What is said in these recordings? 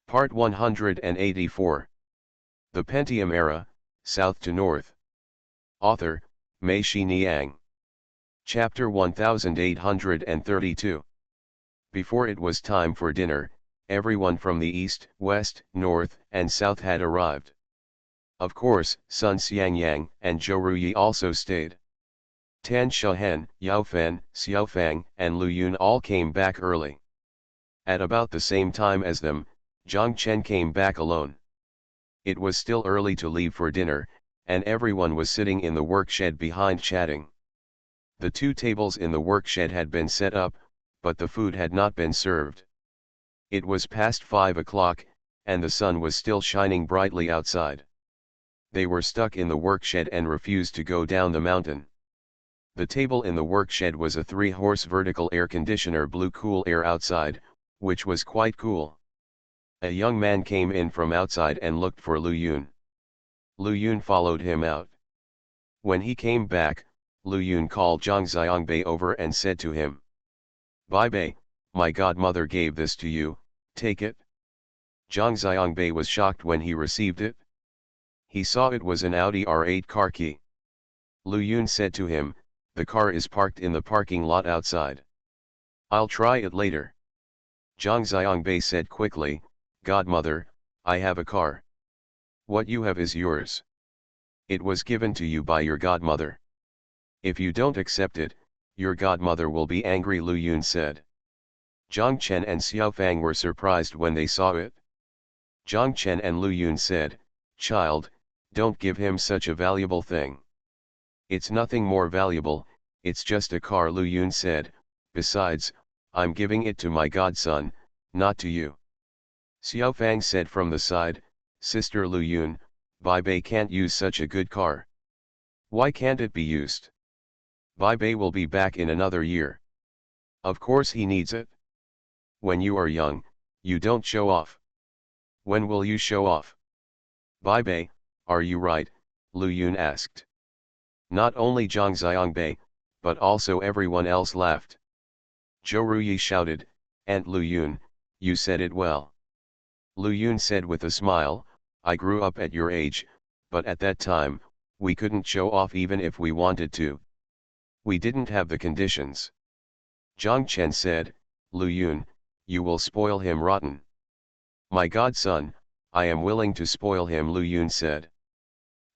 Part 184. The Pentium Era, South to North. Author, Mei-Shi Niang. Chapter 1832. Before it was time for dinner, everyone from the east, west, north, and south had arrived. Of course, Sun Xiangyang and Zhou Ruyi also stayed. Tan Shahen, Yao Fen, Xiaofang, and Lu Yun all came back early. At about the same time as them, Zhang Chen came back alone. It was still early to leave for dinner, and everyone was sitting in the workshed behind chatting. The two tables in the workshed had been set up, but the food had not been served. It was past 5 o'clock, and the sun was still shining brightly outside. They were stuck in the workshed and refused to go down the mountain. The table in the workshed was a 3-horse vertical air conditioner, blew cool air outside, which was quite cool. A young man came in from outside and looked for Lu Yun. Lu Yun followed him out. When he came back, Lu Yun called Zhang Xiangbei over and said to him, "Bei, my godmother gave this to you, take it." Zhang Xiangbei was shocked when he received it. He saw it was an Audi R8 car key. Lu Yun said to him, "The car is parked in the parking lot outside. I'll try it later." Zhang Xiangbei said quickly, "Godmother, I have a car. What you have is yours. It was given to you by your godmother. If you don't accept it, your godmother will be angry," Lu Yun said. Zhang Chen and Xiaofang were surprised when they saw it. Zhang Chen and Lu Yun said, "Child, don't give him such a valuable thing. It's nothing more valuable, it's just a car," Lu Yun said. "Besides, I'm giving it to my godson, not to you." Xiaofang said from the side, "Sister Lu Yun, Bei can't use such a good car. Why can't it be used? Bei will be back in another year. Of course he needs it. When you are young, you don't show off. When will you show off?" "Bei, are you right?" Lu Yun asked. Not only Zhang Xiangbei, but also everyone else laughed. Zhou Ruyi shouted, "Aunt Lu Yun, you said it well." Lu Yun said with a smile, "I grew up at your age, but at that time, we couldn't show off even if we wanted to. We didn't have the conditions." Zhang Chen said, "Lu Yun, you will spoil him rotten." "My godson, I am willing to spoil him," Lu Yun said.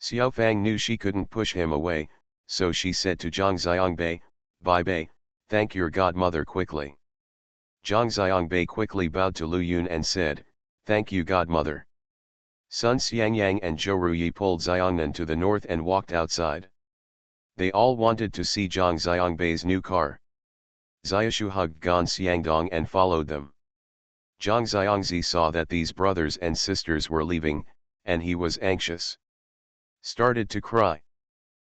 Xiaofang knew she couldn't push him away, so she said to Zhang Xiangbei, "Bei, thank your godmother quickly." Zhang Xiangbei quickly bowed to Lu Yun and said, "Thank you, godmother." Sun Xiangyang and Zhou Ruyi pulled Xiangnan to the north and walked outside. They all wanted to see Zhang Xiangbei's new car. Xiashu hugged Gan Xiangdong and followed them. Zhang Xiangzi saw that these brothers and sisters were leaving, and he was anxious. Started to cry.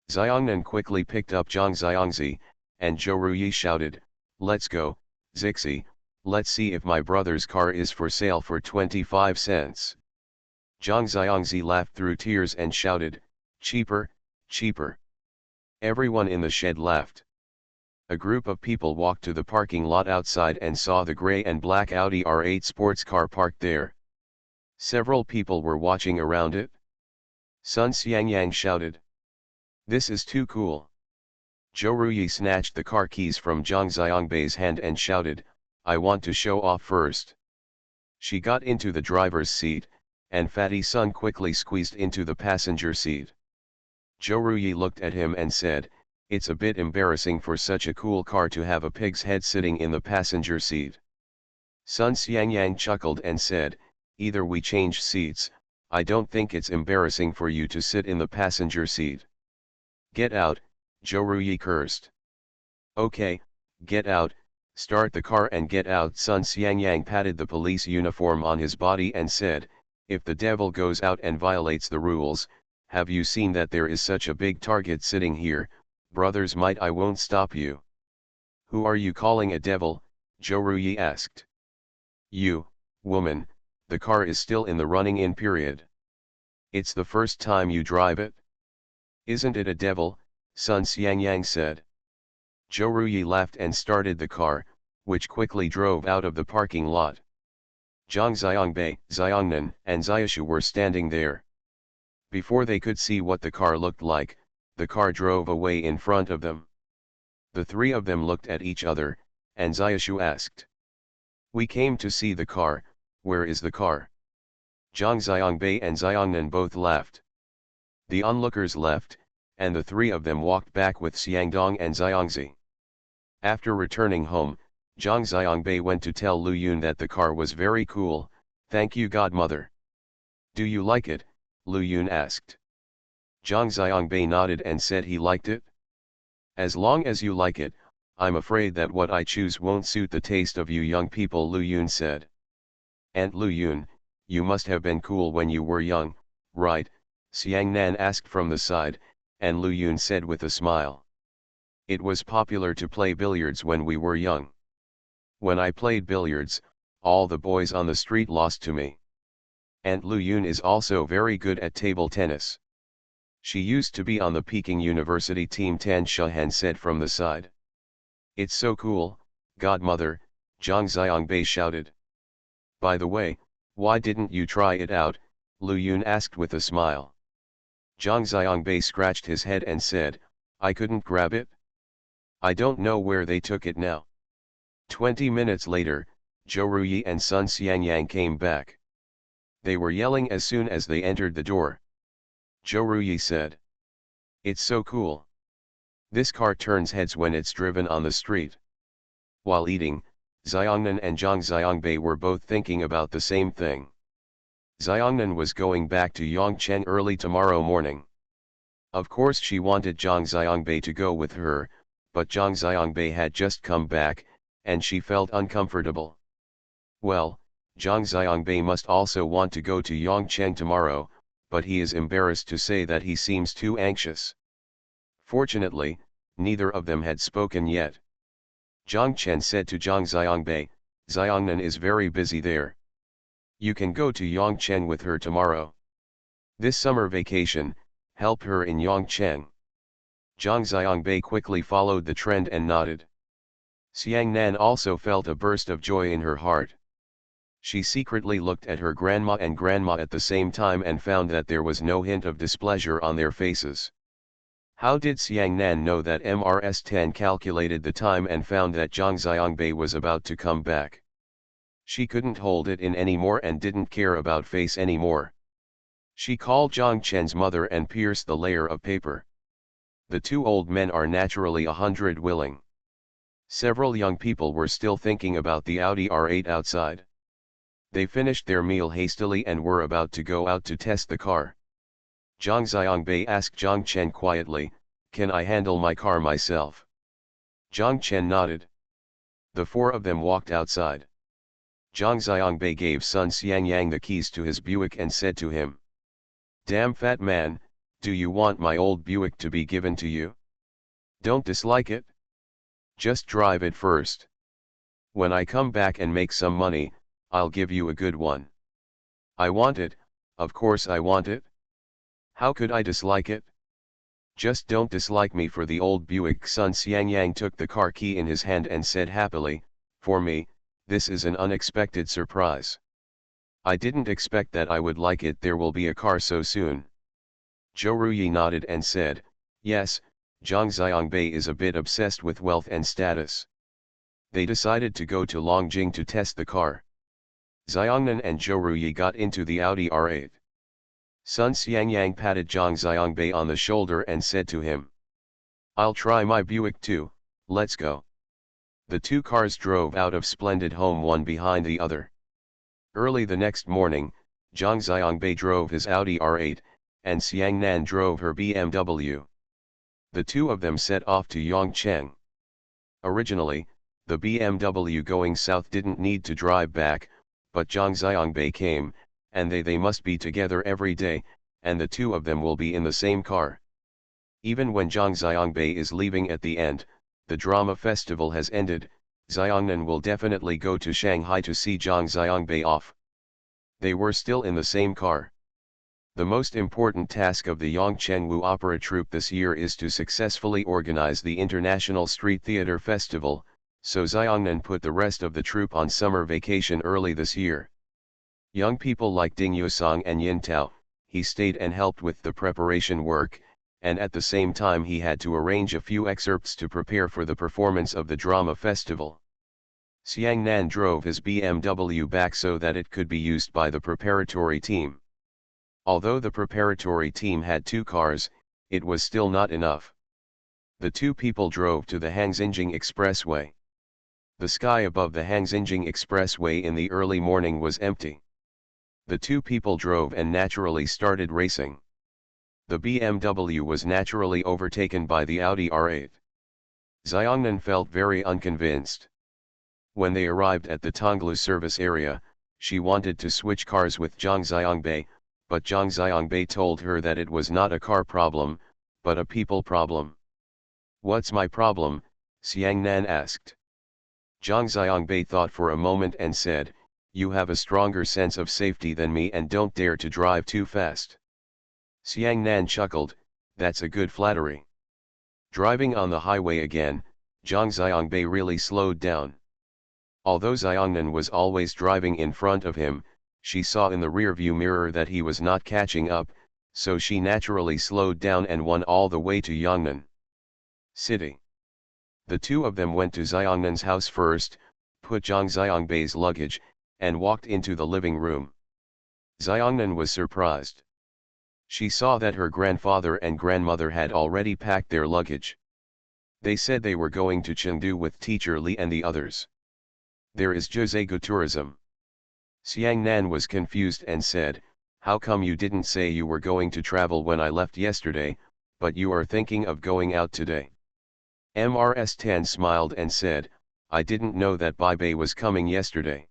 Xiangnan quickly picked up Zhang Xiangzi, and Zhou Ruyi shouted, "Let's go, Zixi, let's see if my brother's car is for sale for 25 cents. Zhang Xiangzi laughed through tears and shouted, "Cheaper, cheaper." Everyone in the shed laughed. A group of people walked to the parking lot outside and saw the gray and black Audi R8 sports car parked there. Several people were watching around it. Sun Xiangyang shouted, "This is too cool." Zhou Ruyi snatched the car keys from Zhang Xiangbei's hand and shouted, "I want to show off first." She got into the driver's seat, and Fatty Sun quickly squeezed into the passenger seat. Zhou Ruyi looked at him and said, "It's a bit embarrassing for such a cool car to have a pig's head sitting in the passenger seat." Sun Xiangyang chuckled and said, "Either we change seats, I don't think it's embarrassing for you to sit in the passenger seat." "Get out," Zhou Ruyi cursed. "Okay, get out, start the car and get out." Sun Xiangyang patted the police uniform on his body and said, "If the devil goes out and violates the rules, have you seen that there is such a big target sitting here, brothers might I won't stop you." "Who are you calling a devil?" Zhou Ruyi asked. "You, woman, the car is still in the running in period. It's the first time you drive it." "Isn't it a devil?" Sun Xiangyang said. Zhou Ruyi laughed and started the car, which quickly drove out of the parking lot. Zhang Xiangbei, Xiangnan, and Xiaoshu were standing there. Before they could see what the car looked like, the car drove away in front of them. The three of them looked at each other, and Xiaoshu asked. "We came to see the car, where is the car?" Zhang Xiangbei and Xiangnan both laughed. The onlookers left, and the three of them walked back with Xiangdong and Xiangzi. After returning home, Zhang Xiangbei went to tell Lu Yun that the car was very cool. "Thank you, godmother." "Do you like it?" Lu Yun asked. Zhang Xiangbei nodded and said he liked it. "As long as you like it, I'm afraid that what I choose won't suit the taste of you young people," Lu Yun said. "Aunt Lu Yun, you must have been cool when you were young, right?" Xiang Nan asked from the side, and Lu Yun said with a smile. "It was popular to play billiards when we were young. When I played billiards, all the boys on the street lost to me. Aunt Lu Yun is also very good at table tennis. She used to be on the Peking University team," Tan Shahan said from the side. "It's so cool, godmother," Zhang Xiangbei shouted. "By the way, why didn't you try it out?" Lu Yun asked with a smile. Zhang Xiangbei scratched his head and said, "I couldn't grab it. I don't know where they took it now." 20 minutes later, Zhou Ruyi and Sun Xiangyang came back. They were yelling as soon as they entered the door. Zhou Ruyi said, "It's so cool. This car turns heads when it's driven on the street." While eating, Xiangnan and Zhang Xiangbei were both thinking about the same thing. Xiangnan was going back to Yongcheng early tomorrow morning. Of course she wanted Zhang Xiangbei to go with her, but Zhang Xiangbei had just come back, and she felt uncomfortable. Well, Zhang Xiangbei must also want to go to Yongcheng tomorrow, but he is embarrassed to say that he seems too anxious. Fortunately, neither of them had spoken yet. Zhang Chen said to Zhang Xiangbei, "Xiangnan is very busy there. You can go to Yongcheng with her tomorrow. This summer vacation, help her in Yongcheng." Zhang Xiangbei quickly followed the trend and nodded. Xiang Nan also felt a burst of joy in her heart. She secretly looked at her grandma and grandma at the same time and found that there was no hint of displeasure on their faces. How did Xiang Nan know that Mrs. Tan calculated the time and found that Zhang Xiangbei was about to come back? She couldn't hold it in anymore and didn't care about face anymore. She called Zhang Chen's mother and pierced the layer of paper. The two old men are naturally 100 willing. Several young people were still thinking about the Audi R8 outside. They finished their meal hastily and were about to go out to test the car. Zhang Xiangbei asked Zhang Chen quietly, "Can I handle my car myself?" Zhang Chen nodded. The four of them walked outside. Zhang Xiangbei gave Sun Xiangyang the keys to his Buick and said to him, "Damn fat man, do you want my old Buick to be given to you? Don't dislike it? Just drive it first. When I come back and make some money, I'll give you a good one. I want it, of course I want it. How could I dislike it? Just don't dislike me for the old Buick." Sun Xiangyang took the car key in his hand and said happily, "For me, this is an unexpected surprise. I didn't expect that I would like it. There will be a car so soon." Zhou Ruyi nodded and said, "Yes, Zhang Xiangbei is a bit obsessed with wealth and status." They decided to go to Longjing to test the car. Xiangnan and Zhou Ruyi got into the Audi R8. Sun Xiangyang patted Zhang Xiangbei on the shoulder and said to him, "I'll try my Buick too, let's go." The two cars drove out of Splendid Home one behind the other. Early the next morning, Zhang Xiangbei drove his Audi R8, and Xiang Nan drove her BMW. The two of them set off to Yongcheng. Originally, the BMW going south didn't need to drive back, but Zhang Xiangbei came, and they must be together every day, and the two of them will be in the same car. Even when Zhang Xiangbei is leaving at the end, the drama festival has ended, Xiangnan will definitely go to Shanghai to see Zhang Xiangbei off. They were still in the same car. The most important task of the Yongchengwu Opera Troupe this year is to successfully organize the International Street Theater Festival, so Xiangnan put the rest of the troupe on summer vacation early this year. Young people like Ding Yusong and Yin Tao, he stayed and helped with the preparation work, and at the same time he had to arrange a few excerpts to prepare for the performance of the drama festival. Xiang Nan drove his BMW back so that it could be used by the preparatory team. Although the preparatory team had 2 cars, it was still not enough. The 2 people drove to the Hangzhijing Expressway. The sky above the Hangzhijing Expressway in the early morning was empty. The 2 people drove and naturally started racing. The BMW was naturally overtaken by the Audi R8. Xiangnan felt very unconvinced. When they arrived at the Tonglu service area, she wanted to switch cars with Zhang Xiangbei, but Zhang Xiangbei told her that it was not a car problem, but a people problem. "What's my problem?" Xiangnan asked. Zhang Xiangbei thought for a moment and said, "You have a stronger sense of safety than me and don't dare to drive too fast." Xiangnan chuckled, "That's a good flattery." Driving on the highway again, Zhang Xiangbei really slowed down. Although Xiangnan was always driving in front of him, she saw in the rearview mirror that he was not catching up, so she naturally slowed down and won all the way to Yangnan City. The 2 of them went to Xiangnan's house first, put Zhang Xiangbei's luggage, and walked into the living room. Xiangnan was surprised. She saw that her grandfather and grandmother had already packed their luggage. They said they were going to Chengdu with teacher Li and the others. There is Josegu tourism. Xiangnan was confused and said, "How come you didn't say you were going to travel when I left yesterday, but you are thinking of going out today?" Mrs. Tan smiled and said, "I didn't know that Bai Bei was coming yesterday.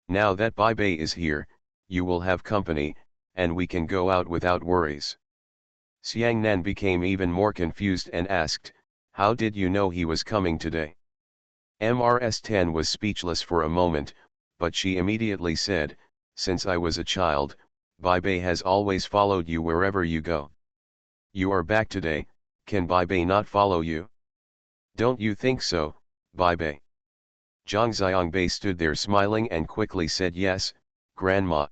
Now that Bai Bei is here, you will have company, and we can go out without worries." Xiangnan became even more confused and asked, "How did you know he was coming today?" Mrs. Tan was speechless for a moment, but she immediately said, "Since I was a child, Bai Bei has always followed you wherever you go. You are back today, can Bai Bei not follow you? Don't you think so, Bai Bei?" Zhang Xiangbei stood there smiling and quickly said, "Yes, Grandma."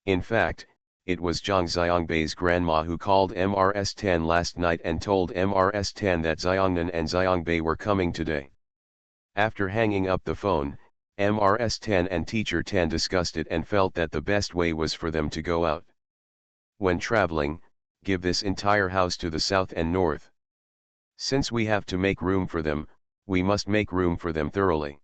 In fact, it was Zhang Xiangbei's grandma who called Mrs. Tan last night and told Mrs. Tan that Xiangnan and Xiangbei were coming today. After hanging up the phone, Mrs. Tan and teacher Tan discussed it and felt that the best way was for them to go out. When traveling, give this entire house to the south and north. Since we have to make room for them, we must make room for them thoroughly.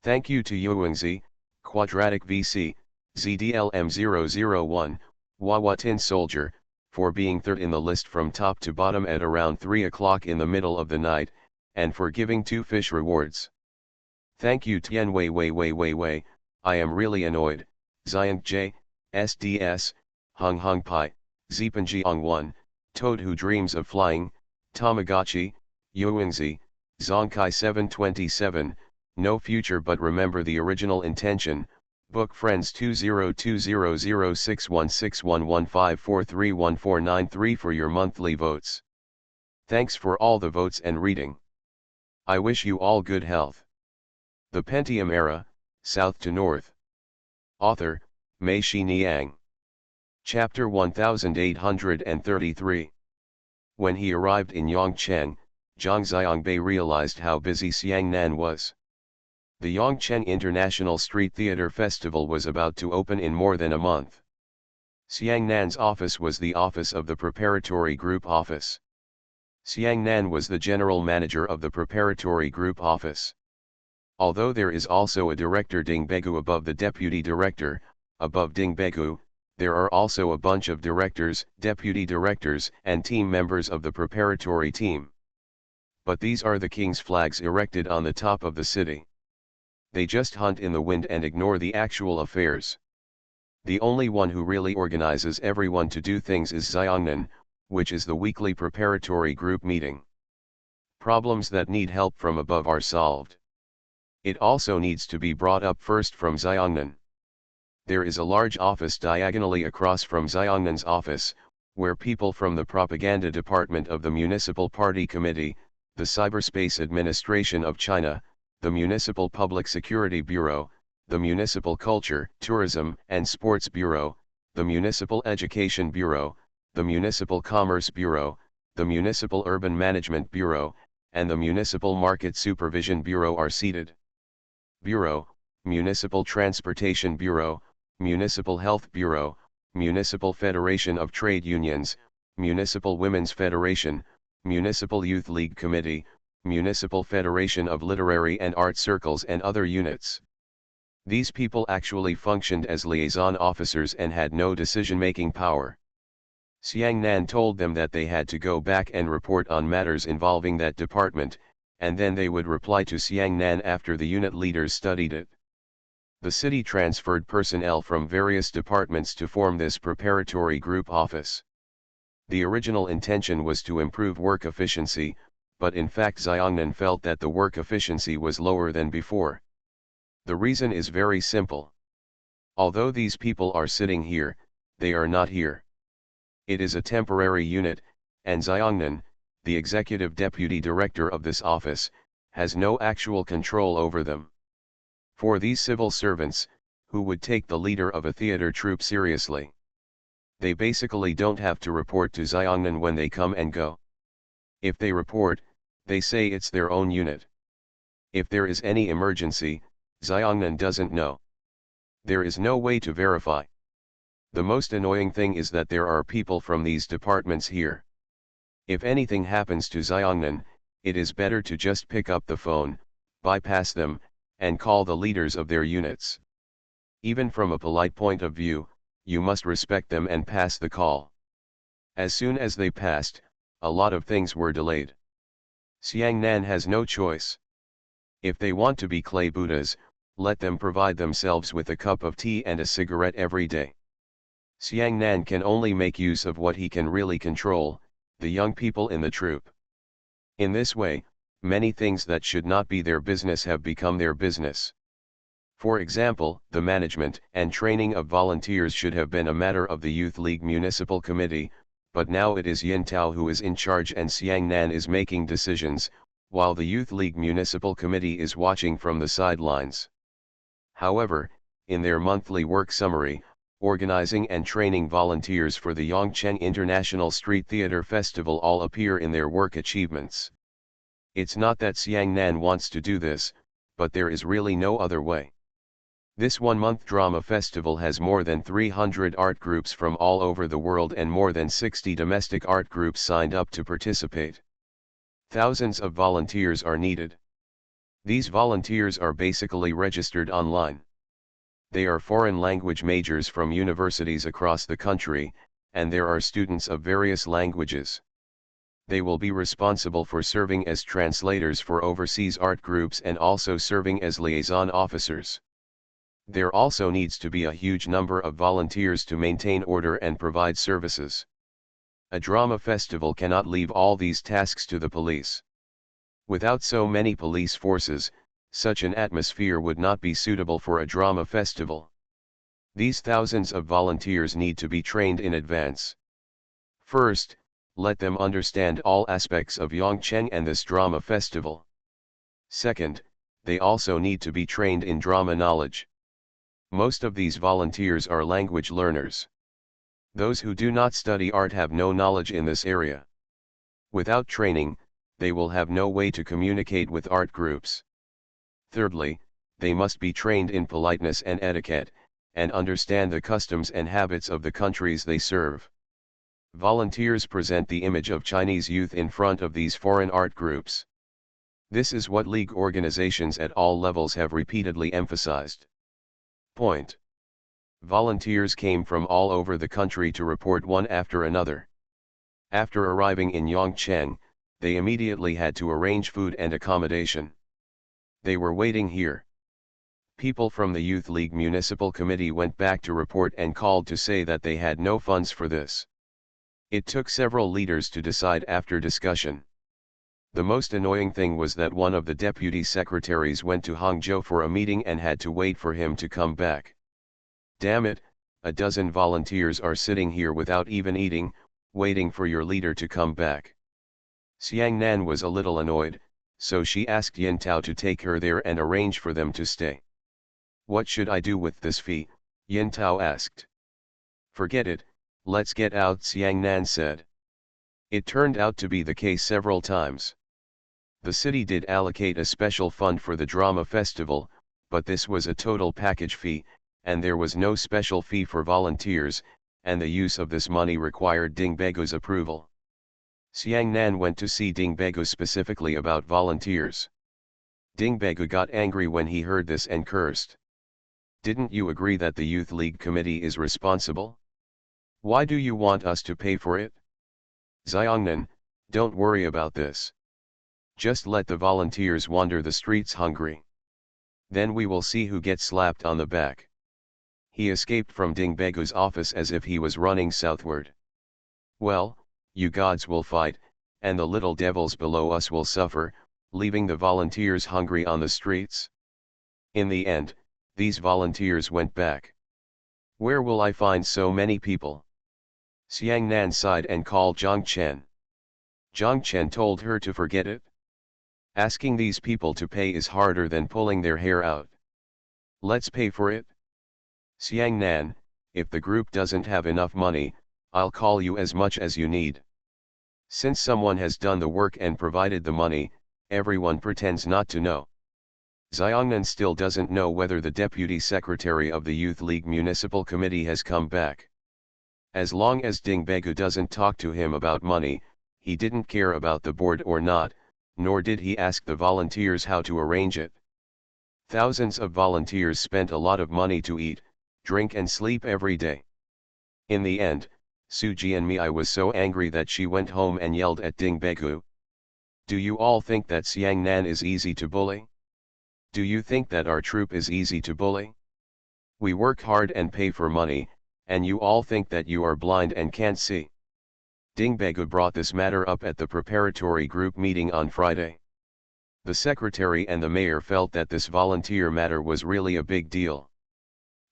Thank you to Yuengzi, Quadratic VC, ZDLM001, Wawa Tin Soldier, for being third in the list from top to bottom at around 3 o'clock in the middle of the night, and for giving 2 fish rewards. Thank you Tian Wei, I am really annoyed, Xiang J, SDS, Hung Hung Pai, Zipanjiang 1, Toad who dreams of flying, Tamagotchi, Yuengzi, Zongkai 727, no future but remember the original intention, Book Friends 2020061611543149 for your monthly votes. Thanks for all the votes and reading. I wish you all good health. The Pentium Era, South to North. Author, Mei Shi Niang. Chapter 1833. When he arrived in Yongcheng, Zhang Xiangbei realized how busy Xiangnan was. The Yongcheng International Street Theater Festival was about to open in more than a month. Xiangnan's office was the office of the Preparatory Group Office. Xiangnan was the general manager of the Preparatory Group Office. Although there is also a director Ding Begu above the deputy director, above Ding Begu, there are also a bunch of directors, deputy directors and team members of the preparatory team. But these are the king's flags erected on the top of the city. They just hunt in the wind and ignore the actual affairs. The only one who really organizes everyone to do things is Xiangnan, which is the weekly preparatory group meeting. Problems that need help from above are solved. It also needs to be brought up first from Xiangnan. There is a large office diagonally across from Xiangnan's office, where people from the propaganda department of the Municipal Party Committee, the Cyberspace Administration of China, the Municipal Public Security Bureau, the Municipal Culture, Tourism, and Sports Bureau, the Municipal Education Bureau, the Municipal Commerce Bureau, the Municipal Urban Management Bureau, and the Municipal Market Supervision Bureau are seated. Bureau, Municipal Transportation Bureau, Municipal Health Bureau, Municipal Federation of Trade Unions, Municipal Women's Federation, Municipal Youth League Committee, Municipal Federation of Literary and Art Circles and other units. These people actually functioned as liaison officers and had no decision-making power. Xiang Nan told them that they had to go back and report on matters involving that department, and then they would reply to Xiang Nan after the unit leaders studied it. The city transferred personnel from various departments to form this preparatory group office. The original intention was to improve work efficiency, but in fact Xiangnan felt that the work efficiency was lower than before. The reason is very simple. Although these people are sitting here, they are not here. It is a temporary unit, and Xiangnan, the executive deputy director of this office, has no actual control over them. For these civil servants, who would take the leader of a theater troupe seriously, they basically don't have to report to Xiangnan when they come and go. If they report, they say it's their own unit. If there is any emergency, Xiangnan doesn't know. There is no way to verify. The most annoying thing is that there are people from these departments here. If anything happens to Xiangnan, it is better to just pick up the phone, bypass them, and call the leaders of their units. Even from a polite point of view, you must respect them and pass the call. As soon as they passed, a lot of things were delayed. Xiang Nan has no choice. If they want to be clay Buddhas, let them provide themselves with a cup of tea and a cigarette every day. Xiang Nan can only make use of what he can really control, the young people in the troupe. In this way, many things that should not be their business have become their business. For example, the management and training of volunteers should have been a matter of the Youth League Municipal Committee, but now it is Yin Tao who is in charge and Xiang Nan is making decisions, while the Youth League Municipal Committee is watching from the sidelines. However, in their monthly work summary, organizing and training volunteers for the Yongcheng International Street Theater Festival all appear in their work achievements. It's not that Xiang Nan wants to do this, but there is really no other way. This one-month drama festival has more than 300 art groups from all over the world and more than 60 domestic art groups signed up to participate. Thousands of volunteers are needed. These volunteers are basically registered online. They are foreign language majors from universities across the country, and there are students of various languages. They will be responsible for serving as translators for overseas art groups and also serving as liaison officers. There also needs to be a huge number of volunteers to maintain order and provide services. A drama festival cannot leave all these tasks to the police. Without so many police forces, such an atmosphere would not be suitable for a drama festival. These thousands of volunteers need to be trained in advance. First, let them understand all aspects of Yongcheng and this drama festival. Second, they also need to be trained in drama knowledge. Most of these volunteers are language learners. Those who do not study art have no knowledge in this area. Without training, they will have no way to communicate with art groups. Thirdly, they must be trained in politeness and etiquette, and understand the customs and habits of the countries they serve. Volunteers present the image of Chinese youth in front of these foreign art groups. This is what league organizations at all levels have repeatedly emphasized. Point. Volunteers came from all over the country to report one after another. After arriving in Yongcheng, they immediately had to arrange food and accommodation. They were waiting here. People from the Youth League Municipal Committee went back to report and called to say that they had no funds for this. It took several leaders to decide after discussion. The most annoying thing was that one of the deputy secretaries went to Hangzhou for a meeting and had to wait for him to come back. Damn it, a dozen volunteers are sitting here without even eating, waiting for your leader to come back. Xiang Nan was a little annoyed, so she asked Yin Tao to take her there and arrange for them to stay. What should I do with this fee? Yin Tao asked. Forget it, let's get out, Xiang Nan said. It turned out to be the case several times. The city did allocate a special fund for the drama festival, but this was a total package fee, and there was no special fee for volunteers, and the use of this money required Ding Begu's approval. Xiang Nan went to see Ding Begu specifically about volunteers. Ding Begu got angry when he heard this and cursed. Didn't you agree that the Youth League Committee is responsible? Why do you want us to pay for it? Xiangnan, don't worry about this. Just let the volunteers wander the streets hungry. Then we will see who gets slapped on the back. He escaped from Ding Begu's office as if he was running southward. Well, you gods will fight, and the little devils below us will suffer, leaving the volunteers hungry on the streets. In the end, these volunteers went back. Where will I find so many people? Xiang Nan sighed and called Zhang Chen. Zhang Chen told her to forget it. Asking these people to pay is harder than pulling their hair out. Let's pay for it. Xiang Nan, if the group doesn't have enough money, I'll call you as much as you need. Since someone has done the work and provided the money, everyone pretends not to know. Xiangnan still doesn't know whether the deputy secretary of the Youth League Municipal Committee has come back. As long as Ding Begu doesn't talk to him about money, he didn't care about the board or not, nor did he ask the volunteers how to arrange it. Thousands of volunteers spent a lot of money to eat, drink and sleep every day. In the end, Su Jianmei was so angry that she went home and yelled at Ding Begu. Do you all think that Xiang Nan is easy to bully? Do you think that our troop is easy to bully? We work hard and pay for money, and you all think that you are blind and can't see. Ding Begu brought this matter up at the preparatory group meeting on Friday. The secretary and the mayor felt that this volunteer matter was really a big deal.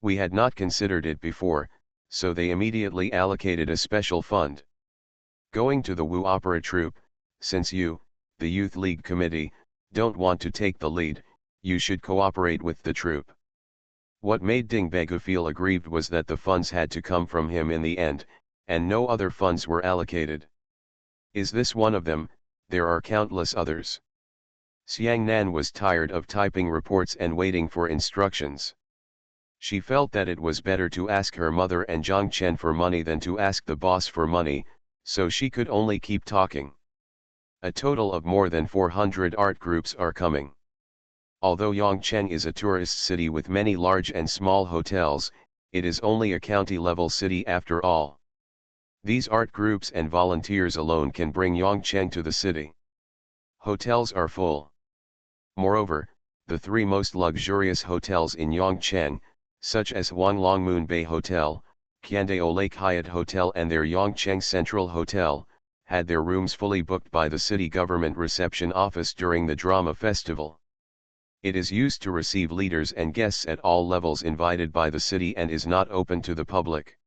We had not considered it before, so they immediately allocated a special fund. Going to the Wu Opera Troupe, since you, the Youth League Committee, don't want to take the lead, you should cooperate with the troupe. What made Ding Begu feel aggrieved was that the funds had to come from him in the end, and no other funds were allocated. Is this one of them? There are countless others. Xiang Nan was tired of typing reports and waiting for instructions. She felt that it was better to ask her mother and Zhang Chen for money than to ask the boss for money, so she could only keep talking. A total of more than 400 art groups are coming. Although Yongcheng is a tourist city with many large and small hotels, it is only a county-level city after all. These art groups and volunteers alone can bring Yongcheng to the city. Hotels are full. Moreover, the three most luxurious hotels in Yongcheng, such as Huanglongmoon Bay Hotel, Qiandao Lake Hyatt Hotel and their Yongcheng Central Hotel, had their rooms fully booked by the city government reception office during the drama festival. It is used to receive leaders and guests at all levels invited by the city and is not open to the public.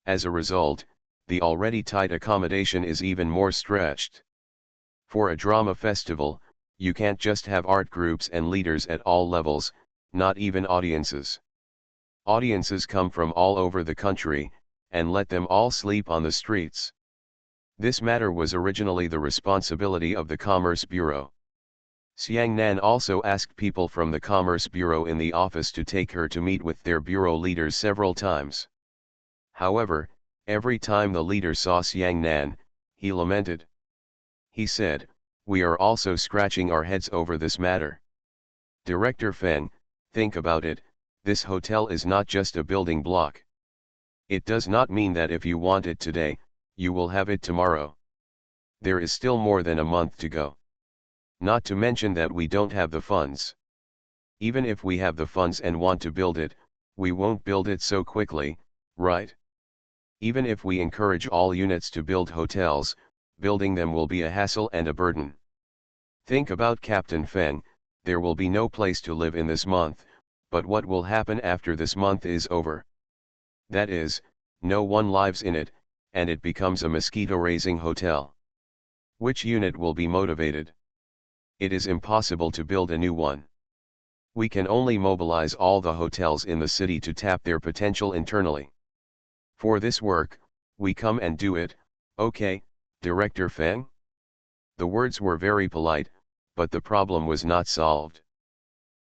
As a result, the already tight accommodation is even more stretched. For a drama festival, you can't just have art groups and leaders at all levels, not even audiences. Audiences come from all over the country, and let them all sleep on the streets. This matter was originally the responsibility of the Commerce Bureau. Xiang Nan also asked people from the Commerce Bureau in the office to take her to meet with their bureau leaders several times. However, every time the leader saw Xiang Nan, he lamented. He said, "We are also scratching our heads over this matter. Director Feng, think about it, this hotel is not just a building block. It does not mean that if you want it today, you will have it tomorrow. There is still more than a month to go. Not to mention that we don't have the funds. Even if we have the funds and want to build it, we won't build it so quickly, right? Even if we encourage all units to build hotels, building them will be a hassle and a burden. Think about Captain Feng, there will be no place to live in this month, but what will happen after this month is over? That is, no one lives in it, and it becomes a mosquito-raising hotel. Which unit will be motivated? It is impossible to build a new one. We can only mobilize all the hotels in the city to tap their potential internally. For this work, we come and do it, okay, Director Feng? The words were very polite, but the problem was not solved.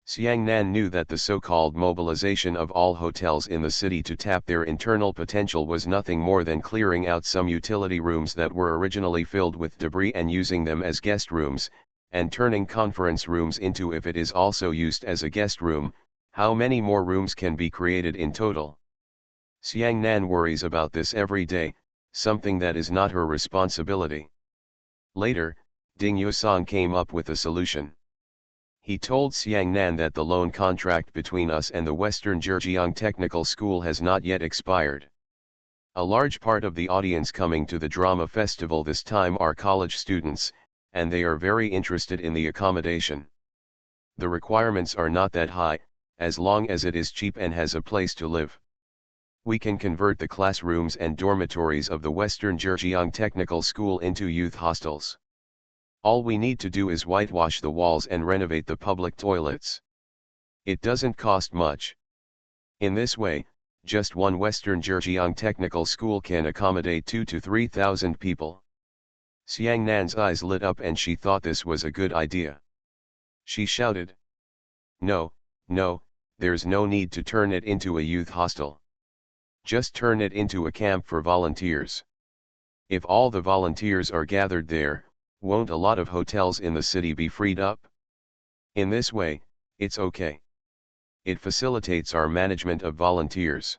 Xiang Nan knew that the so-called mobilization of all hotels in the city to tap their internal potential was nothing more than clearing out some utility rooms that were originally filled with debris and using them as guest rooms, and turning conference rooms into, if it is also used as a guest room, how many more rooms can be created in total? Xiang Nan worries about this every day, something that is not her responsibility. Later, Ding Yusong came up with a solution. He told Xiang Nan that the loan contract between us and the Western Zhejiang Technical School has not yet expired. A large part of the audience coming to the drama festival this time are college students, and they are very interested in the accommodation. The requirements are not that high, as long as it is cheap and has a place to live. We can convert the classrooms and dormitories of the Western Zhejiang Technical School into youth hostels. All we need to do is whitewash the walls and renovate the public toilets. It doesn't cost much. In this way, just one Western Zhejiang Technical School can accommodate 2,000 to 3,000 people. Xiang Nan's eyes lit up and she thought this was a good idea. She shouted, "No, no, there's no need to turn it into a youth hostel. Just turn it into a camp for volunteers. If all the volunteers are gathered there, won't a lot of hotels in the city be freed up? In this way, it's okay. It facilitates our management of volunteers."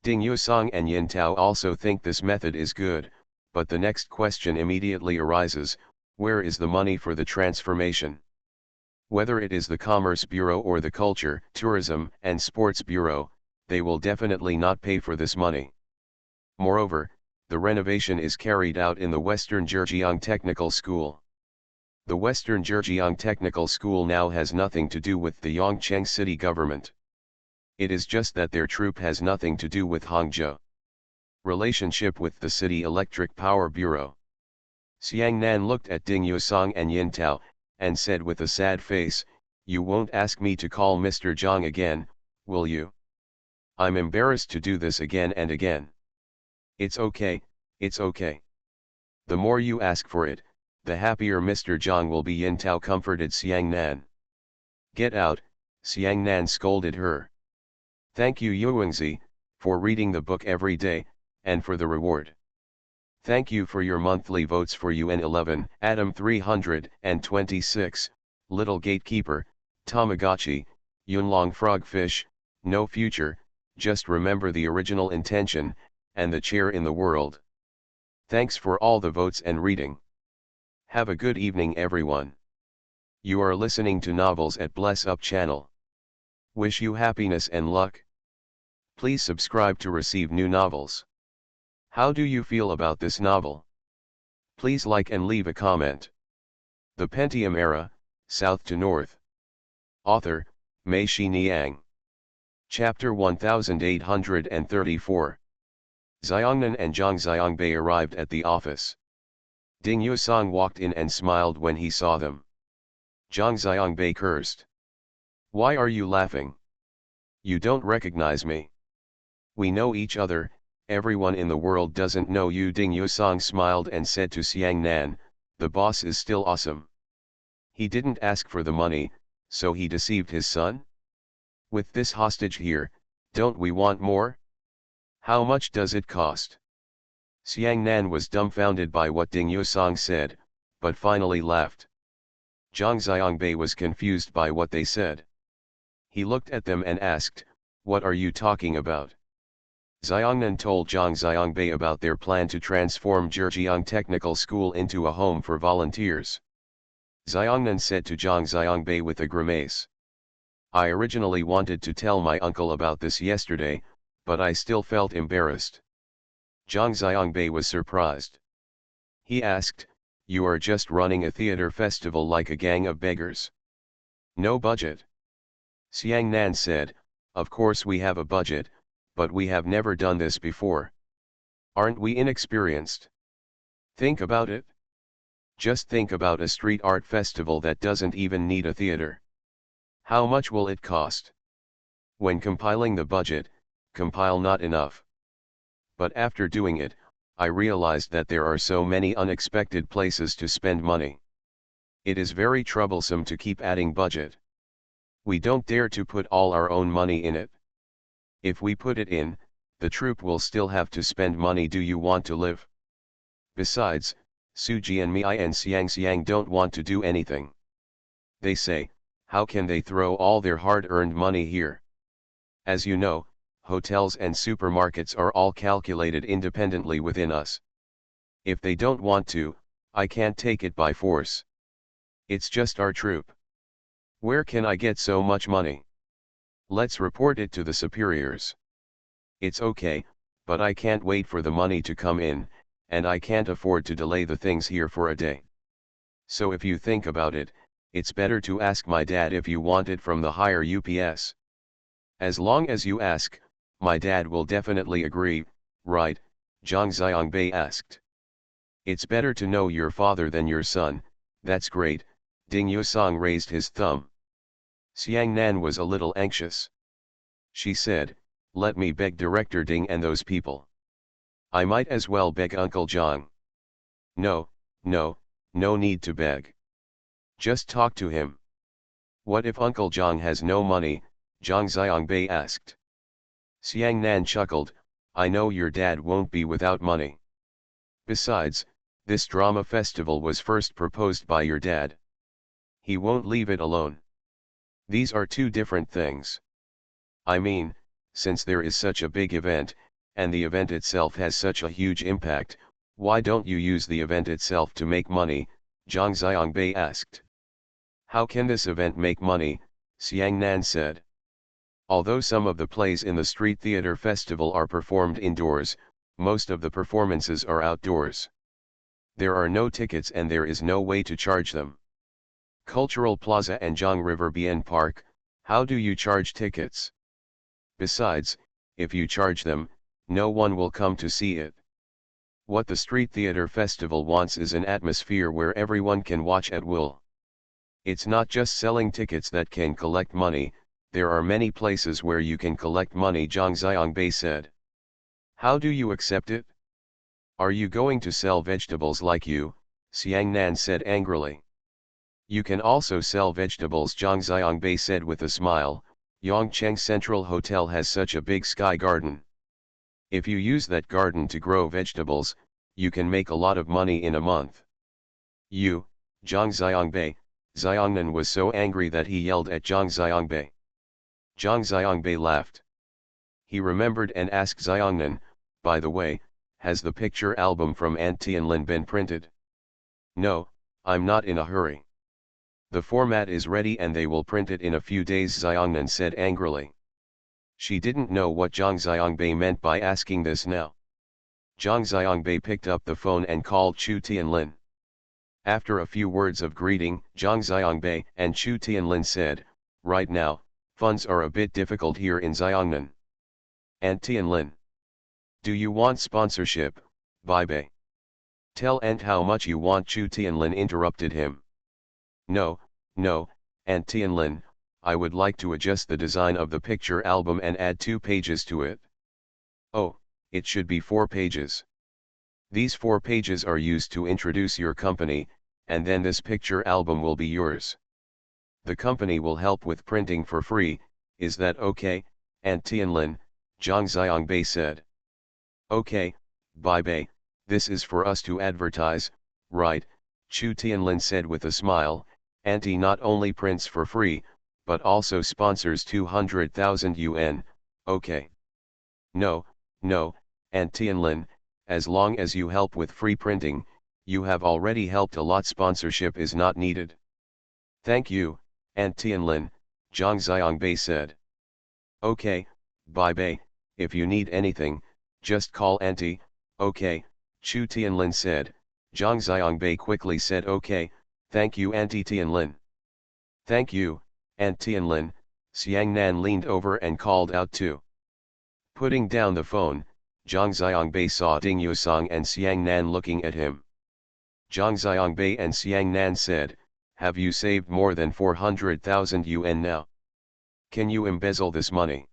Ding Yusong and Yin Tao also think this method is good, but the next question immediately arises: where is the money for the transformation? Whether it is the Commerce Bureau or the Culture, Tourism, and Sports Bureau, they will definitely not pay for this money. Moreover, the renovation is carried out in the Western Zhejiang Technical School. The Western Zhejiang Technical School now has nothing to do with the Yongcheng city government. It is just that their troop has nothing to do with Hangzhou relationship with the City Electric Power Bureau. Xiang Nan looked at Ding Yusong and Yin Tao, and said with a sad face, "You won't ask me to call Mr. Zhang again, will you? I'm embarrassed to do this again and again." "It's okay, it's okay. The more you ask for it, the happier Mr. Zhang will be," Yin Tao comforted Xiang Nan. "Get out," Xiang Nan scolded her. "Thank you Yuengzi, for reading the book every day, and for the reward. Thank you for your monthly votes for UN11, Adam 326, Little Gatekeeper, Tamagotchi, Yunlong Frogfish, No Future, Just Remember the Original Intention, and The Chair in the World. Thanks for all the votes and reading. Have a good evening everyone. You are listening to Novels at Bless Up channel. Wish you happiness and luck. Please subscribe to receive new novels. How do you feel about this novel? Please like and leave a comment. The Pentium Era, South to North. Author, Mei Shi Niang. Chapter 1834. Xiongnan and Zhang Xiangbei arrived at the office. Ding Yusong walked in and smiled when he saw them. Zhang Xiangbei cursed. "Why are you laughing? You don't recognize me. We know each other, everyone in the world doesn't know you." Ding Yusong smiled and said to Xiang Nan, "The boss is still awesome. He didn't ask for the money, so he deceived his son? With this hostage here, don't we want more? How much does it cost?" Xiang Nan was dumbfounded by what Ding Yusong said, but finally laughed. Zhang Xiangbei was confused by what they said. He looked at them and asked, "What are you talking about?" Xiongnan told Zhang Xiangbei about their plan to transform Zhejiang Technical School into a home for volunteers. Xiongnan said to Zhang Xiangbei with a grimace, "I originally wanted to tell my uncle about this yesterday, but I still felt embarrassed." Zhang Xiangbei was surprised. He asked, "You are just running a theater festival like a gang of beggars? No budget?" Xiang Nan said, "Of course we have a budget, but we have never done this before. Aren't we inexperienced? Think about it. Just think about a street art festival that doesn't even need a theater. How much will it cost? When compiling the budget, compile not enough. But after doing it, I realized that there are so many unexpected places to spend money. It is very troublesome to keep adding budget. We don't dare to put all our own money in it. If we put it in, the troop will still have to spend money. Do you want to live? Besides, Suji and Mei and Xiang don't want to do anything. They say, how can they throw all their hard-earned money here? As you know, hotels and supermarkets are all calculated independently within us. If they don't want to, I can't take it by force. It's just our troop. Where can I get so much money? Let's report it to the superiors. It's okay, but I can't wait for the money to come in, and I can't afford to delay the things here for a day. So if you think about it, it's better to ask my dad if you want it from the higher UPS. As long as you ask, my dad will definitely agree, right? Zhang Xiangbei asked. It's better to know your father than your son. That's great. Ding Yusong raised his thumb. Xiang Nan was a little anxious. She said, let me beg Director Ding and those people. I might as well beg Uncle Zhang. No need to beg. Just talk to him. What if Uncle Zhang has no money? Zhang Xiangbei asked. Xiang Nan chuckled, I know your dad won't be without money. Besides, this drama festival was first proposed by your dad. He won't leave it alone. These are two different things. I mean, since there is such a big event, and the event itself has such a huge impact, why don't you use the event itself to make money? Zhang Xiangbei asked. How can this event make money? Xiang Nan said. Although some of the plays in the street theater festival are performed indoors, most of the performances are outdoors. There are no tickets and there is no way to charge them. Cultural Plaza and Zhang River Bien Park, how do you charge tickets? Besides, if you charge them, no one will come to see it. What the street theater festival wants is an atmosphere where everyone can watch at will. It's not just selling tickets that can collect money, there are many places where you can collect money, Zhang Xiangbei said. How do you accept it? Are you going to sell vegetables like you? Xiang Nan said angrily. You can also sell vegetables, Zhang Xiangbei said with a smile. Yongcheng Central Hotel has such a big sky garden. If you use that garden to grow vegetables, you can make a lot of money in a month. You, Zhang Xiangbei. Xiangnan was so angry that he yelled at Zhang Xiangbei. Zhang Xiangbei laughed. He remembered and asked Xiangnan, by the way, has the picture album from Aunt Tianlin been printed? No, I'm not in a hurry. The format is ready and they will print it in a few days, Xiangnan said angrily. She didn't know what Zhang Xiangbei meant by asking this now. Zhang Xiangbei picked up the phone and called Chu Tianlin. After a few words of greeting, Zhang Xiangbei and Chu Tianlin said, right now, funds are a bit difficult here in Xiangnan. Aunt Tianlin. Do you want sponsorship, Bai? Tell Aunt how much you want, Chu Tianlin interrupted him. No, Aunt Tianlin, I would like to adjust the design of the picture album and add 2 pages to it. Oh, it should be 4 pages. These 4 pages are used to introduce your company, and then this picture album will be yours. The company will help with printing for free, is that okay, Aunt Tianlin? Zhang Xiangbei said. Okay, Bai, this is for us to advertise, right? Chu Tianlin said with a smile. Auntie not only prints for free, but also sponsors 200,000 yuan, okay. No, Aunt Tianlin, as long as you help with free printing, you have already helped a lot, sponsorship is not needed. Thank you, Aunt Tianlin, Zhang Xiangbei said. Okay, Bai, if you need anything, just call Auntie, okay, Chu Tianlin said. Zhang Xiangbei quickly said okay, thank you Auntie Tianlin. Thank you, Aunt Tianlin. Xiang Nan leaned over and called out too. Putting down the phone, Zhang Xiangbei saw Ding Yusong and Xiang Nan looking at him. Zhang Xiangbei and Xiang Nan said, have you saved more than 400,000 yuan now? Can you embezzle this money?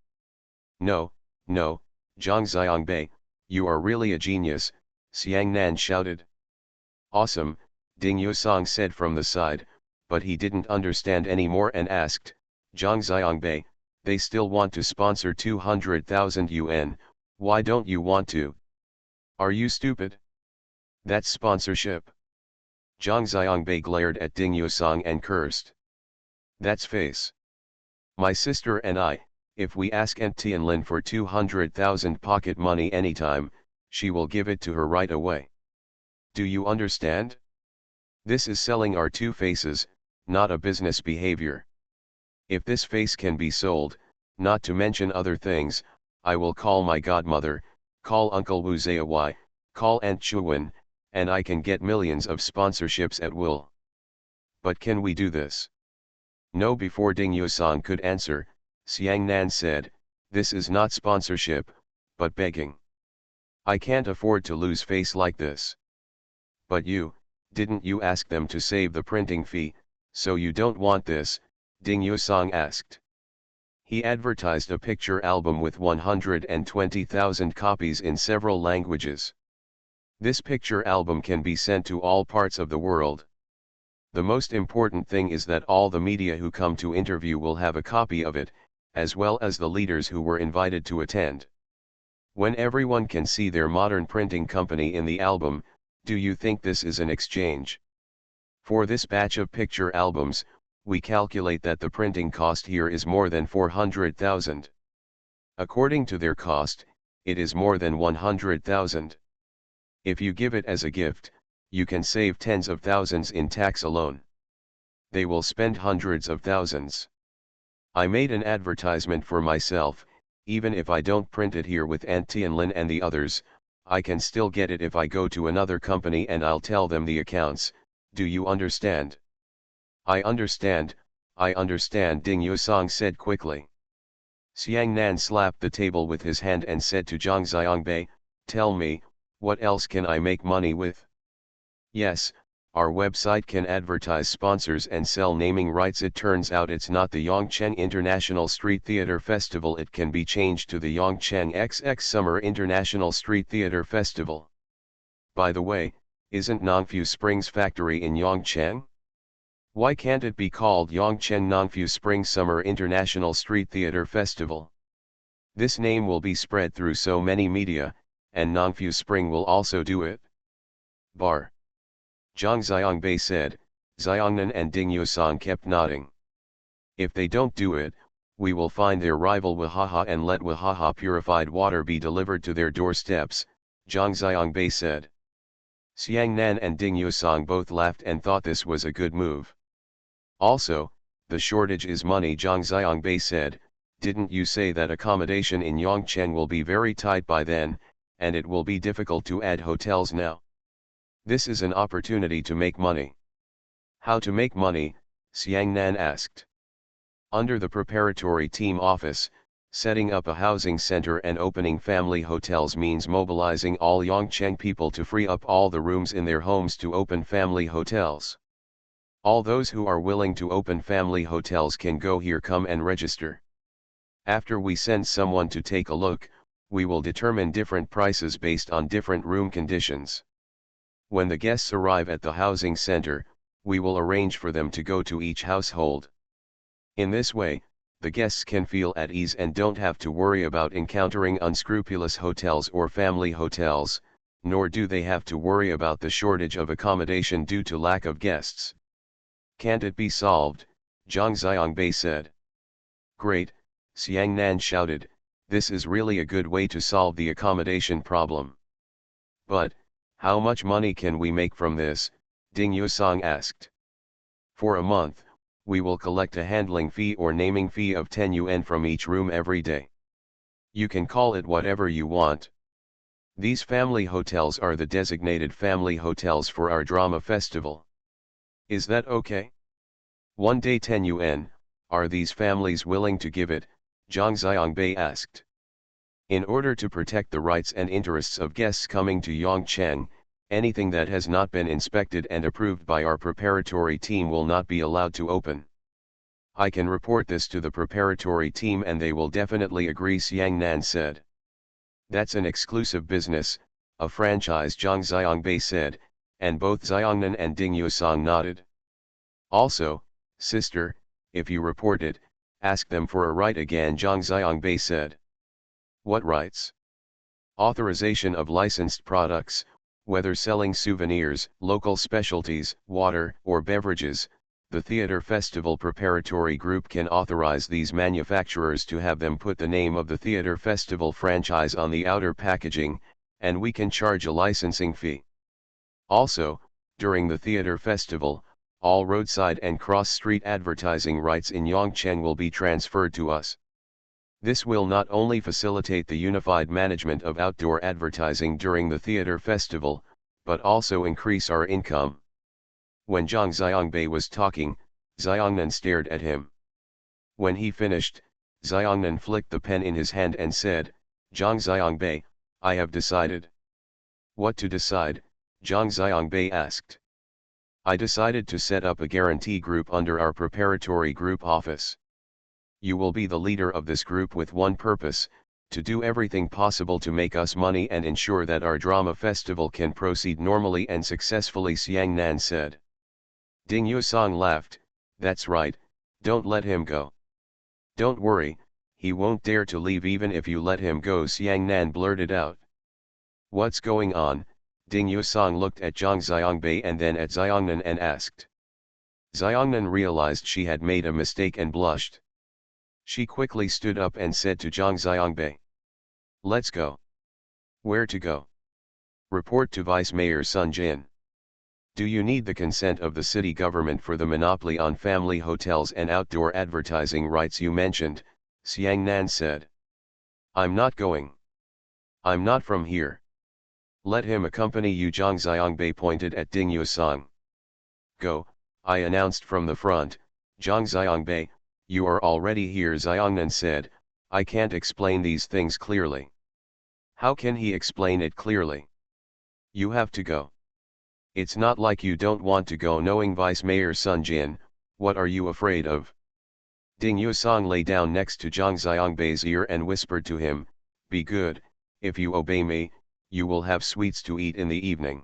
No, no, Zhang Xiangbei, you are really a genius, Xiang Nan shouted. Awesome, Ding Yusong said from the side, but he didn't understand anymore and asked, Zhang Xiangbei, they still want to sponsor 200,000 yuan, why don't you want to? Are you stupid? That's sponsorship. Zhang Xiangbei glared at Ding Yusong and cursed. That's face. My sister and I, if we ask Aunt Tianlin for 200,000 pocket money anytime, she will give it to her right away. Do you understand? This is selling our two faces, not a business behavior. If this face can be sold, not to mention other things, I will call my godmother, call Uncle Wu Zayawai, call Aunt Chuan, and I can get millions of sponsorships at will. But can we do this? No. Before Ding Yusong could answer, Xiang Nan said, this is not sponsorship, but begging. I can't afford to lose face like this. But didn't you ask them to save the printing fee, so you don't want this? Ding Yusong asked. He advertised a picture album with 120,000 copies in several languages. This picture album can be sent to all parts of the world. The most important thing is that all the media who come to interview will have a copy of it, as well as the leaders who were invited to attend. When everyone can see their modern printing company in the album, do you think this is an exchange? For this batch of picture albums, we calculate that the printing cost here is more than 400,000. According to their cost, it is more than 100,000. If you give it as a gift, you can save tens of thousands in tax alone. They will spend hundreds of thousands. I made an advertisement for myself, even if I don't print it here with Aunt Tianlin and the others, I can still get it if I go to another company and I'll tell them the accounts. Do you understand? I understand, Ding Yusong said quickly. Xiang Nan slapped the table with his hand and said to Zhang Xiangbei, tell me, what else can I make money with? Yes, our website can advertise sponsors and sell naming rights. It turns out it's not the Yongcheng International Street Theater Festival. It can be changed to the Yongcheng XX Summer International Street Theater Festival. By the way, isn't Nongfu Springs Factory in Yongcheng? Why can't it be called Yongcheng Nongfu Spring Summer International Street Theater Festival? This name will be spread through so many media, and Nongfu Spring will also do it. Bar. Zhang Xiangbei said. Xiangnan and Ding Yusong kept nodding. If they don't do it, we will find their rival Wahaha and let Wahaha purified water be delivered to their doorsteps, Zhang Xiangbei said. Xiang Nan and Ding Yusong both laughed and thought this was a good move. Also, the shortage is money, Zhang Xiangbei said. Didn't you say that accommodation in Yongcheng will be very tight by then, and it will be difficult to add hotels now? This is an opportunity to make money. How to make money? Xiang Nan asked. Under the preparatory team office, setting up a housing center and opening family hotels means mobilizing all Yongcheng people to free up all the rooms in their homes to open family hotels. All those who are willing to open family hotels can go here, come and register. After we send someone to take a look, we will determine different prices based on different room conditions. When the guests arrive at the housing center, we will arrange for them to go to each household. In this way, the guests can feel at ease and don't have to worry about encountering unscrupulous hotels or family hotels, nor do they have to worry about the shortage of accommodation due to lack of guests. Can't it be solved? Zhang Xiangbei said. Great, Xiang Nan shouted, this is really a good way to solve the accommodation problem. But, how much money can we make from this? Ding Yusong asked. For a month, we will collect a handling fee or naming fee of 10 yuan from each room every day. You can call it whatever you want. These family hotels are the designated family hotels for our drama festival. Is that okay? One day 10 yuan, are these families willing to give it? Zhang Xiangbei asked. In order to protect the rights and interests of guests coming to Yongcheng, anything that has not been inspected and approved by our preparatory team will not be allowed to open. I can report this to the preparatory team and they will definitely agree, Xiang Nan said. That's an exclusive business, a franchise, Zhang Xiangbei said, and both Xiangnan and Ding Yusong nodded. Also, sister, if you report it, ask them for a right again, Zhang Xiangbei said. What rights? Authorization of licensed products, whether selling souvenirs, local specialties, water, or beverages. The Theater Festival Preparatory Group can authorize these manufacturers to have them put the name of the Theater Festival franchise on the outer packaging, and we can charge a licensing fee. Also, during the Theater Festival, all roadside and cross-street advertising rights in Yongcheng will be transferred to us. This will not only facilitate the unified management of outdoor advertising during the Theater Festival, but also increase our income. When Zhang Xiangbei was talking, Xiangnan stared at him. When he finished, Xiangnan flicked the pen in his hand and said, Zhang Xiangbei, I have decided. What to decide? Zhang Xiangbei asked. I decided to set up a guarantee group under our preparatory group office. You will be the leader of this group with one purpose, to do everything possible to make us money and ensure that our drama festival can proceed normally and successfully, Xiang Nan said. Ding Yusong laughed, that's right, don't let him go. Don't worry, he won't dare to leave even if you let him go, Xiang Nan blurted out. What's going on? Ding Yusong looked at Zhang Xiangbei and then at Xiangnan and asked. Xiangnan realized she had made a mistake and blushed. She quickly stood up and said to Zhang Xiangbei. Let's go. Where to go? Report to Vice Mayor Sun Jin. Do you need the consent of the city government for the monopoly on family hotels and outdoor advertising rights you mentioned? Xiang Nan said. I'm not going. I'm not from here. Let him accompany you, Zhang Xiangbei pointed at Ding Yusong. Go, I announced from the front. Zhang Xiangbei, you are already here, Xiangnan said. I can't explain these things clearly. How can he explain it clearly? You have to go. It's not like you don't want to go, knowing Vice Mayor Sun Jin. What are you afraid of? Ding Yusong lay down next to Zhang Xiangbei's ear and whispered to him, be good, if you obey me, you will have sweets to eat in the evening.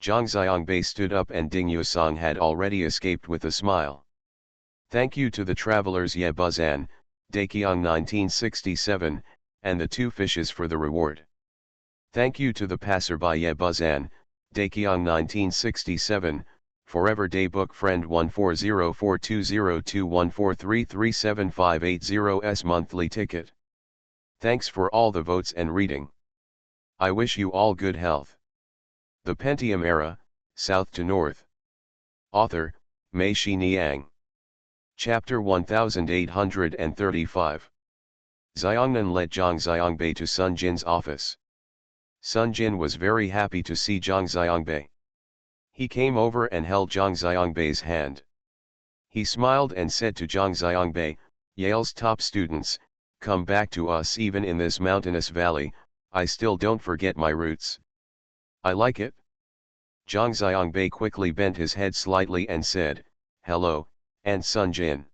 Zhang Xiangbei stood up and Ding Yusong had already escaped with a smile. Thank you to the travelers Ye Buzan, Daekyong 1967, and the two fishes for the reward. Thank you to the passerby Ye Buzan, Daekyong 1967, Forever Daybook Friend 140420214337580's monthly ticket. Thanks for all the votes and reading. I wish you all good health. The Pentium Era, South to North. Author, Mei Shi Niang. Chapter 1835. Xiangnan led Zhang Xiangbei to Sun Jin's office. Sun Jin was very happy to see Zhang Xiangbei. He came over and held Zhang Xiangbei's hand. He smiled and said to Zhang Xiangbei, Yale's top students, come back to us even in this mountainous valley, I still don't forget my roots. I like it. Zhang Xiangbei quickly bent his head slightly and said, hello, Aunt Sun Jin.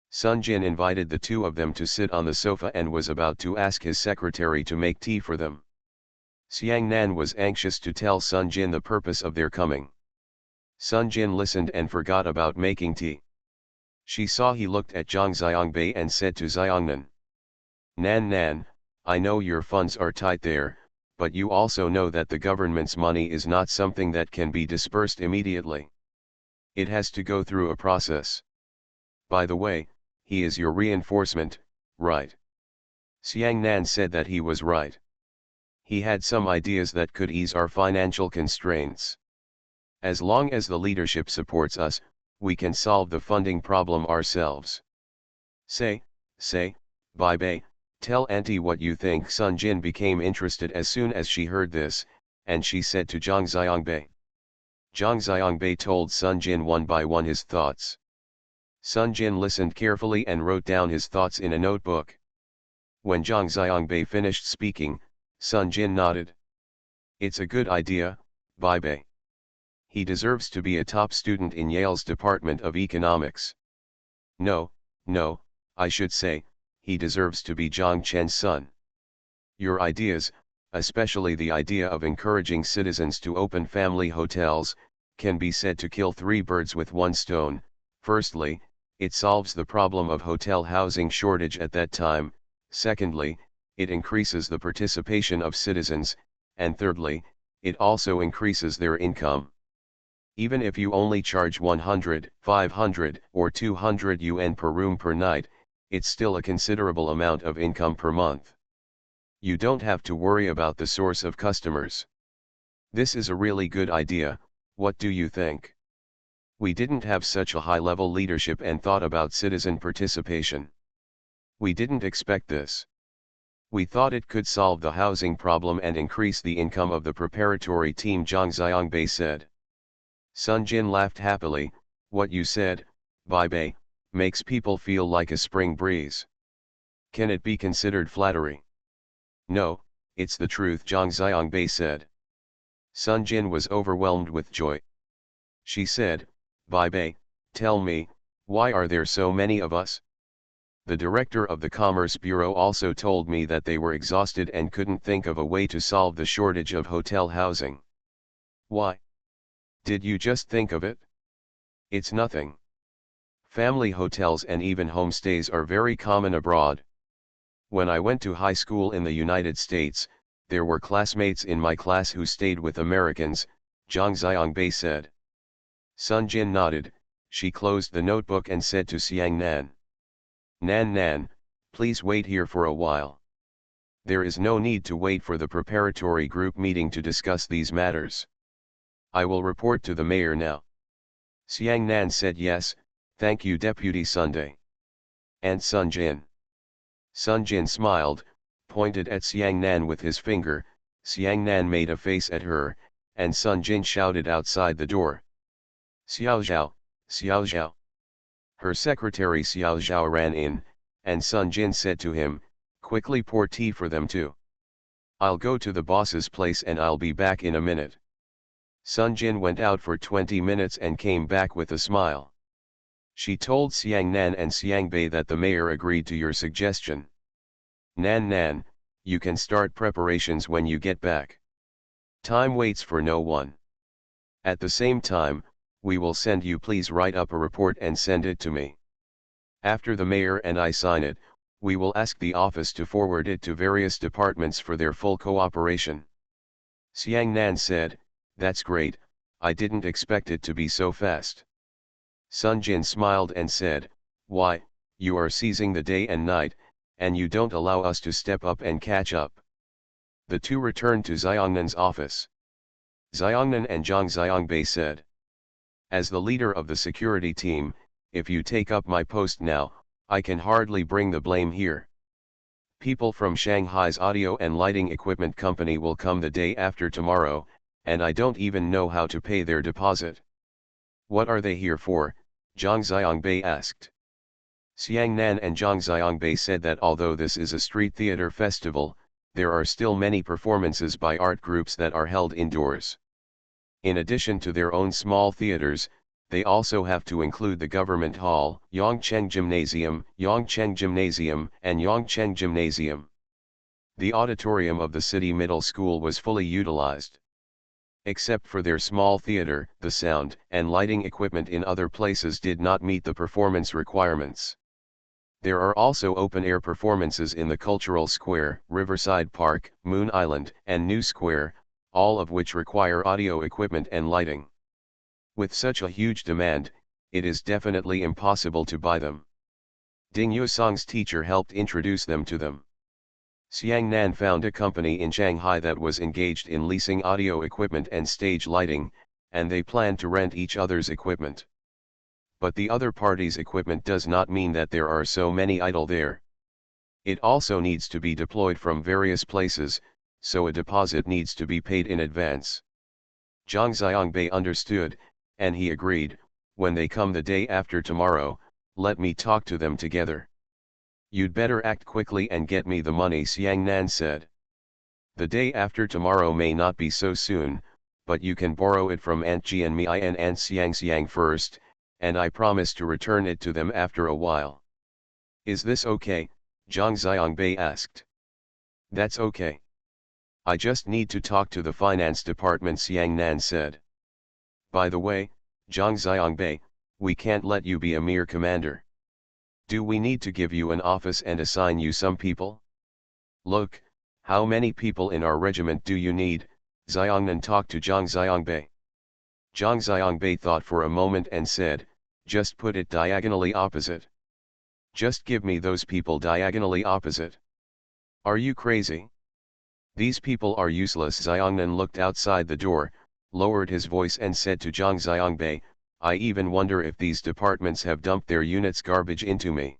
Sun Jin invited the two of them to sit on the sofa and was about to ask his secretary to make tea for them. Xiang Nan was anxious to tell Sun Jin the purpose of their coming. Sun Jin listened and forgot about making tea. She saw he looked at Zhang Xiangbei and said to Xiangnan. Nan, I know your funds are tight there, but you also know that the government's money is not something that can be dispersed immediately. It has to go through a process. By the way, he is your reinforcement, right? Xiang Nan said that he was right. He had some ideas that could ease our financial constraints. As long as the leadership supports us, we can solve the funding problem ourselves. Say, bye, tell auntie what you think. Sun Jin became interested as soon as she heard this, and she said to Zhang Xiangbei. Zhang Xiangbei told Sun Jin one by one his thoughts. Sun Jin listened carefully and wrote down his thoughts in a notebook. When Zhang Xiangbei finished speaking, Sun Jin nodded. It's a good idea, Bai. He deserves to be a top student in Yale's Department of Economics. No, no, I should say, he deserves to be Zhang Chen's son. Your ideas, especially the idea of encouraging citizens to open family hotels, can be said to kill three birds with one stone. Firstly, it solves the problem of hotel housing shortage at that time. Secondly, it increases the participation of citizens, and thirdly, it also increases their income. Even if you only charge 100, 500, or 200 yuan per room per night, it's still a considerable amount of income per month. You don't have to worry about the source of customers. This is a really good idea, what do you think? We didn't have such a high-level leadership and thought about citizen participation. We didn't expect this. We thought it could solve the housing problem and increase the income of the preparatory team, Zhang Xiangbei said. Sun Jin laughed happily. What you said, Bai Bei, makes people feel like a spring breeze. Can it be considered flattery? No, it's the truth, Zhang Xiangbei said. Sun Jin was overwhelmed with joy. She said, Bai Bei, tell me, why are there so many of us? The director of the Commerce Bureau also told me that they were exhausted and couldn't think of a way to solve the shortage of hotel housing. Why? Did you just think of it? It's nothing. Family hotels and even homestays are very common abroad. When I went to high school in the United States, there were classmates in my class who stayed with Americans, Zhang Xiangbei said. Sun Jin nodded. She closed the notebook and said to Xiang Nan. Nan, please wait here for a while. There is no need to wait for the preparatory group meeting to discuss these matters. I will report to the mayor now. Xiang Nan said yes, thank you Deputy Sunday. And Sun Jin. Sun Jin smiled, pointed at Xiang Nan with his finger. Xiang Nan made a face at her, and Sun Jin shouted outside the door. Xiao Zhao, Xiao Zhao. Her secretary Xiao Zhao ran in, and Sun Jin said to him, quickly pour tea for them too. I'll go to the boss's place and I'll be back in a minute. Sun Jin went out for 20 minutes and came back with a smile. She told Xiang Nan and Xiangbei that the mayor agreed to your suggestion. Nan, you can start preparations when you get back. Time waits for no one. At the same time, we will send you, please write up a report and send it to me. After the mayor and I sign it, we will ask the office to forward it to various departments for their full cooperation. Xiang Nan said, that's great, I didn't expect it to be so fast. Sun Jin smiled and said, why, you are seizing the day and night, and you don't allow us to step up and catch up. The two returned to Xiangnan's office. Xiangnan and Zhang Xiangbei said, as the leader of the security team, if you take up my post now, I can hardly bring the blame here. People from Shanghai's audio and lighting equipment company will come the day after tomorrow, and I don't even know how to pay their deposit. What are they here for? Zhang Xiangbei asked. Xiang Nan and Zhang Xiangbei said that although this is a street theater festival, there are still many performances by art groups that are held indoors. In addition to their own small theaters, they also have to include the government hall, Yongcheng Gymnasium, and Yongcheng Gymnasium. The auditorium of the city middle school was fully utilized. Except for their small theater, the sound and lighting equipment in other places did not meet the performance requirements. There are also open-air performances in the Cultural Square, Riverside Park, Moon Island, and New Square, all of which require audio equipment and lighting. With such a huge demand, it is definitely impossible to buy them. Ding Yusong's teacher helped introduce them to them. Xiang Nan found a company in Shanghai that was engaged in leasing audio equipment and stage lighting, and they planned to rent each other's equipment. But the other party's equipment does not mean that there are so many idle there. It also needs to be deployed from various places, so a deposit needs to be paid in advance. Zhang Xiangbei understood, and he agreed, when they come the day after tomorrow, let me talk to them together. You'd better act quickly and get me the money, Xiang Nan said. The day after tomorrow may not be so soon, but you can borrow it from Aunt Ji and me and Aunt Xiang first, and I promise to return it to them after a while. Is this okay? Zhang Xiangbei asked. That's okay. I just need to talk to the finance department, Xiang Nan said. By the way, Zhang Xiangbei, we can't let you be a mere commander. Do we need to give you an office and assign you some people? Look, how many people in our regiment do you need? Xiangnan talked to Zhang Xiangbei. Zhang Xiangbei thought for a moment and said, just put it diagonally opposite. Just give me those people diagonally opposite. Are you crazy? These people are useless. Xiangnan looked outside the door, lowered his voice and said to Zhang Xiangbei, I even wonder if these departments have dumped their units' garbage into me.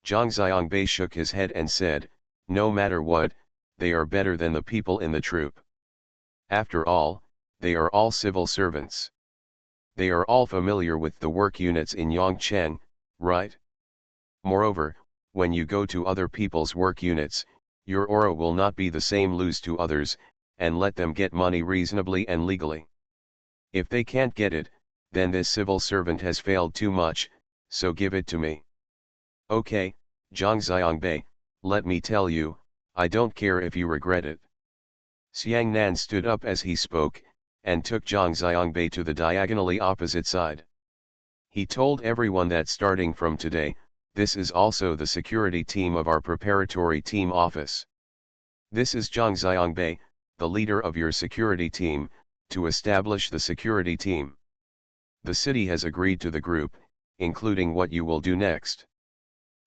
Zhang Xiangbei shook his head and said, no matter what, they are better than the people in the troop. After all, they are all civil servants. They are all familiar with the work units in Yongcheng, right? Moreover, when you go to other people's work units, your aura will not be the same. Lose to others, and let them get money reasonably and legally. If they can't get it, then this civil servant has failed too much, so give it to me. Okay, Zhang Xiangbei, let me tell you, I don't care if you regret it. Xiang Nan stood up as he spoke, and took Zhang Xiangbei to the diagonally opposite side. He told everyone that starting from today, this is also the security team of our preparatory team office. This is Zhang Xiangbei, the leader of your security team, to establish the security team. The city has agreed to the group, including what you will do next.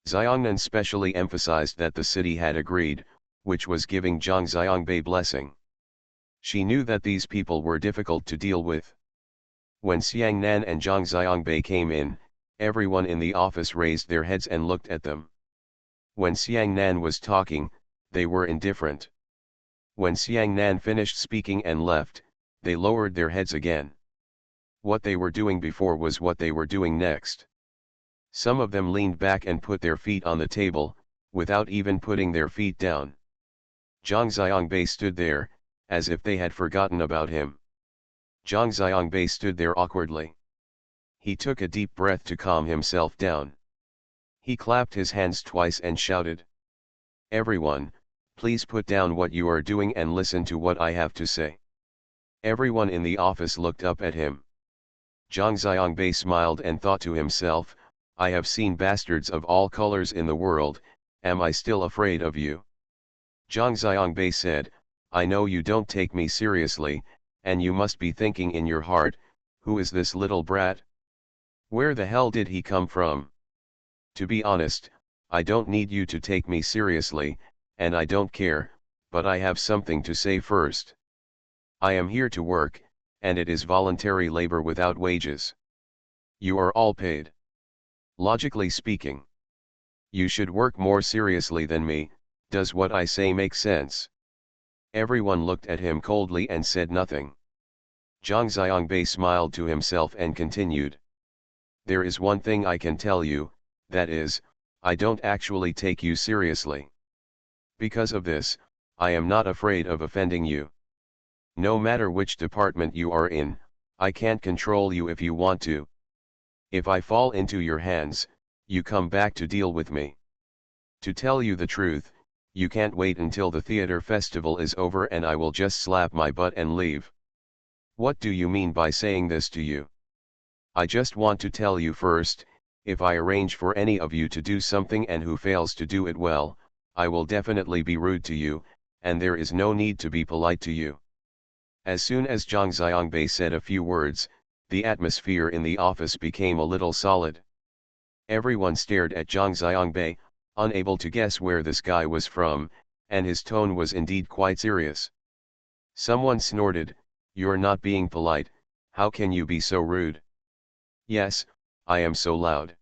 Xiangnan specially emphasized that the city had agreed, which was giving Zhang Xiangbei blessing. She knew that these people were difficult to deal with. When Xiang Nan and Zhang Xiangbei came in, everyone in the office raised their heads and looked at them. When Xiang Nan was talking, they were indifferent. When Xiang Nan finished speaking and left, they lowered their heads again. What they were doing before was what they were doing next. Some of them leaned back and put their feet on the table, without even putting their feet down. Zhang Xiangbei stood there, as if they had forgotten about him. Zhang Xiangbei stood there awkwardly. He took a deep breath to calm himself down. He clapped his hands twice and shouted, everyone, please put down what you are doing and listen to what I have to say. Everyone in the office looked up at him. Zhang Xiangbei smiled and thought to himself, I have seen bastards of all colors in the world, am I still afraid of you? Zhang Xiangbei said, I know you don't take me seriously, and you must be thinking in your heart, who is this little brat? Where the hell did he come from? To be honest, I don't need you to take me seriously, and I don't care, but I have something to say first. I am here to work, and it is voluntary labor without wages. You are all paid. Logically speaking, you should work more seriously than me. Does what I say make sense? Everyone looked at him coldly and said nothing. Zhang Xiangbei smiled to himself and continued. There is one thing I can tell you, that is, I don't actually take you seriously. Because of this, I am not afraid of offending you. No matter which department you are in, I can't control you if you want to. If I fall into your hands, you come back to deal with me. To tell you the truth, you can't wait until the theater festival is over and I will just slap my butt and leave. What do you mean by saying this to you? I just want to tell you first, if I arrange for any of you to do something and who fails to do it well, I will definitely be rude to you, and there is no need to be polite to you. As soon as Zhang Xiangbei said a few words, the atmosphere in the office became a little solid. Everyone stared at Zhang Xiangbei, unable to guess where this guy was from, and his tone was indeed quite serious. Someone snorted, "You're not being polite, how can you be so rude?" "Yes, I am so loud.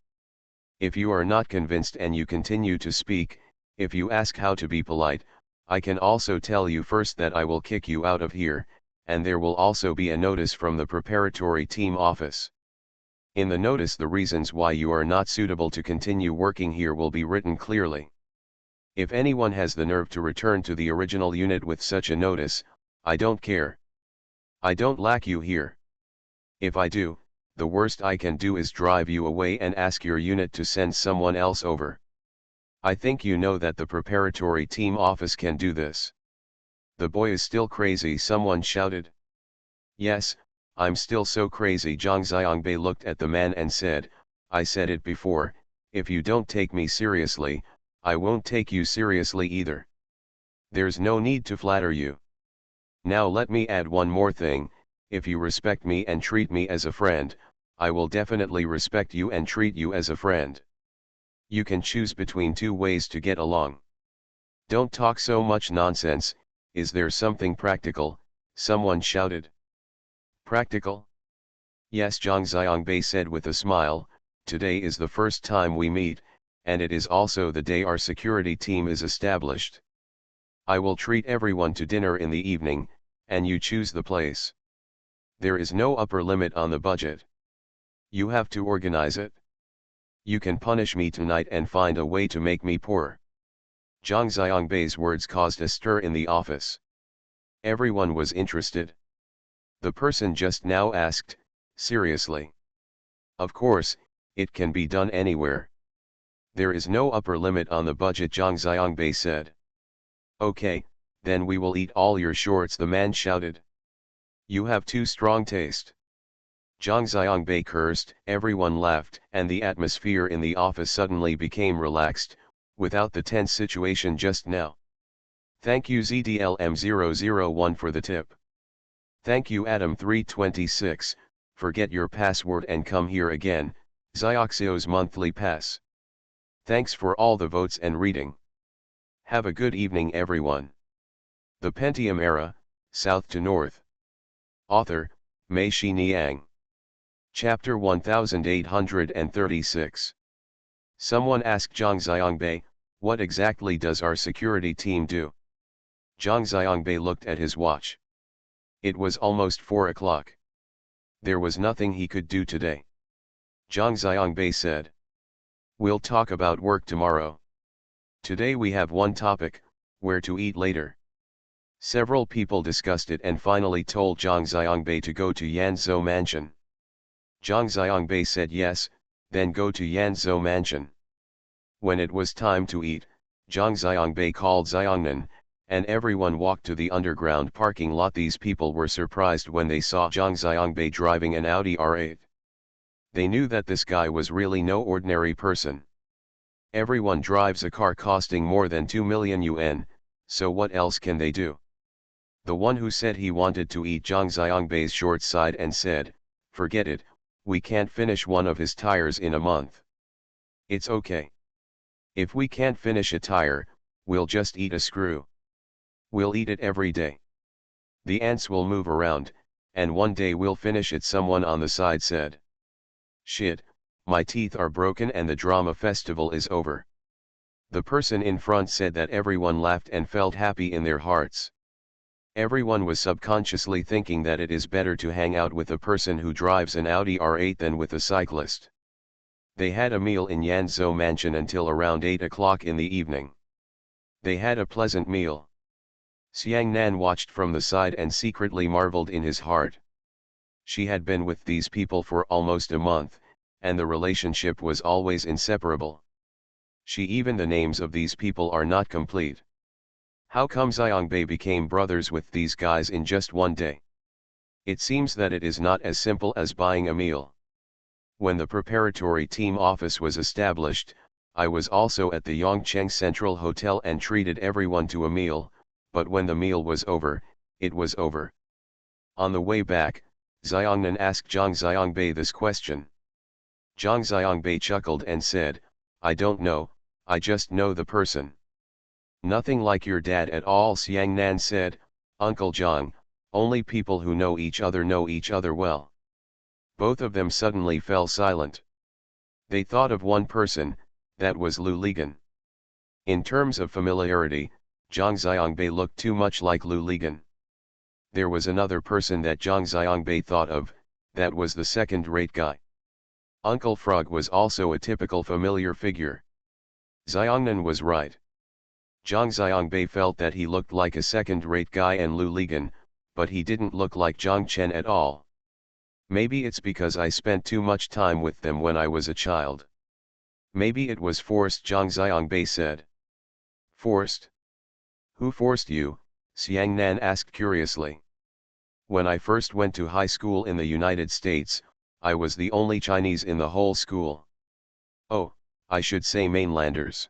If you are not convinced and you continue to speak, if you ask how to be polite, I can also tell you first that I will kick you out of here, and there will also be a notice from the preparatory team office. In the notice the reasons why you are not suitable to continue working here will be written clearly. If anyone has the nerve to return to the original unit with such a notice, I don't care. I don't lack you here. If I do, the worst I can do is drive you away and ask your unit to send someone else over. I think you know that the preparatory team office can do this. The boy is still crazy, someone shouted. Yes, I'm still so crazy. Zhang Xiangbei looked at the man and said, I said it before, if you don't take me seriously, I won't take you seriously either. There's no need to flatter you. Now let me add one more thing, if you respect me and treat me as a friend, I will definitely respect you and treat you as a friend. You can choose between two ways to get along. Don't talk so much nonsense, is there something practical? Someone shouted. Practical? Yes, Zhang Xiangbei said with a smile, today is the first time we meet, and it is also the day our security team is established. I will treat everyone to dinner in the evening, and you choose the place. There is no upper limit on the budget. You have to organize it. You can punish me tonight and find a way to make me poor. Zhang Xiangbei's words caused a stir in the office. Everyone was interested. The person just now asked, seriously? Of course, it can be done anywhere. There is no upper limit on the budget, Zhang Xiangbei said. Okay, then we will eat all your shorts, the man shouted. You have too strong taste. Zhang Xiangbei cursed, everyone laughed, and the atmosphere in the office suddenly became relaxed, without the tense situation just now. Thank you ZDLM001 for the tip. Thank you Adam326, forget your password and come here again, Xioxio's monthly pass. Thanks for all the votes and reading. Have a good evening everyone. The Pentium Era, South to North. Author, Mei Shi Niang. Chapter 1836. Someone asked Zhang Xiangbei, what exactly does our security team do? Zhang Xiangbei looked at his watch. It was almost 4 o'clock. There was nothing he could do today. Zhang Xiangbei said. We'll talk about work tomorrow. Today we have one topic, where to eat later. Several people discussed it and finally told Zhang Xiangbei to go to Yanzhou Mansion. Zhang Xiangbei said yes, then go to Yanzhou Mansion. When it was time to eat, Zhang Xiangbei called Xiangnan, and everyone walked to the underground parking lot. These people were surprised when they saw Zhang Xiangbei driving an Audi R8. They knew that this guy was really no ordinary person. Everyone drives a car costing more than 2 million yuan, so what else can they do? The one who said he wanted to eat Zhang Xiangbei's short sighed and said, forget it, we can't finish one of his tires in a month. It's okay. If we can't finish a tire, we'll just eat a screw. We'll eat it every day. The ants will move around, and one day we'll finish it, someone on the side said. Shit, my teeth are broken and the drama festival is over. The person in front said that. Everyone laughed and felt happy in their hearts. Everyone was subconsciously thinking that it is better to hang out with a person who drives an Audi R8 than with a cyclist. They had a meal in Yanzhou Mansion until around 8 o'clock in the evening. They had a pleasant meal. Xiang Nan watched from the side and secretly marveled in his heart. She had been with these people for almost a month, and the relationship was always inseparable. Even the names of these people are not complete. How come Xiangbei became brothers with these guys in just one day? It seems that it is not as simple as buying a meal. When the preparatory team office was established, I was also at the Yongcheng Central Hotel and treated everyone to a meal, but when the meal was over, it was over. On the way back, Xiangnan asked Zhang Xiangbei this question. Zhang Xiangbei chuckled and said, I don't know, I just know the person. Nothing like your dad at all, Xiangnan said, Uncle Zhang, only people who know each other well. Both of them suddenly fell silent. They thought of one person, that was Lu Ligan. In terms of familiarity, Zhang Xiangbei looked too much like Lu Ligan. There was another person that Zhang Xiangbei thought of, that was the second-rate guy. Uncle Frog was also a typical familiar figure. Xiangnan was right. Zhang Xiangbei felt that he looked like a second-rate guy and Lu Ligan, but he didn't look like Zhang Chen at all. Maybe it's because I spent too much time with them when I was a child. Maybe it was forced, Zhang Xiangbei said. Forced? Who forced you? Xiang Nan asked curiously. When I first went to high school in the United States, I was the only Chinese in the whole school. Oh, I should say mainlanders.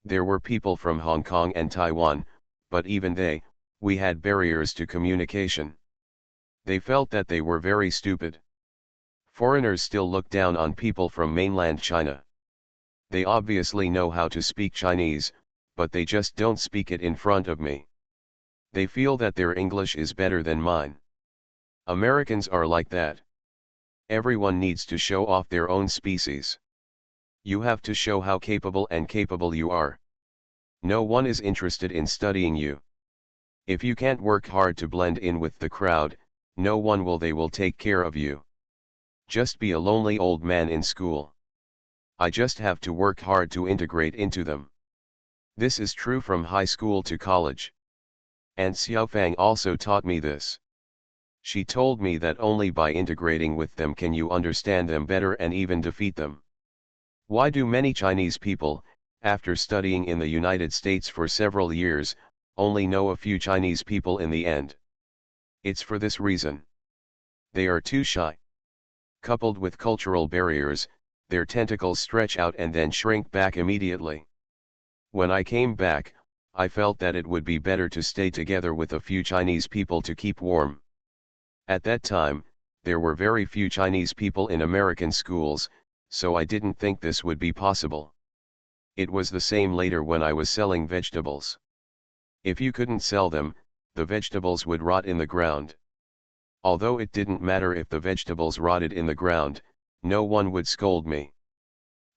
There were people from Hong Kong and Taiwan, but even we had barriers to communication. They felt that they were very stupid. Foreigners still look down on people from mainland China. They obviously know how to speak Chinese, but they just don't speak it in front of me. They feel that their English is better than mine. Americans are like that. Everyone needs to show off their own species. You have to show how capable you are. No one is interested in studying you. If you can't work hard to blend in with the crowd, no one will take care of you. Just be a lonely old man in school. I just have to work hard to integrate into them. This is true from high school to college. And Xiaofang also taught me this. She told me that only by integrating with them can you understand them better and even defeat them. Why do many Chinese people, after studying in the United States for several years, only know a few Chinese people in the end? It's for this reason. They are too shy. Coupled with cultural barriers, their tentacles stretch out and then shrink back immediately. When I came back, I felt that it would be better to stay together with a few Chinese people to keep warm. At that time, there were very few Chinese people in American schools, so I didn't think this would be possible. It was the same later when I was selling vegetables. If you couldn't sell them, the vegetables would rot in the ground. Although it didn't matter if the vegetables rotted in the ground, no one would scold me.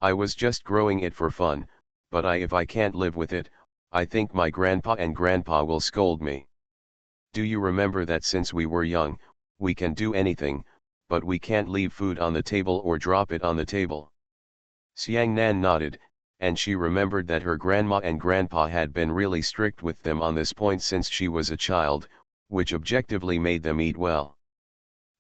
I was just growing it for fun, but if I can't live with it, I think my grandpa and grandpa will scold me. Do you remember that since we were young, we can do anything, but we can't leave food on the table or drop it on the table? Xiang Nan nodded, and she remembered that her grandma and grandpa had been really strict with them on this point since she was a child, which objectively made them eat well.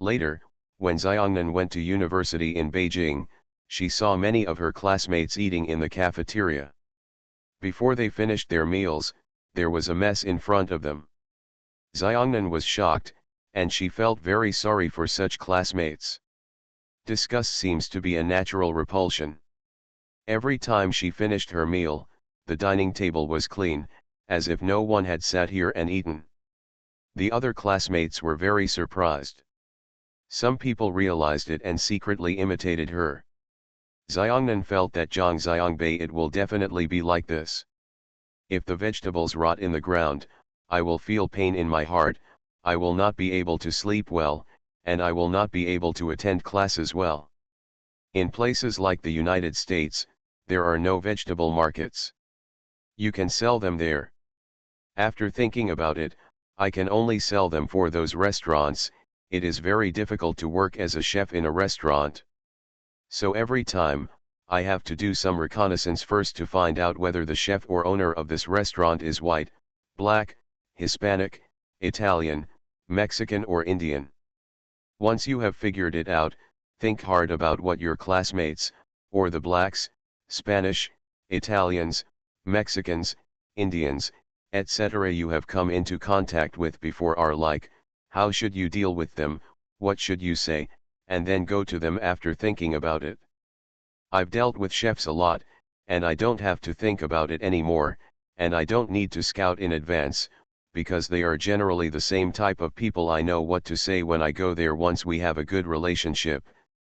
Later, when Xiangnan went to university in Beijing, she saw many of her classmates eating in the cafeteria. Before they finished their meals, there was a mess in front of them. Xiangnan was shocked, and she felt very sorry for such classmates. Disgust seems to be a natural repulsion. Every time she finished her meal, the dining table was clean, as if no one had sat here and eaten. The other classmates were very surprised. Some people realized it and secretly imitated her. Xiangnan felt that Zhang Xiangbei, it will definitely be like this. If the vegetables rot in the ground, I will feel pain in my heart, I will not be able to sleep well, and I will not be able to attend classes well. In places like the United States, there are no vegetable markets. You can sell them there. After thinking about it, I can only sell them for those restaurants. It is very difficult to work as a chef in a restaurant. So every time, I have to do some reconnaissance first to find out whether the chef or owner of this restaurant is white, black, Hispanic, Italian, Mexican or Indian. Once you have figured it out, think hard about what your classmates, or the blacks, Spanish, Italians, Mexicans, Indians, etc. you have come into contact with before are like. How should you deal with them, what should you say, and then go to them after thinking about it. I've dealt with chefs a lot, and I don't have to think about it anymore, and I don't need to scout in advance, because they are generally the same type of people. I know what to say when I go there. Once we have a good relationship,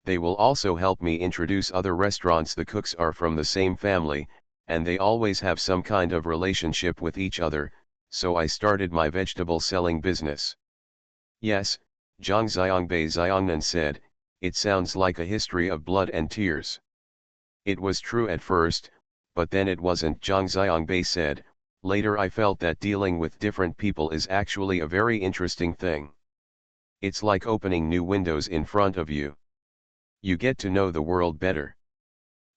they will also help me introduce other restaurants. The cooks are from the same family, and they always have some kind of relationship with each other, so I started my vegetable selling business. Yes, Zhang Xiangnan said, it sounds like a history of blood and tears. It was true at first, but then it wasn't. Zhang Xiangbei said, later I felt that dealing with different people is actually a very interesting thing. It's like opening new windows in front of you. You get to know the world better.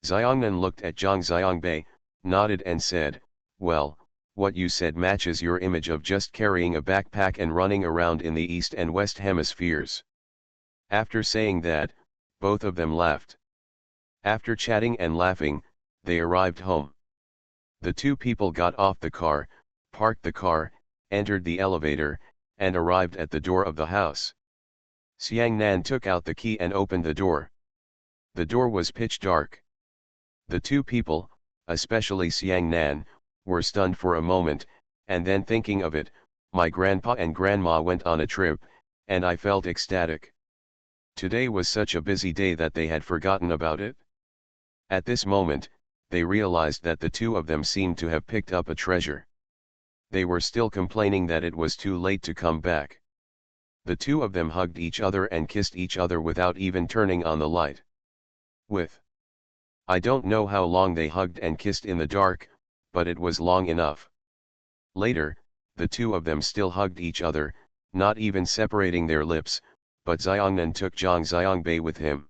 Xiangnan looked at Zhang Xiangbei, nodded and said, well, what you said matches your image of just carrying a backpack and running around in the East and West hemispheres. After saying that, both of them left. After chatting and laughing, they arrived home. The two people got off the car, parked the car, entered the elevator, and arrived at the door of the house. Xiang Nan took out the key and opened the door. The door was pitch dark. The two people, especially Xiang Nan, were stunned for a moment, and then thinking of it, my grandpa and grandma went on a trip, and I felt ecstatic. Today was such a busy day that they had forgotten about it. At this moment, they realized that the two of them seemed to have picked up a treasure. They were still complaining that it was too late to come back. The two of them hugged each other and kissed each other without even turning on the light. I don't know how long they hugged and kissed in the dark, but it was long enough. Later, the two of them still hugged each other, not even separating their lips, but Xiongnan took Zhang Xiangbei with him.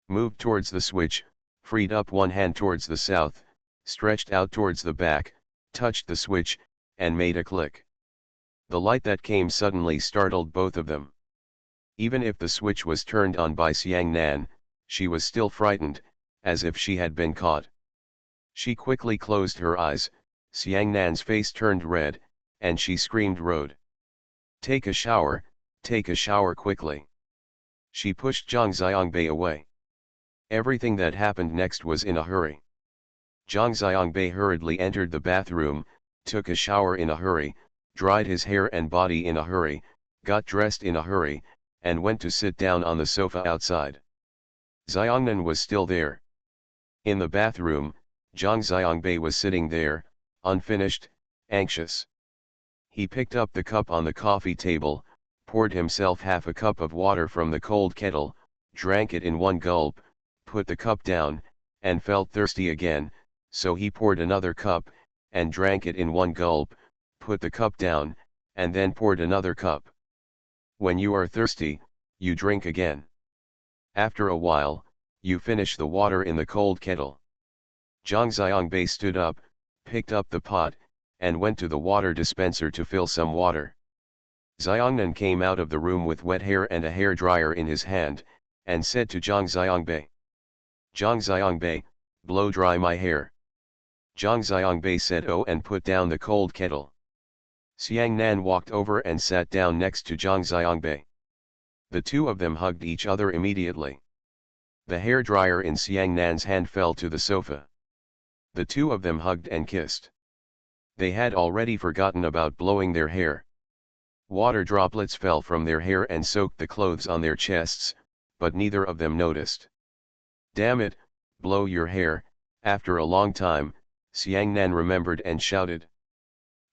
Moved towards the switch, freed up one hand towards the south, stretched out towards the back, touched the switch, and made a click. The light that came suddenly startled both of them. Even if the switch was turned on by Xiang Nan, she was still frightened, as if she had been caught. She quickly closed her eyes, Xiang Nan's face turned red, and she screamed "Road! Take a shower quickly!" She pushed Zhang Xiangbei away. Everything that happened next was in a hurry. Zhang Xiangbei hurriedly entered the bathroom, took a shower in a hurry, dried his hair and body in a hurry, got dressed in a hurry, and went to sit down on the sofa outside. Xiongnan was still there. In the bathroom, Zhang Xiangbei was sitting there, unfinished, anxious. He picked up the cup on the coffee table, poured himself half a cup of water from the cold kettle, drank it in one gulp, put the cup down, and felt thirsty again, so he poured another cup, and drank it in one gulp, put the cup down, and then poured another cup. When you are thirsty, you drink again. After a while, you finish the water in the cold kettle. Zhang Xiangbei stood up, picked up the pot, and went to the water dispenser to fill some water. Xiongnan came out of the room with wet hair and a hair dryer in his hand, and said to Zhang Xiangbei, "Zhang Xiangbei, blow dry my hair." Zhang Xiangbei said "Oh," and put down the cold kettle. Xiang Nan walked over and sat down next to Zhang Xiangbei. The two of them hugged each other immediately. The hair dryer in Xiang Nan's hand fell to the sofa. The two of them hugged and kissed. They had already forgotten about blowing their hair. Water droplets fell from their hair and soaked the clothes on their chests, but neither of them noticed. "Damn it, blow your hair." After a long time, Xiang Nan remembered and shouted.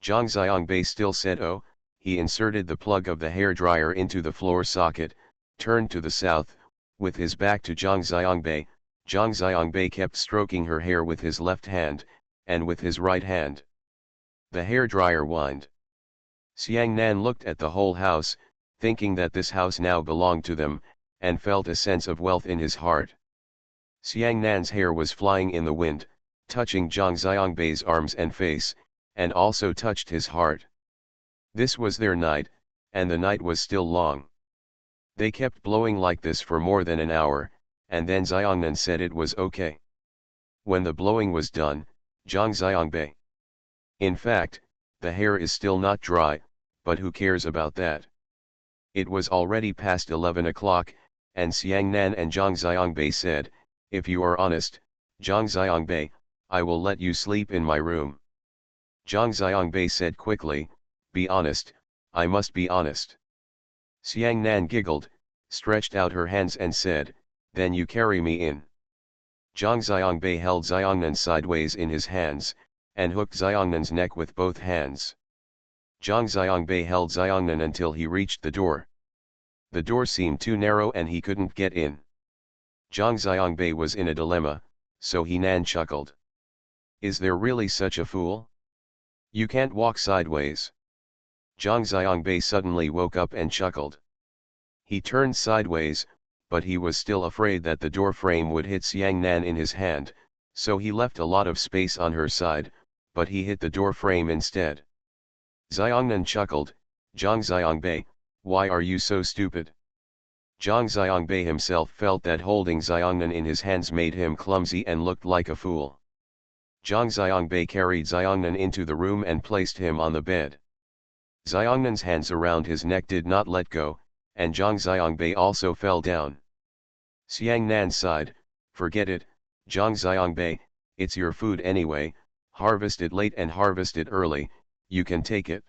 Zhang Xiangbei still said "Oh." He inserted the plug of the hair dryer into the floor socket, turned to the south, with his back to Zhang Xiangbei. Zhang Xiangbei kept stroking her hair with his left hand, and with his right hand. The hair dryer whined. Xiang Nan looked at the whole house, thinking that this house now belonged to them, and felt a sense of wealth in his heart. Xiang Nan's hair was flying in the wind, touching Zhang Xiangbei's arms and face, and also touched his heart. This was their night, and the night was still long. They kept blowing like this for more than an hour, and then Xiongnan said it was okay. When the blowing was done, Zhang Xiangbei. In fact, the hair is still not dry, but who cares about that? It was already past 11 o'clock, and Xiang Nan and Zhang Xiangbei said, "If you are honest, Zhang Xiangbei, I will let you sleep in my room." Zhang Xiangbei said quickly, "Be honest, I must be honest." Xiang Nan giggled, stretched out her hands and said, "Then you carry me in." Zhang Xiangbei held Xiongnan sideways in his hands, and hooked Xiongnan's neck with both hands. Zhang Xiangbei held Xiongnan until he reached the door. The door seemed too narrow and he couldn't get in. Zhang Xiangbei was in a dilemma, so he Nan chuckled. "Is there really such a fool? You can't walk sideways." Zhang Xiangbei suddenly woke up and chuckled. He turned sideways, but he was still afraid that the door frame would hit Xiang Nan in his hand, so he left a lot of space on her side, but he hit the door frame instead. Xiongnan chuckled, "Zhang Xiangbei, why are you so stupid? Zhang Xiangbei himself felt that holding Xiangnan in his hands made him clumsy and looked like a fool. Zhang Xiangbei carried Xiangnan into the room and placed him on the bed. Xiangnan's hands around his neck did not let go, and Zhang Xiangbei also fell down. Xiangnan sighed, "Forget it, Zhang Xiangbei, it's your food anyway, harvest it late and harvest it early, you can take it."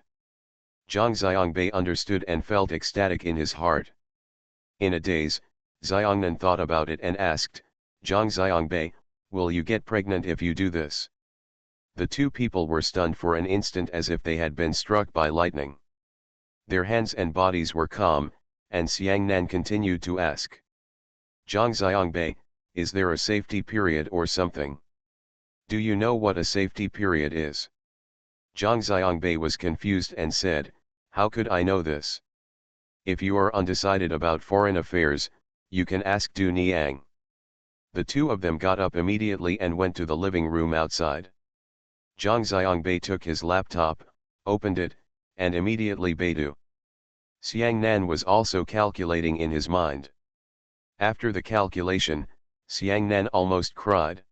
Zhang Xiangbei understood and felt ecstatic in his heart. In a daze, Xiangnan thought about it and asked, "Zhang Xiangbei, will you get pregnant if you do this?" The two people were stunned for an instant as if they had been struck by lightning. Their hands and bodies were calm, and Xiangnan continued to ask, "Zhang Xiangbei, is there a safety period or something? Do you know what a safety period is?" Zhang Xiangbei was confused and said, "How could I know this? If you are undecided about foreign affairs, you can ask Du Niang." The two of them got up immediately and went to the living room outside. Zhang Xiangbei took his laptop, opened it, and immediately Baidu. Xiangnan was also calculating in his mind. After the calculation, Xiangnan almost cried.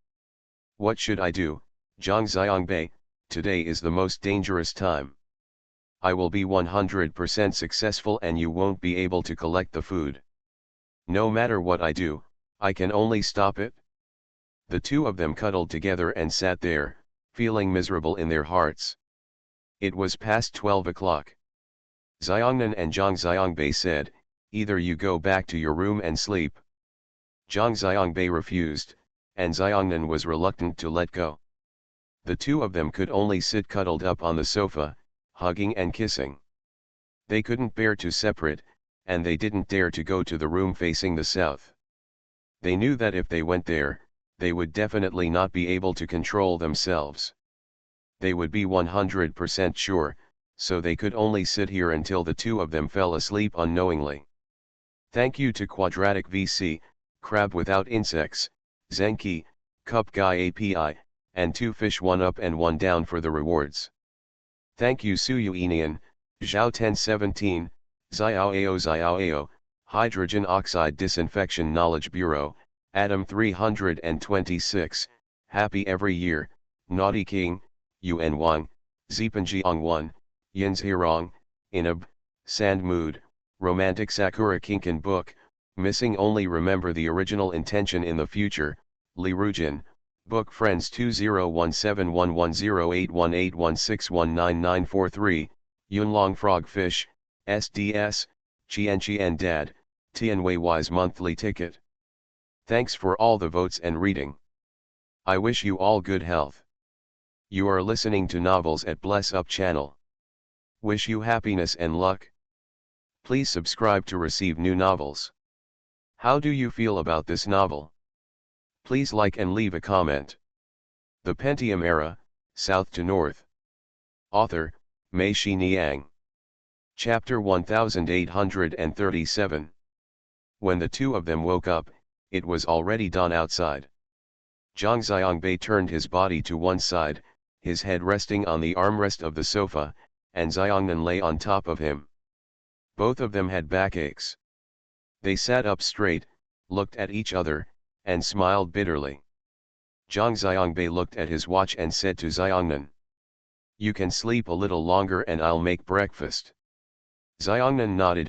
"What should I do, Zhang Xiangbei? Today is the most dangerous time. I will be 100% successful and you won't be able to collect the food. No matter what I do, I can only stop it." The two of them cuddled together and sat there, feeling miserable in their hearts. It was past 12 o'clock. Xiangnan and Zhang Xiangbei said, "Either you go back to your room and sleep." Zhang Xiangbei refused, and Xiangnan was reluctant to let go. The two of them could only sit cuddled up on the sofa, hugging and kissing. They couldn't bear to separate, and they didn't dare to go to the room facing the south. They knew that if they went there, they would definitely not be able to control themselves. They would be 100% sure, so they could only sit here until the two of them fell asleep unknowingly. Thank you to Quadratic VC, Crab Without Insects, Zenki, Cup Guy API, and 2 Fish 1 Up and 1 Down for the rewards. Thank you Suyu Enian, Zhao 1017, Xiao Ao, Hydrogen Oxide Disinfection Knowledge Bureau, Adam 326, Happy Every Year, Naughty King, Yuan Wang, Zipanjiang 1, Yins Hirong, Inab, Sand Mood, Romantic Sakura Kinkin Book, Missing Only Remember the Original Intention in the Future, Li Rujin, Book Friends 201711081816199943, Yunlong Frogfish, SDS, Qian Dad, Tianwei Wise Monthly Ticket. Thanks for all the votes and reading. I wish you all good health. You are listening to Novels at Bless Up channel. Wish you happiness and luck. Please subscribe to receive new novels. How do you feel about this novel? Please like and leave a comment. The Pentium Era, South to North. Author, Mei Shi Niang. Chapter 1837. When the two of them woke up, it was already dawn outside. Zhang Xiangbei turned his body to one side, his head resting on the armrest of the sofa, and Xiangnan lay on top of him. Both of them had backaches. They sat up straight, looked at each other, and smiled bitterly. Zhang Xiangbei looked at his watch and said to Xiangnan, "You can sleep a little longer and I'll make breakfast." Xiangnan nodded.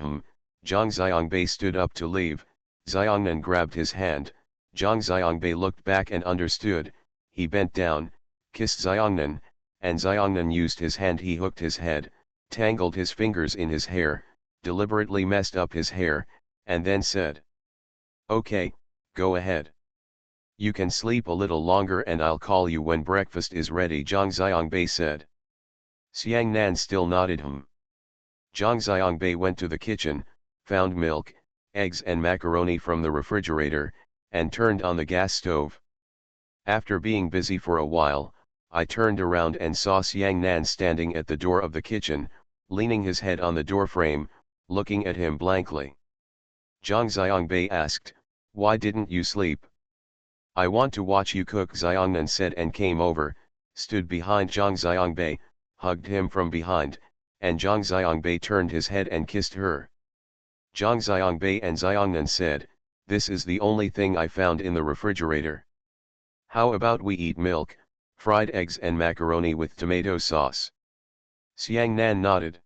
Zhang Xiangbei stood up to leave. Xiangnan grabbed his hand. Zhang Xiangbei looked back and understood. He bent down, kissed Xiangnan, and Xiangnan used his hand. He hooked his head, tangled his fingers in his hair, deliberately messed up his hair, and then said, "Okay, go ahead. You can sleep a little longer and I'll call you when breakfast is ready," Zhang Xiangbei said. Xiangnan still nodded. Zhang Xiangbei went to the kitchen, found milk, eggs and macaroni from the refrigerator, and turned on the gas stove. After being busy for a while, I turned around and saw Xiangnan standing at the door of the kitchen, leaning his head on the doorframe, looking at him blankly. Zhang Xiangbei asked, "Why didn't you sleep?" "I want to watch you cook," Xiangnan said, and came over, stood behind Zhang Xiangbei, hugged him from behind, and Zhang Xiangbei turned his head and kissed her. Zhang Xiangbei and Xiangnan said, "This is the only thing I found in the refrigerator. How about we eat milk, fried eggs and macaroni with tomato sauce?" Xiangnan nodded.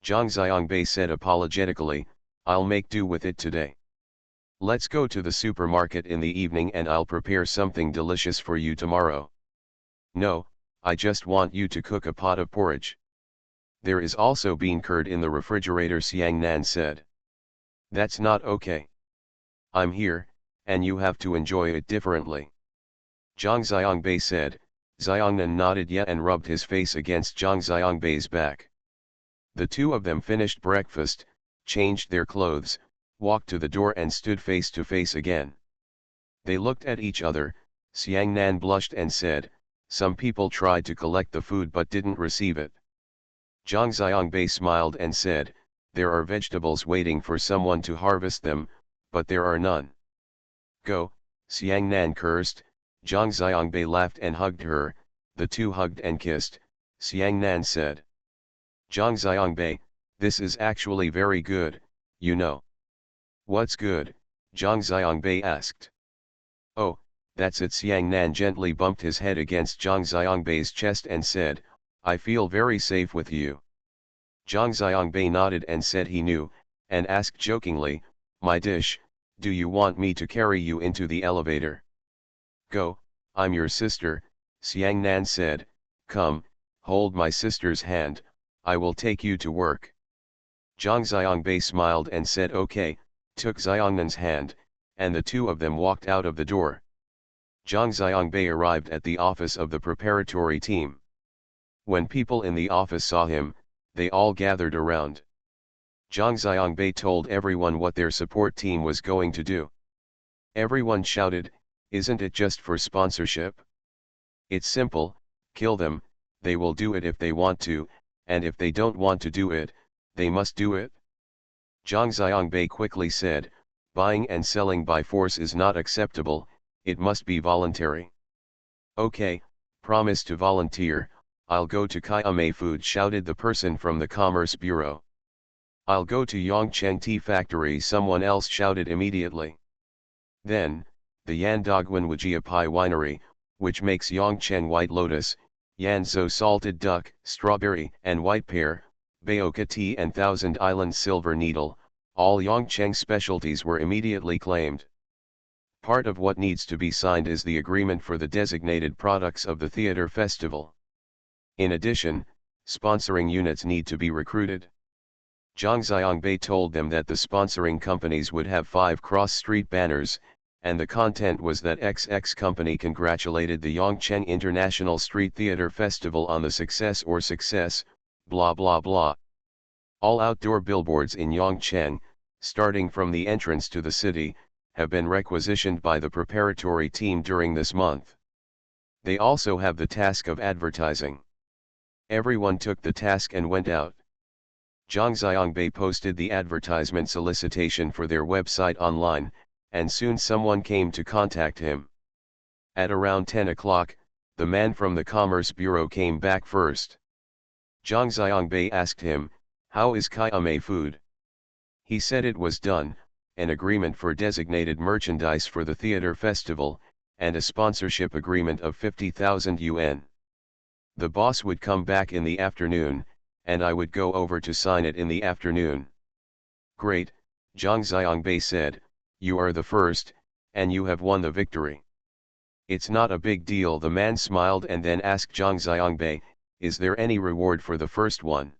Zhang Xiangbei said apologetically, "I'll make do with it today. Let's go to the supermarket in the evening and I'll prepare something delicious for you tomorrow." "No, I just want you to cook a pot of porridge. There is also bean curd in the refrigerator," Xiangnan said. "That's not okay. I'm here, and you have to enjoy it differently." Zhang Xiangbei said. Xiangnan nodded yet and rubbed his face against Zhang Xiangbei's back. The two of them finished breakfast, changed their clothes, walked to the door and stood face to face again. They looked at each other. Xiangnan blushed and said, "Some people tried to collect the food but didn't receive it." Zhang Xiangbei smiled and said, "There are vegetables waiting for someone to harvest them, but there are none." "Go," Xiangnan cursed. Zhang Xiangbei laughed and hugged her. The two hugged and kissed. Xiangnan said, "Zhang Xiangbei, this is actually very good, you know." "What's good?" Zhang Xiangbei asked. "Oh, that's it." Xiangnan gently bumped his head against Zhang Xiangbei's chest and said, "I feel very safe with you." Zhang Xiangbei nodded and said he knew, and asked jokingly, "My dish, do you want me to carry you into the elevator?" "Go, I'm your sister," Xiangnan said. "Come, hold my sister's hand, I will take you to work." Zhang Xiangbei smiled and said okay, took Xiangnan's hand, and the two of them walked out of the door. Zhang Xiangbei arrived at the office of the preparatory team. When people in the office saw him, they all gathered around. Zhang Xiangbei told everyone what their support team was going to do. Everyone shouted, "Isn't it just for sponsorship? It's simple, kill them, they will do it if they want to, and if they don't want to do it, they must do it." Zhang Xiangbei quickly said, "Buying and selling by force is not acceptable, it must be voluntary." "Okay, promise to volunteer, I'll go to Kiame Food," shouted the person from the Commerce Bureau. "I'll go to Yongcheng Tea Factory," someone else shouted immediately. Then, the Yandogwan Wajiapai Winery, which makes Yongcheng White Lotus, Yanzhou Salted Duck, Strawberry and White Pear, Baoka Tea and Thousand Island Silver Needle, all Yongcheng specialties were immediately claimed. Part of what needs to be signed is the agreement for the designated products of the theater festival. In addition, sponsoring units need to be recruited. Zhang Xiangbei told them that the sponsoring companies would have 5 cross-street banners, and the content was that XX company congratulated the Yongcheng International Street Theater Festival on the success, blah blah blah. All outdoor billboards in Yongcheng, starting from the entrance to the city, have been requisitioned by the preparatory team during this month. They also have the task of advertising. Everyone took the task and went out. Zhang Xiangbei posted the advertisement solicitation for their website online, and soon someone came to contact him. At around 10 o'clock, the man from the Commerce Bureau came back first. Zhang Xiangbei asked him, "How is Kiame Food?" He said it was done, an agreement for designated merchandise for the theater festival, and a sponsorship agreement of 50,000 yuan. The boss would come back in the afternoon, and I would go over to sign it in the afternoon. "Great," Zhang Xiangbei said, "you are the first, and you have won the victory." "It's not a big deal," the man smiled and then asked Zhang Xiangbei, "Is there any reward for the first one?"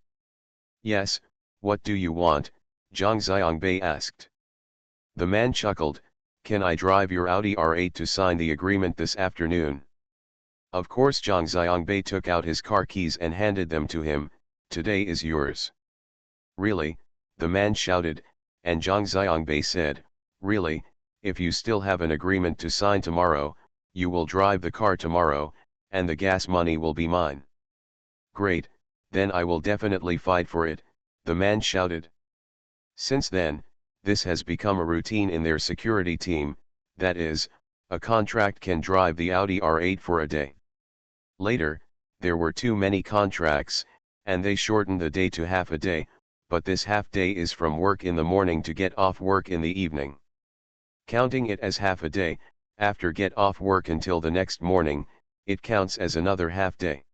"Yes, what do you want?" Zhang Xiangbei asked. The man chuckled, "Can I drive your Audi R8 to sign the agreement this afternoon?" Of course. Zhang Xiangbei took out his car keys and handed them to him. "Today is yours." "Really?" the man shouted, and Zhang Xiangbei said, "Really, if you still have an agreement to sign tomorrow, you will drive the car tomorrow, and the gas money will be mine." "Great, then I will definitely fight for it," the man shouted. Since then, this has become a routine in their security team, that is, a contract can drive the Audi R8 for a day. Later, there were too many contracts, and they shortened the day to half a day, but this half day is from work in the morning to get off work in the evening. Counting it as half a day, after get off work until the next morning, it counts as another half day.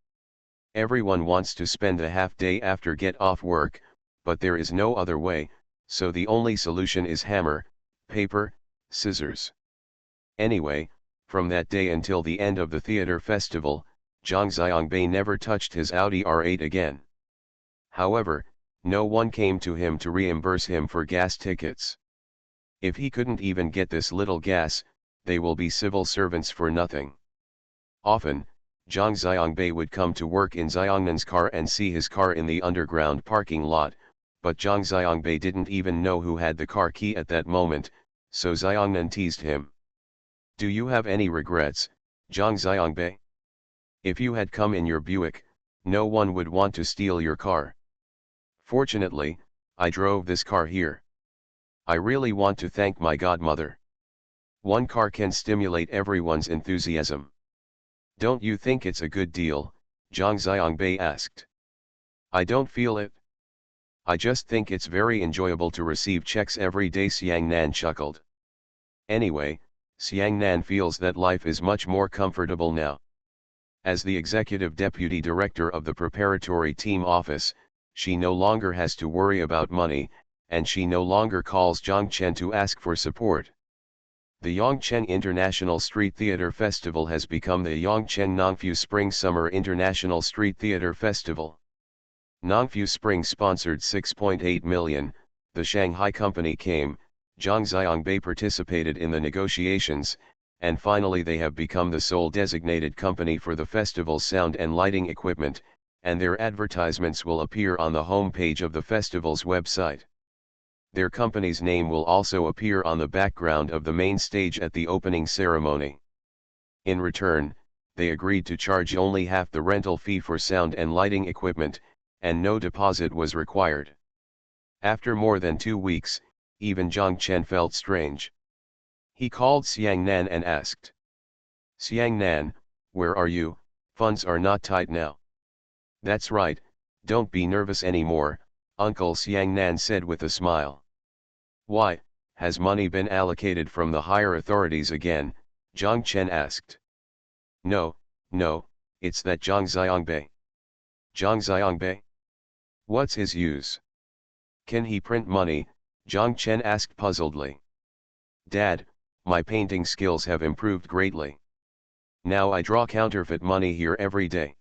Everyone wants to spend a half day after get off work, but there is no other way, so the only solution is hammer, paper, scissors. Anyway, from that day until the end of the theater festival, Zhang Xiangbei never touched his Audi R8 again. However, no one came to him to reimburse him for gas tickets. If he couldn't even get this little gas, they will be civil servants for nothing. Often, Zhang Xiangbei would come to work in Xiangnan's car and see his car in the underground parking lot, but Zhang Xiangbei didn't even know who had the car key at that moment, so Xiangnan teased him. Do you have any regrets, Zhang Xiangbei? If you had come in your Buick, no one would want to steal your car. Fortunately, I drove this car here. I really want to thank my godmother. One car can stimulate everyone's enthusiasm. Don't you think it's a good deal? Zhang Xiangbei asked. I don't feel it. I just think it's very enjoyable to receive checks every day, Xiangnan chuckled. Anyway, Xiangnan feels that life is much more comfortable now. As the executive deputy director of the preparatory team office, she no longer has to worry about money, and she no longer calls Zhangchen to ask for support. The Yongchen International Street Theater Festival has become the Yongchen Nongfu Spring Summer International Street Theater Festival. Nongfu Spring sponsored 6.8 million, the Shanghai company came, Zhang Xiangbei participated in the negotiations, and finally they have become the sole designated company for the festival's sound and lighting equipment, and their advertisements will appear on the home page of the festival's website. Their company's name will also appear on the background of the main stage at the opening ceremony. In return, they agreed to charge only half the rental fee for sound and lighting equipment, and no deposit was required. After more than 2 weeks, even Zhang Chen felt strange. He called Xiangnan and asked, Xiangnan, where are you? Funds are not tight now. That's right, don't be nervous anymore, Uncle Xiangnan said with a smile. Why, has money been allocated from the higher authorities again? Zhang Chen asked. No, it's that Zhang Xiangbei. Zhang Xiangbei? What's his use? Can he print money? Zhang Chen asked puzzledly. Dad, my painting skills have improved greatly. Now I draw counterfeit money here every day.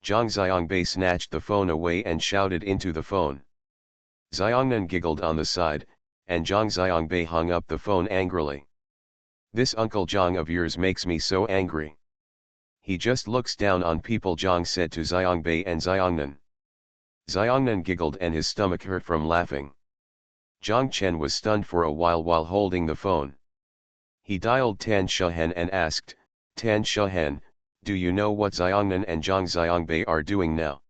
Zhang Xiangbei snatched the phone away and shouted into the phone. Xiangnan giggled on the side, and Zhang Xiangbei hung up the phone angrily. This Uncle Zhang of yours makes me so angry. He just looks down on people, Zhang said to Xiangbei and Xiangnan. Xiangnan giggled and his stomach hurt from laughing. Zhang Chen was stunned for a while holding the phone. He dialed Tan Shehen and asked, Tan Shehen, do you know what Xiangnan and Zhang Xiangbei are doing now?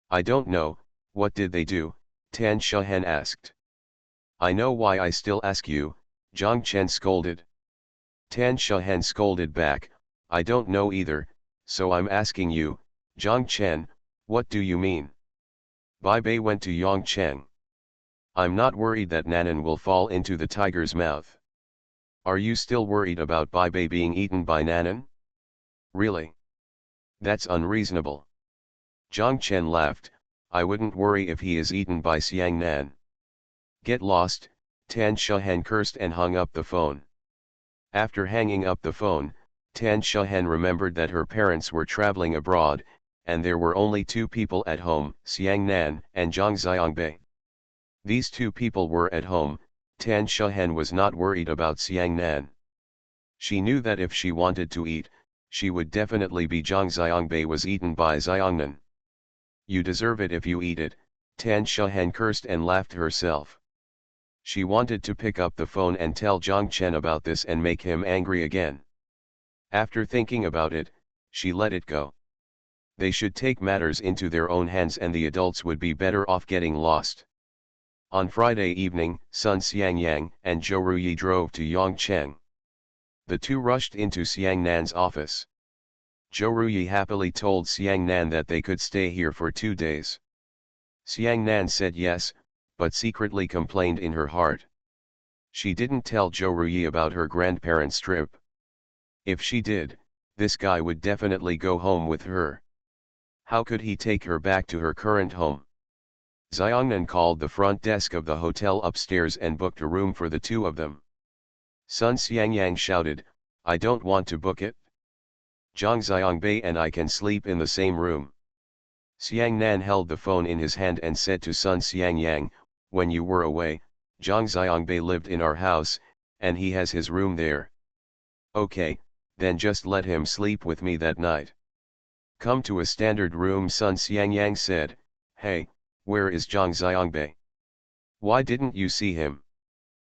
I don't know, what did they do? Tan Shehen asked. I know why I still ask you, Zhang Chen scolded. Tan Shehen scolded back, I don't know either, so I'm asking you, Zhang Chen, what do you mean? Bai Bei went to Yongcheng. I'm not worried that Nanan will fall into the tiger's mouth. Are you still worried about Bai Bei being eaten by Nanan? Really? That's unreasonable. Zhang Chen laughed, I wouldn't worry if he is eaten by Xiangnan. Get lost, Tan Shehen cursed and hung up the phone. After hanging up the phone, Tan Shehen remembered that her parents were traveling abroad, and there were only 2 people at home, Xiangnan and Zhang Xiangbei. These 2 people were at home, Tan Shehen was not worried about Xiangnan. She knew that if she wanted to eat, she would definitely be Zhang Xiangbei was eaten by Xiangnan. You deserve it if you eat it, Tan Shehen cursed and laughed herself. She wanted to pick up the phone and tell Zhang Chen about this and make him angry again. After thinking about it, she let it go. They should take matters into their own hands and the adults would be better off getting lost. On Friday evening, Sun Xiangyang and Zhou Ruyi drove to Yongcheng. The 2 rushed into Xiangnan's office. Zhou Ruyi happily told Xiangnan that they could stay here for 2 days. Xiang Nan said yes, but secretly complained in her heart. She didn't tell Zhou Ruyi about her grandparents' trip. If she did, this guy would definitely go home with her. How could he take her back to her current home? Xiangnan called the front desk of the hotel upstairs and booked a room for the two of them. Sun Xiangyang shouted, "I don't want to book it. Zhang Xiangbei and I can sleep in the same room." Xiang Nan held the phone in his hand and said to Sun Xiangyang, "When you were away, Zhang Xiangbei lived in our house, and he has his room there. Okay, then just let him sleep with me that night." "Come to a standard room," Sun Xiangyang said. "Hey, where is Zhang Xiangbei? Why didn't you see him?"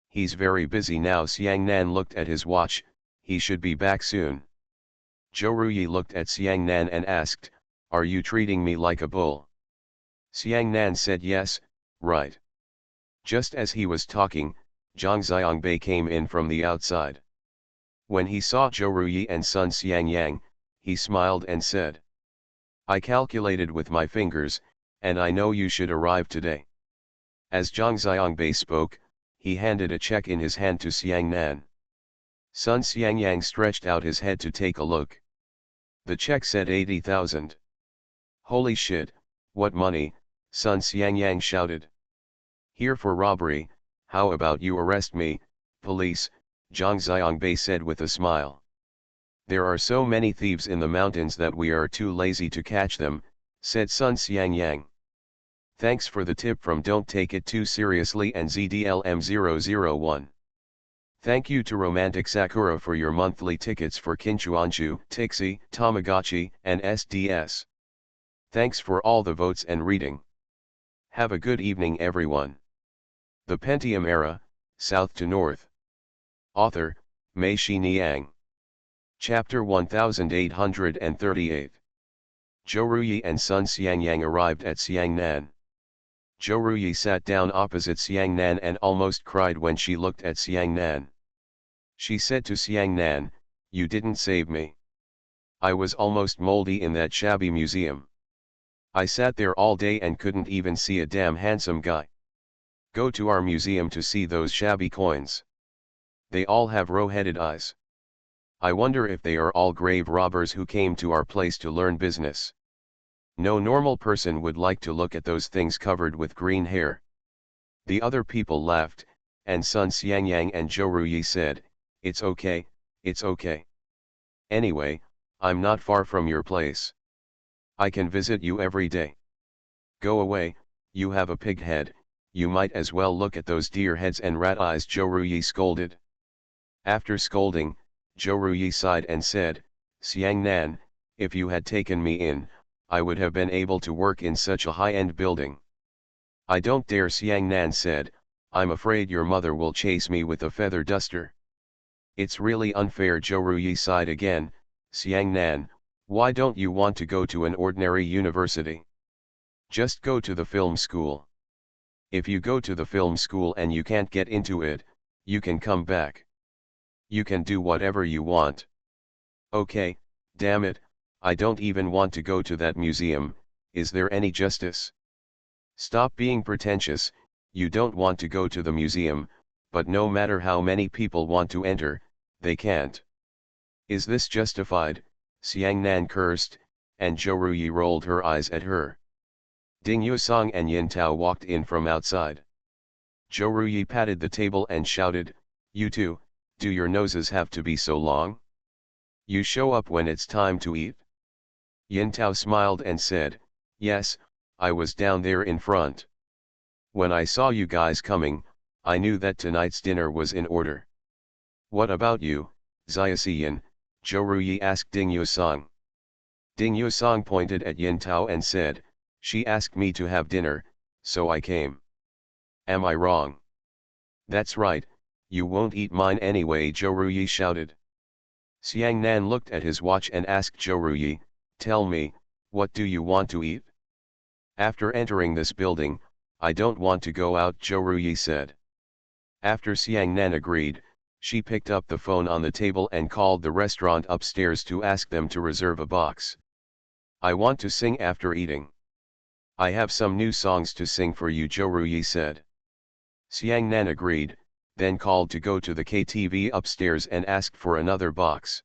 "He's very busy now." Xiang Nan looked at his watch, "He should be back soon." Zhou Ruyi looked at Xiang Nan and asked, "Are you treating me like a bull?" Xiang Nan said yes, right. Just as he was talking, Zhang Xiangbei came in from the outside. When he saw Zhou Ruyi and Sun Xiangyang, he smiled and said, "I calculated with my fingers, and I know you should arrive today." As Zhang Xiangbei spoke, he handed a check in his hand to Xiang Nan. Sun Xiangyang stretched out his head to take a look. The check said 80,000. "Holy shit, what money," Sun Xiangyang shouted. "Here for robbery, how about you arrest me, police," Zhang Xiangbei said with a smile. "There are so many thieves in the mountains that we are too lazy to catch them," said Sun Xiangyang. "Thanks for the tip from Don't Take It Too Seriously and ZDLM001. Thank you to Romantic Sakura for your monthly tickets for Kinchuanchu, Tixi, Tamagotchi, and SDS. Thanks for all the votes and reading. Have a good evening everyone." The Pentium Era, South to North. Author, Mei Shi Niang. Chapter 1838. Zhou Ruyi and Sun Xiangyang arrived at Xiangnan. Zhou Ruyi sat down opposite Xiangnan and almost cried when she looked at Xiangnan. She said to Xiangnan, "You didn't save me. I was almost moldy in that shabby museum. I sat there all day and couldn't even see a damn handsome guy. Go to our museum to see those shabby coins. They all have row-headed eyes. I wonder if they are all grave robbers who came to our place to learn business. No normal person would like to look at those things covered with green hair." The other people laughed, and Sun Xiangyang and Zhou Ruyi said, it's okay. Anyway, I'm not far from your place. I can visit you every day. Go away, you have a pig head, you might as well look at those deer heads and rat eyes," Zhou Ruyi scolded. After scolding, Zhou Ruyi sighed and said, "Xiangnan, if you had taken me in, I would have been able to work in such a high-end building." "I don't dare," Xiangnan said, "I'm afraid your mother will chase me with a feather duster." "It's really unfair," Zhou Ruyi sighed again. "Xiangnan, why don't you want to go to an ordinary university? Just go to the film school. If you go to the film school and you can't get into it, you can come back. You can do whatever you want." "Okay, damn it, I don't even want to go to that museum. Is there any justice?" "Stop being pretentious, you don't want to go to the museum, but no matter how many people want to enter, they can't." "Is this justified?" Xiangnan cursed, and Zhou Ruyi rolled her eyes at her. Ding Yusong and Yin Tao walked in from outside. Zhou Ruyi patted the table and shouted, "You two, do your noses have to be so long? You show up when it's time to eat?" Yin Tao smiled and said, "Yes, I was down there in front. When I saw you guys coming, I knew that tonight's dinner was in order." "What about you, Xiaxiyan?" Zhou Ruyi asked Ding Yusong. Ding Yusong pointed at Yin Tao and said, "She asked me to have dinner, so I came. Am I wrong?" "That's right, you won't eat mine anyway," Zhou Ruyi shouted. Xiangnan looked at his watch and asked Zhou Ruyi, "Tell me, what do you want to eat?" "After entering this building, I don't want to go out," Zhou Ruyi said. After Xiangnan agreed, she picked up the phone on the table and called the restaurant upstairs to ask them to reserve a box. "I want to sing after eating." I have some new songs to sing for you, Zhou said. Xiang Nan agreed, then called to go to the KTV upstairs and asked for another box.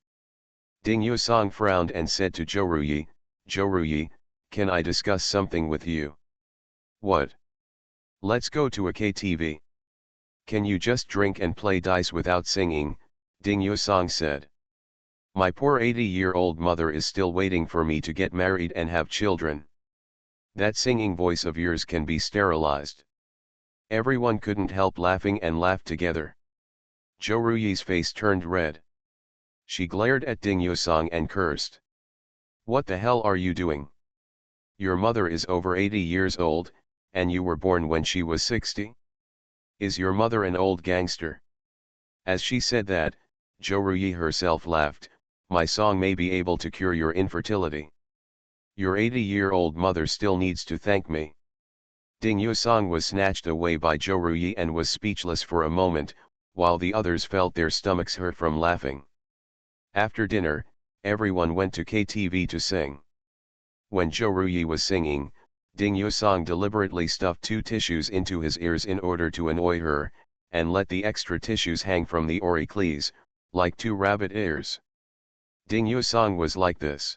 Ding Yusong frowned and said to Zhou Ruyi, can I discuss something with you? What? Let's go to a KTV. Can you just drink and play dice without singing? Ding Yusong said. My poor 80-year-old mother is still waiting for me to get married and have children. That singing voice of yours can be sterilized. Everyone couldn't help laughing and laughed together. Zhou Ruyi's face turned red. She glared at Ding Yusong and cursed. What the hell are you doing? Your mother is over 80 years old, and you were born when she was 60? Is your mother an old gangster? As she said that, Zhou Ruyi herself laughed. My song may be able to cure your infertility. Your 80-year-old mother still needs to thank me. Ding Yusong was snatched away by Zhou Ruyi and was speechless for a moment, while the others felt their stomachs hurt from laughing. After dinner, everyone went to KTV to sing. When Zhou Ruyi was singing, Ding Yusong deliberately stuffed 2 tissues into his ears in order to annoy her, and let the extra tissues hang from the auricles, like 2 rabbit ears. Ding Yusong was like this.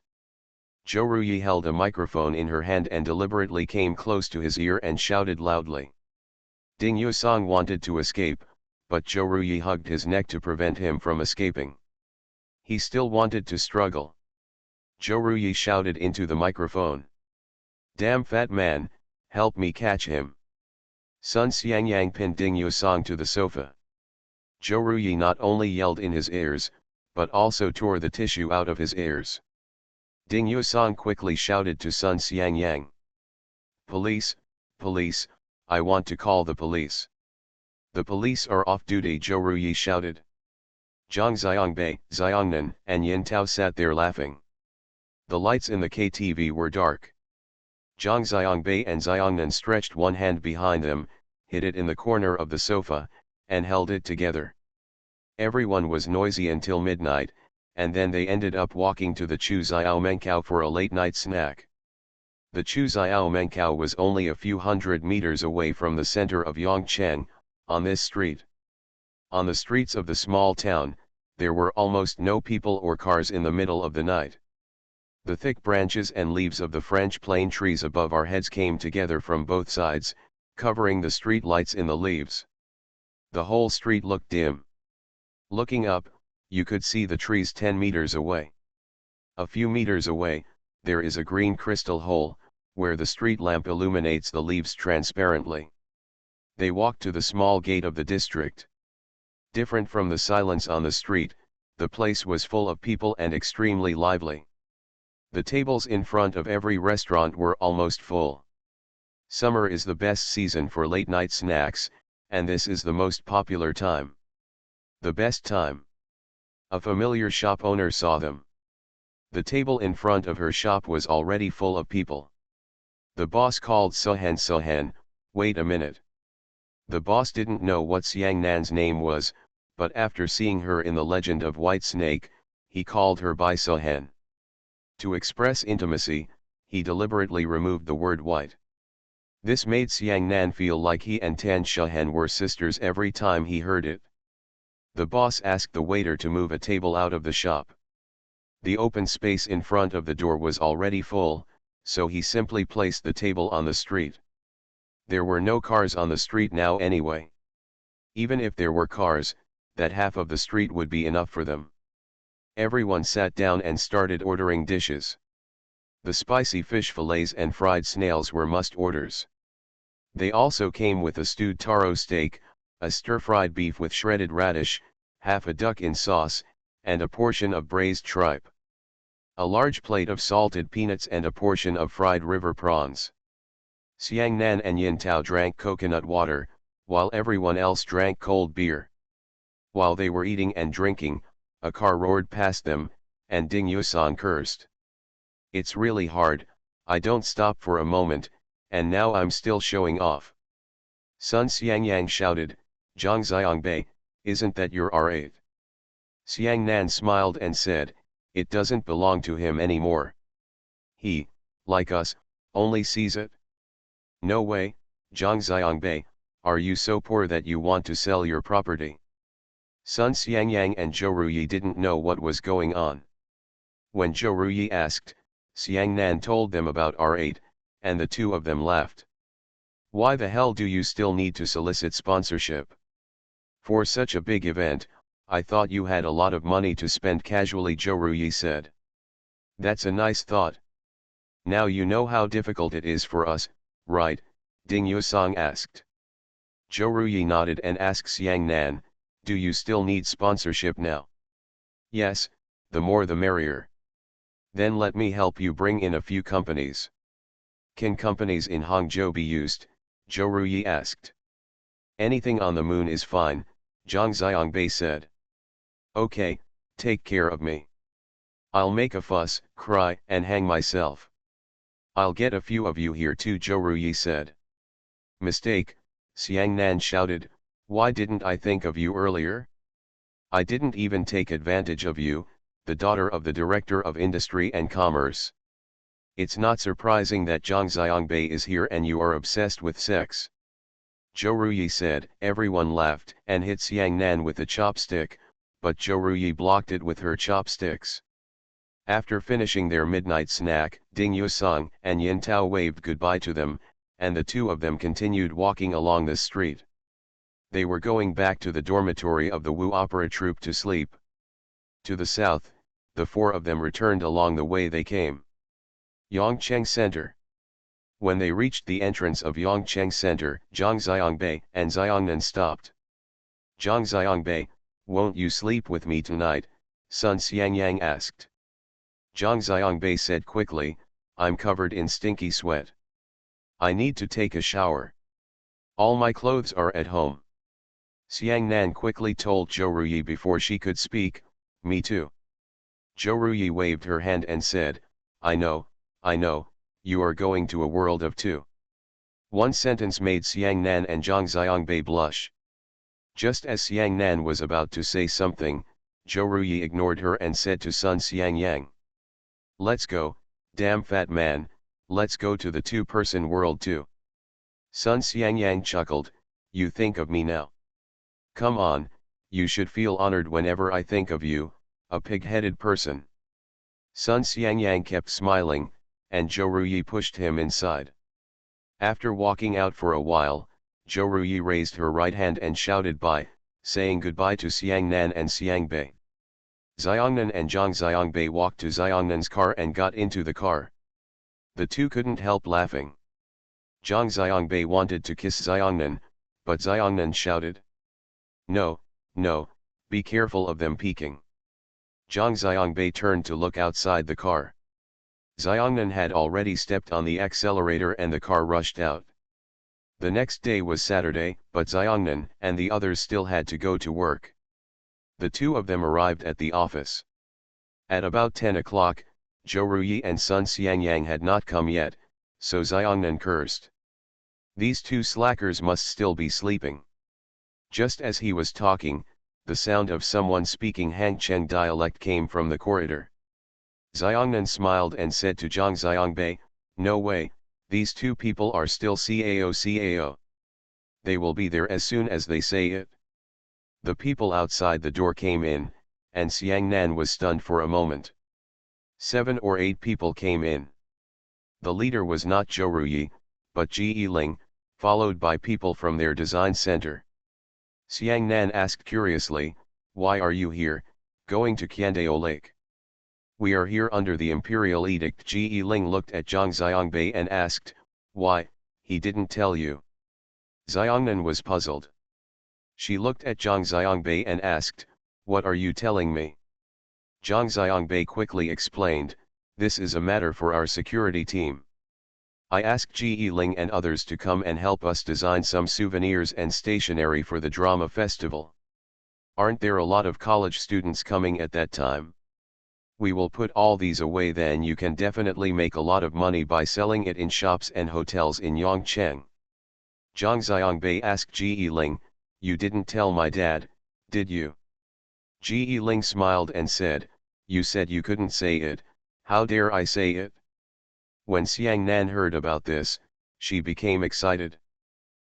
Zhou Ruyi held a microphone in her hand and deliberately came close to his ear and shouted loudly. Ding Yusong wanted to escape, but Zhou Ruyi hugged his neck to prevent him from escaping. He still wanted to struggle. Zhou Ruyi shouted into the microphone. Damn fat man, help me catch him. Sun Xiangyang pinned Ding Yusong to the sofa. Zhou Ruyi not only yelled in his ears, but also tore the tissue out of his ears. Ding Yusong quickly shouted to Sun Xiangyang. Police, police, I want to call the police. The police are off duty, Zhou Ruyi shouted. Zhang Xiangbei, Xiangnan, and Yin Tao sat there laughing. The lights in the KTV were dark. Zhang Xiangbei and Xiangnan stretched one hand behind them, hid it in the corner of the sofa, and held it together. Everyone was noisy until midnight, and then they ended up walking to the Chu Xiao Menkao for a late-night snack. The Chu Xiao Menkao was only a few hundred meters away from the center of Yongcheng, on this street. On the streets of the small town, there were almost no people or cars in the middle of the night. The thick branches and leaves of the French plane trees above our heads came together from both sides, covering the street lights in the leaves. The whole street looked dim. Looking up, you could see the trees 10 meters away. A few meters away, there is a green crystal hole, where the street lamp illuminates the leaves transparently. They walked to the small gate of the district. Different from the silence on the street, the place was full of people and extremely lively. The tables in front of every restaurant were almost full. Summer is the best season for late-night snacks, and this is the most popular time. The best time. A familiar shop owner saw them. The table in front of her shop was already full of people. The boss called Sohan, wait a minute. The boss didn't know what Xiang Nan's name was, but after seeing her in the Legend of White Snake, he called her by Sohan. To express intimacy, he deliberately removed the word white. This made Xiang Nan feel like he and Tan Shahan were sisters every time he heard it. The boss asked the waiter to move a table out of the shop. The open space in front of the door was already full, so he simply placed the table on the street. There were no cars on the street now anyway. Even if there were cars, that half of the street would be enough for them. Everyone sat down and started ordering dishes. The spicy fish fillets and fried snails were must orders. They also came with a stewed taro steak, a stir-fried beef with shredded radish, half a duck in sauce, and a portion of braised tripe. A large plate of salted peanuts and a portion of fried river prawns. Xiang Nan and Yin Tao drank coconut water, while everyone else drank cold beer. While they were eating and drinking, a car roared past them, and Ding Yusong cursed. It's really hard, I don't stop for a moment, and now I'm still showing off. Sun Xiangyang shouted, Zhang Xiangbei, isn't that your R8? Xiang Nan smiled and said, it doesn't belong to him anymore. He, like us, only sees it. No way, Zhang Xiangbei, are you so poor that you want to sell your property? Sun Xiangyang and Zhou Ruyi didn't know what was going on. When Zhou Ruyi asked, Xiangnan told them about R8, and the two of them laughed. Why the hell do you still need to solicit sponsorship? For such a big event, I thought you had a lot of money to spend, casually Zhou Ruyi said. That's a nice thought. Now you know how difficult it is for us, right? Ding Yusong asked. Zhou Ruyi nodded and asked Xiangnan, do you still need sponsorship now? Yes, the more the merrier. Then let me help you bring in a few companies. Can companies in Hangzhou be used? Zhou Ruyi asked. Anything on the moon is fine, Zhang Xiangbei said. Okay, take care of me. I'll make a fuss, cry, and hang myself. I'll get a few of you here too, Zhou Ruyi said. Mistake, Xiangnan shouted, why didn't I think of you earlier? I didn't even take advantage of you, the daughter of the Director of Industry and Commerce. It's not surprising that Zhang Xiangbei is here and you are obsessed with sex. Zhou Ruyi said. Everyone laughed and hit Xiangnan with a chopstick, but Zhou Ruyi blocked it with her chopsticks. After finishing their midnight snack, Ding Yusong and Yin Tao waved goodbye to them, and the two of them continued walking along the street. They were going back to the dormitory of the Wu Opera Troupe to sleep. To the south, the four of them returned along the way they came. Yongcheng Center. When they reached the entrance of Yongcheng Center, Zhang Xiangbei and Xiangnan stopped. Zhang Xiangbei, won't you sleep with me tonight? Sun Xiangyang asked. Zhang Xiangbei said quickly, I'm covered in stinky sweat. I need to take a shower. All my clothes are at home. Xiangnan quickly told Zhou Ruyi before she could speak, me too. Zhou Ruyi waved her hand and said, I know, you are going to a world of two. One sentence made Xiangnan and Zhang Xiangbei blush. Just as Xiangnan was about to say something, Zhou Ruyi ignored her and said to Sun Xiangyang. Let's go, damn fat man, let's go to the two-person world too. Sun Xiangyang chuckled, you think of me now. Come on, you should feel honored whenever I think of you, a pig-headed person. Sun Xiangyang kept smiling, and Zhou Ruyi pushed him inside. After walking out for a while, Zhou Ruyi raised her right hand and shouted bye, saying goodbye to Xiangnan and Xiangbei. Xiangnan and Zhang Xiangbei walked to Xiangnan's car and got into the car. The two couldn't help laughing. Zhang Xiangbei wanted to kiss Xiangnan, but Xiangnan shouted. No, be careful of them peeking. Zhang Xiangbei turned to look outside the car. Xiangnan had already stepped on the accelerator and the car rushed out. The next day was Saturday, but Xiangnan and the others still had to go to work. The two of them arrived at the office. At about 10 o'clock, Zhou Ruyi and Sun Xiangyang had not come yet, so Xiangnan cursed. These two slackers must still be sleeping. Just as he was talking, the sound of someone speaking Hangcheng dialect came from the corridor. Xiangnan smiled and said to Zhang Xiangbei, no way, these two people are still cao. They will be there as soon as they say it. The people outside the door came in, and Xiangnan was stunned for a moment. 7 or 8 people came in. The leader was not Zhou Ruyi, but Ji Ling, followed by people from their design center. Xiangnan asked curiously, why are you here, going to Qiandao Lake? We are here under the imperial edict. Ji Ling looked at Zhang Xiangbei and asked, why, he didn't tell you. Xiangnan was puzzled. She looked at Zhang Xiangbei and asked, what are you telling me? Zhang Xiangbei quickly explained, this is a matter for our security team. I asked Ji Ling and others to come and help us design some souvenirs and stationery for the drama festival. Aren't there a lot of college students coming at that time? We will put all these away, then you can definitely make a lot of money by selling it in shops and hotels in Yongcheng. Zhang Xiangbei asked Ji Ling, you didn't tell my dad, did you? Ji Ling smiled and said, you said you couldn't say it, how dare I say it? When Xiangnan heard about this, She became excited.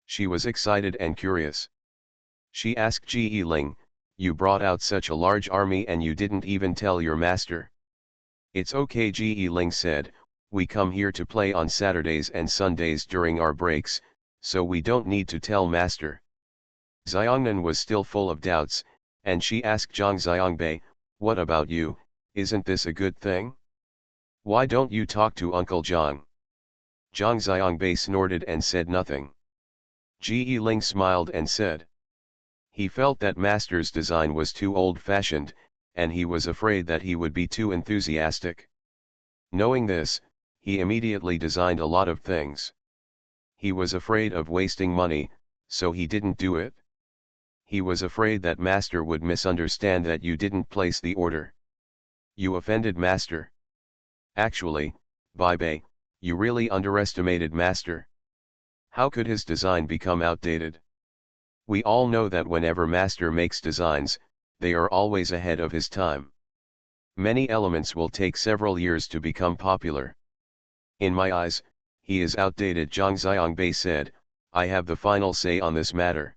She was excited and curious. She asked Ji Ling, "You brought out such a large army and you didn't even tell your master?" "It's okay," Ji Ling said, "we come here to play on Saturdays and Sundays during our breaks, so we don't need to tell master." Xiongnan was still full of doubts, and she asked Zhang Xiangbei, "What about you, isn't this a good thing? Why don't you talk to Uncle Zhang?" Zhang Xiangbei snorted and said nothing. Ji Ling smiled and said, he felt that master's design was too old-fashioned, and he was afraid that he would be too enthusiastic. Knowing this, he immediately designed a lot of things. He was afraid of wasting money, so he didn't do it. He was afraid that master would misunderstand that you didn't place the order. You offended master. Actually, Bai Bei, you really underestimated master. How could his design become outdated? We all know that whenever master makes designs, they are always ahead of his time. Many elements will take several years to become popular. In my eyes, he is outdated, Zhang Xiangbei said. I have the final say on this matter.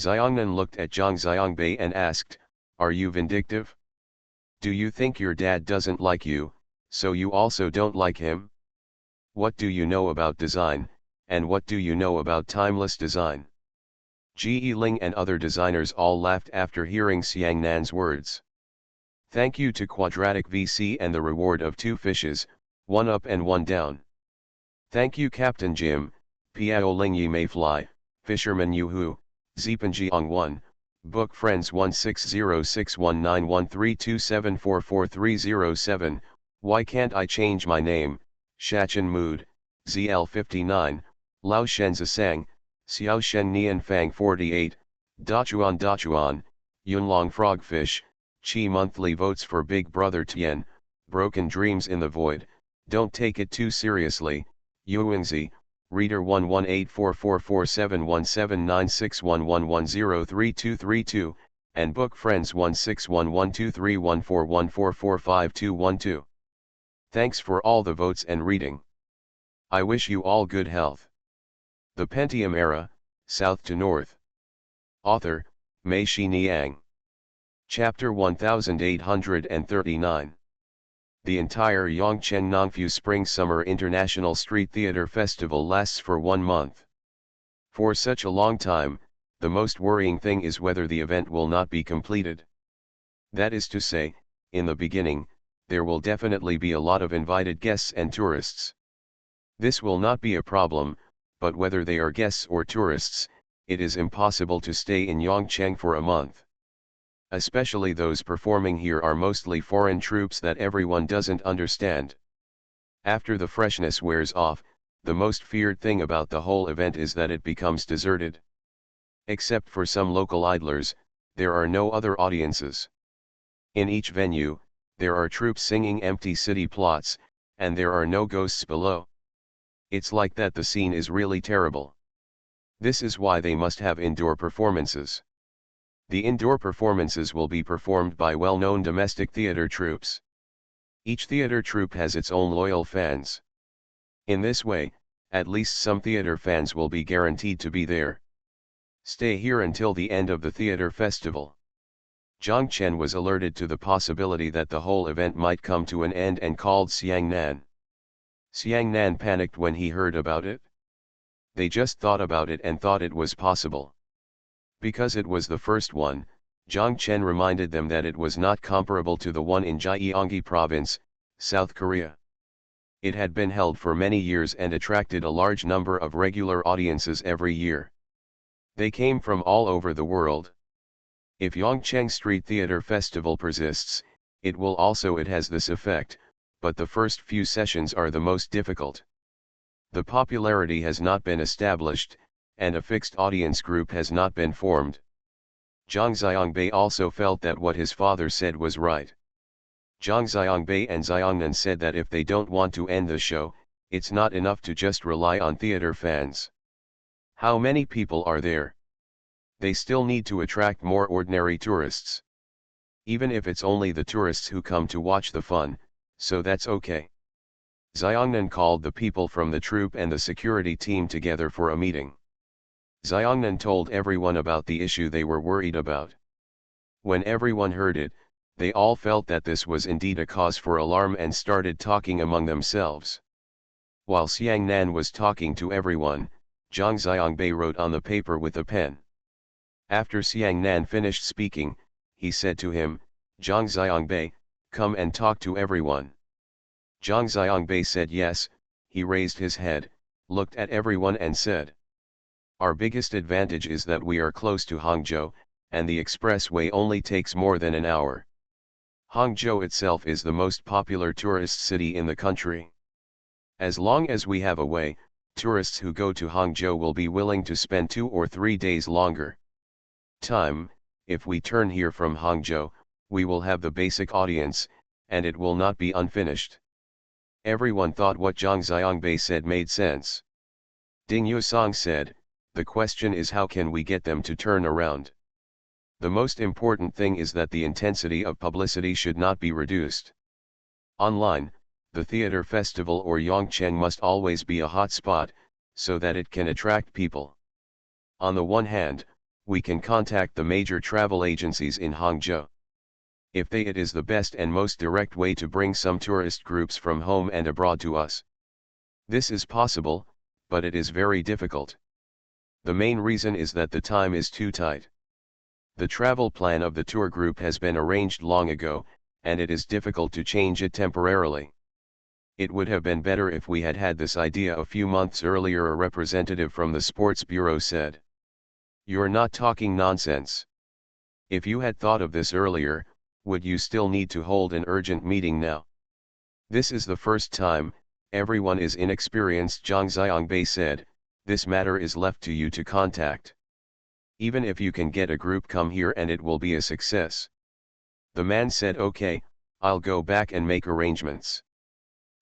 Xiongnan looked at Zhang Xiangbei and asked, are you vindictive? Do you think your dad doesn't like you, so you also don't like him? What do you know about design, and what do you know about timeless design? Ji Ling and other designers all laughed after hearing Xiangnan's words. Thank you to Quadratic VC and the reward of 2 fishes, 1 up and 1 down. Thank you Captain Jim, Piao Ling Yi Mayfly, Fisherman Yuhu, Zipanjiang 1, Book Friends 1606191327444307, Why Can't I Change My Name, Shachin Mood, ZL59, Lao Shenza Sang, Xiao Shen Nian Fang 48, Dachuan, Yunlong Frogfish, Chi Monthly Votes for Big Brother Tian, Broken Dreams in the Void, Don't Take It Too Seriously, Yuingzi, Reader 11844471796111032232, and Book Friends 1611231414452212. Thanks for all the votes and reading. I wish you all good health. The Pentium Era, South to North. Author, Mei Shi Niang. Chapter 1839. The entire Yongchen Nongfu Spring-Summer International Street Theater Festival lasts for 1 month. For such a long time, the most worrying thing is whether the event will not be completed. That is to say, in the beginning, there will definitely be a lot of invited guests and tourists. This will not be a problem, but whether they are guests or tourists, it is impossible to stay in Yongcheng for a month. Especially those performing here are mostly foreign troops that everyone doesn't understand. After the freshness wears off, the most feared thing about the whole event is that it becomes deserted. Except for some local idlers, there are no other audiences. In each venue, there are troops singing empty city plots, and there are no ghosts below. It's like that. The scene is really terrible. This is why they must have indoor performances. The indoor performances will be performed by well-known domestic theater troupes. Each theater troupe has its own loyal fans. In this way, at least some theater fans will be guaranteed to be there. Stay here until the end of the theater festival. Zhang Chen was alerted to the possibility that the whole event might come to an end and called Xiangnan. Xiangnan panicked when he heard about it. They just thought about it and thought it was possible. Because it was the first one, Zhang Chen reminded them that it was not comparable to the one in Gyeonggi Province, South Korea. It had been held for many years and attracted a large number of regular audiences every year. They came from all over the world. If Yongcheng Street Theater Festival persists, it has this effect, but the first few sessions are the most difficult. The popularity has not been established, and a fixed audience group has not been formed. Zhang Xiangbei also felt that what his father said was right. Zhang Xiangbei and Xiongnan said that if they don't want to end the show, it's not enough to just rely on theater fans. How many people are there? They still need to attract more ordinary tourists. Even if it's only the tourists who come to watch the fun, so that's okay. Xiongnan called the people from the troop and the security team together for a meeting. Xiongnan told everyone about the issue they were worried about. When everyone heard it, they all felt that this was indeed a cause for alarm and started talking among themselves. While Xiangnan was talking to everyone, Zhang Xiangbei wrote on the paper with a pen. After Xiangnan finished speaking, he said to him, "Zhang Xiangbei, come and talk to everyone." Zhang Xiangbei said yes. He raised his head, looked at everyone and said, "Our biggest advantage is that we are close to Hangzhou, and the expressway only takes more than an hour. Hangzhou itself is the most popular tourist city in the country. As long as we have a way, tourists who go to Hangzhou will be willing to spend 2 or 3 days longer. Time, if we turn here from Hangzhou, we will have the basic audience, and it will not be unfinished." Everyone thought what Zhang Xiangbei said made sense. Ding Yusong said, "The question is how can we get them to turn around? The most important thing is that the intensity of publicity should not be reduced. Online, the theater festival or Yongcheng must always be a hot spot, so that it can attract people. On the one hand, we can contact the major travel agencies in Hangzhou. If it is the best and most direct way to bring some tourist groups from home and abroad to us. This is possible, but it is very difficult. The main reason is that the time is too tight. The travel plan of the tour group has been arranged long ago, and it is difficult to change it temporarily. It would have been better if we had had this idea a few months earlier," a representative from the sports bureau said. "You're not talking nonsense. If you had thought of this earlier, would you still need to hold an urgent meeting now? This is the first time, everyone is inexperienced," Zhang Xiangbei said. "This matter is left to you to contact. Even if you can get a group come here and it will be a success." The man said, "Okay, I'll go back and make arrangements."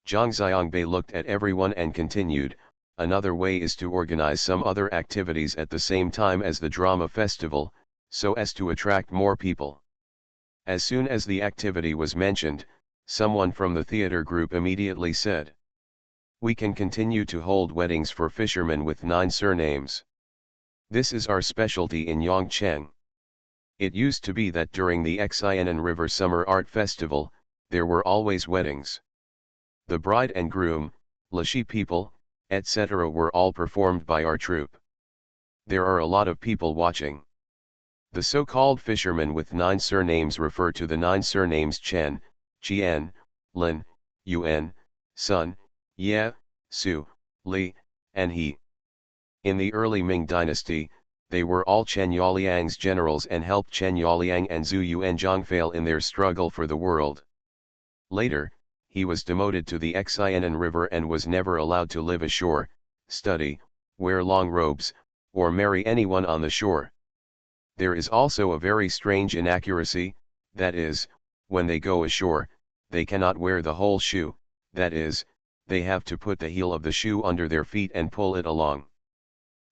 Zhang Xiangbei looked at everyone and continued, "Another way is to organize some other activities at the same time as the drama festival, so as to attract more people." As soon as the activity was mentioned, someone from the theater group immediately said, "We can continue to hold weddings for fishermen with 9 surnames. This is our specialty in Yongcheng. It used to be that during the Xianan River Summer Art Festival, there were always weddings. The bride and groom, Lishi people, etc. were all performed by our troupe. There are a lot of people watching." The so-called fishermen with 9 surnames refer to the 9 surnames Chen, Qian, Lin, Yuan, Sun, Ye, Su, Li, and He. In the early Ming dynasty, they were all Chen Yaoliang's generals and helped Chen Yaoliang and Zhu Yuanzhongfail in their struggle for the world. Later, he was demoted to the Xianan River and was never allowed to live ashore, study, wear long robes, or marry anyone on the shore. There is also a very strange inaccuracy, that is, when they go ashore, they cannot wear the whole shoe, that is, they have to put the heel of the shoe under their feet and pull it along.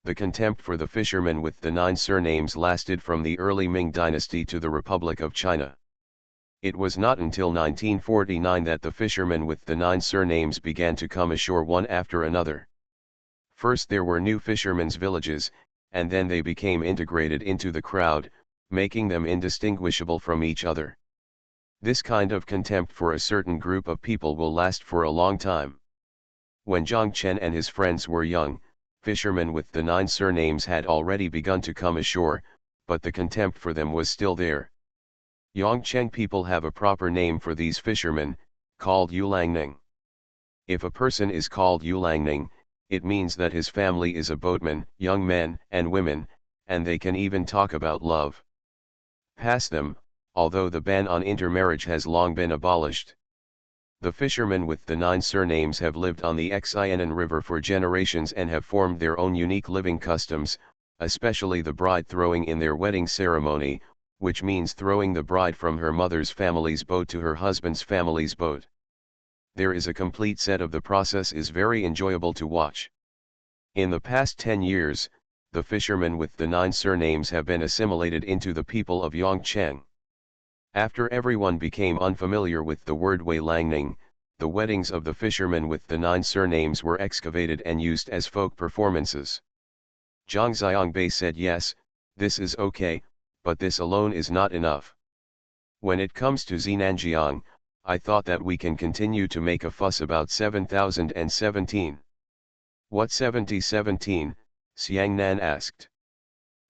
The contempt for the fishermen with the 9 surnames lasted from the early Ming dynasty to the Republic of China. It was not until 1949 that the fishermen with the 9 surnames began to come ashore one after another. First there were new fishermen's villages, and then they became integrated into the crowd, making them indistinguishable from each other. This kind of contempt for a certain group of people will last for a long time. When Zhang Chen and his friends were young, fishermen with the 9 surnames had already begun to come ashore, but the contempt for them was still there. Yongcheng people have a proper name for these fishermen, called Yulangning. If a person is called Yulangning, it means that his family is a boatman, young men and women, and they can even talk about love. Pass them, although the ban on intermarriage has long been abolished. The fishermen with the 9 surnames have lived on the Xianan River for generations and have formed their own unique living customs, especially the bride throwing in their wedding ceremony, which means throwing the bride from her mother's family's boat to her husband's family's boat. There is a complete set of the process is very enjoyable to watch. In the past 10 years, the fishermen with the 9 surnames have been assimilated into the people of Yongcheng. After everyone became unfamiliar with the word Wei Langning, the weddings of the fishermen with the 9 surnames were excavated and used as folk performances. Zhang Xiangbei said yes, this is okay, but this alone is not enough. When it comes to Zinanjiang, I thought that we can continue to make a fuss about 7017. What 7017? Xiangnan asked.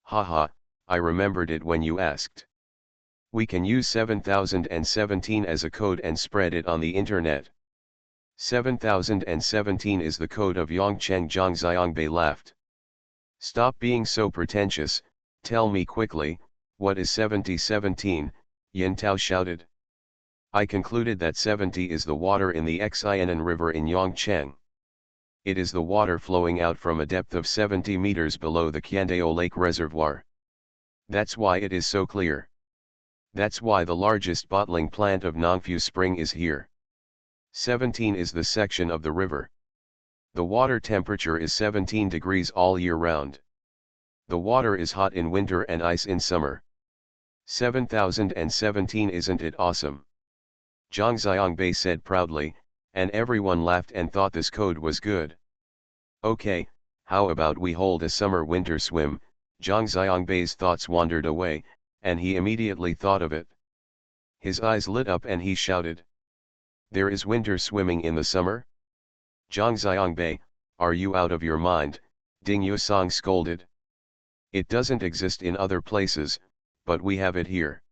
Haha, I remembered it when you asked. We can use 7017 as a code and spread it on the internet. 7017 is the code of Yongcheng. Zhang Xiangbei laughed. Stop being so pretentious, tell me quickly, what is 7017, Yin Tao shouted. I concluded that 70 is the water in the Xianan River in Yongcheng. It is the water flowing out from a depth of 70 meters below the Qiandao Lake Reservoir. That's why it is so clear. That's why the largest bottling plant of Nongfu Spring is here. 17 is the section of the river. The water temperature is 17 degrees all year round. The water is hot in winter and ice in summer. 7017, isn't it awesome? Zhang Xiangbei said proudly, and everyone laughed and thought this code was good. Okay, how about we hold a summer-winter swim? Zhang Xiangbei's thoughts wandered away, and he immediately thought of it. His eyes lit up and he shouted. There is winter swimming in the summer? Zhang Xiangbei, are you out of your mind? Ding Yusong scolded. It doesn't exist in other places, but we have it here.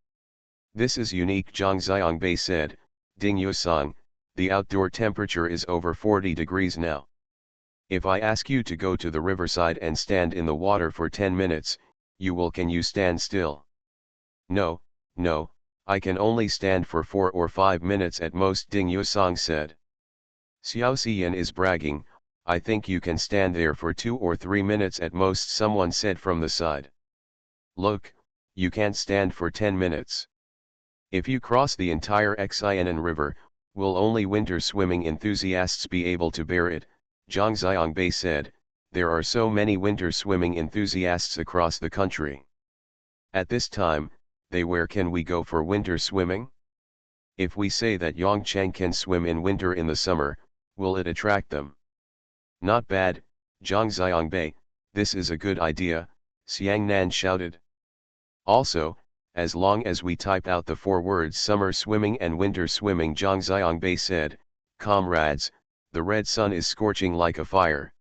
This is unique, Zhang Xiangbei said. Ding Yusong, the outdoor temperature is over 40 degrees now. If I ask you to go to the riverside and stand in the water for 10 minutes, can you stand still? No, I can only stand for 4 or 5 minutes at most, Ding Yusong said. Xiao Xiyan is bragging, I think you can stand there for 2 or 3 minutes at most, someone said from the side. Look, you can't stand for 10 minutes. If you cross the entire Xianan River, will only winter swimming enthusiasts be able to bear it? Zhang Xiangbei said, there are so many winter swimming enthusiasts across the country. At this time, where can we go for winter swimming? If we say that Yongcheng can swim in winter in the summer, will it attract them? Not bad, Zhang Xiangbei, this is a good idea, Xiangnan shouted. Also, as long as we type out the 4 words summer swimming and winter swimming, Zhang Xiangbei said, comrades, the red sun is scorching like a fire.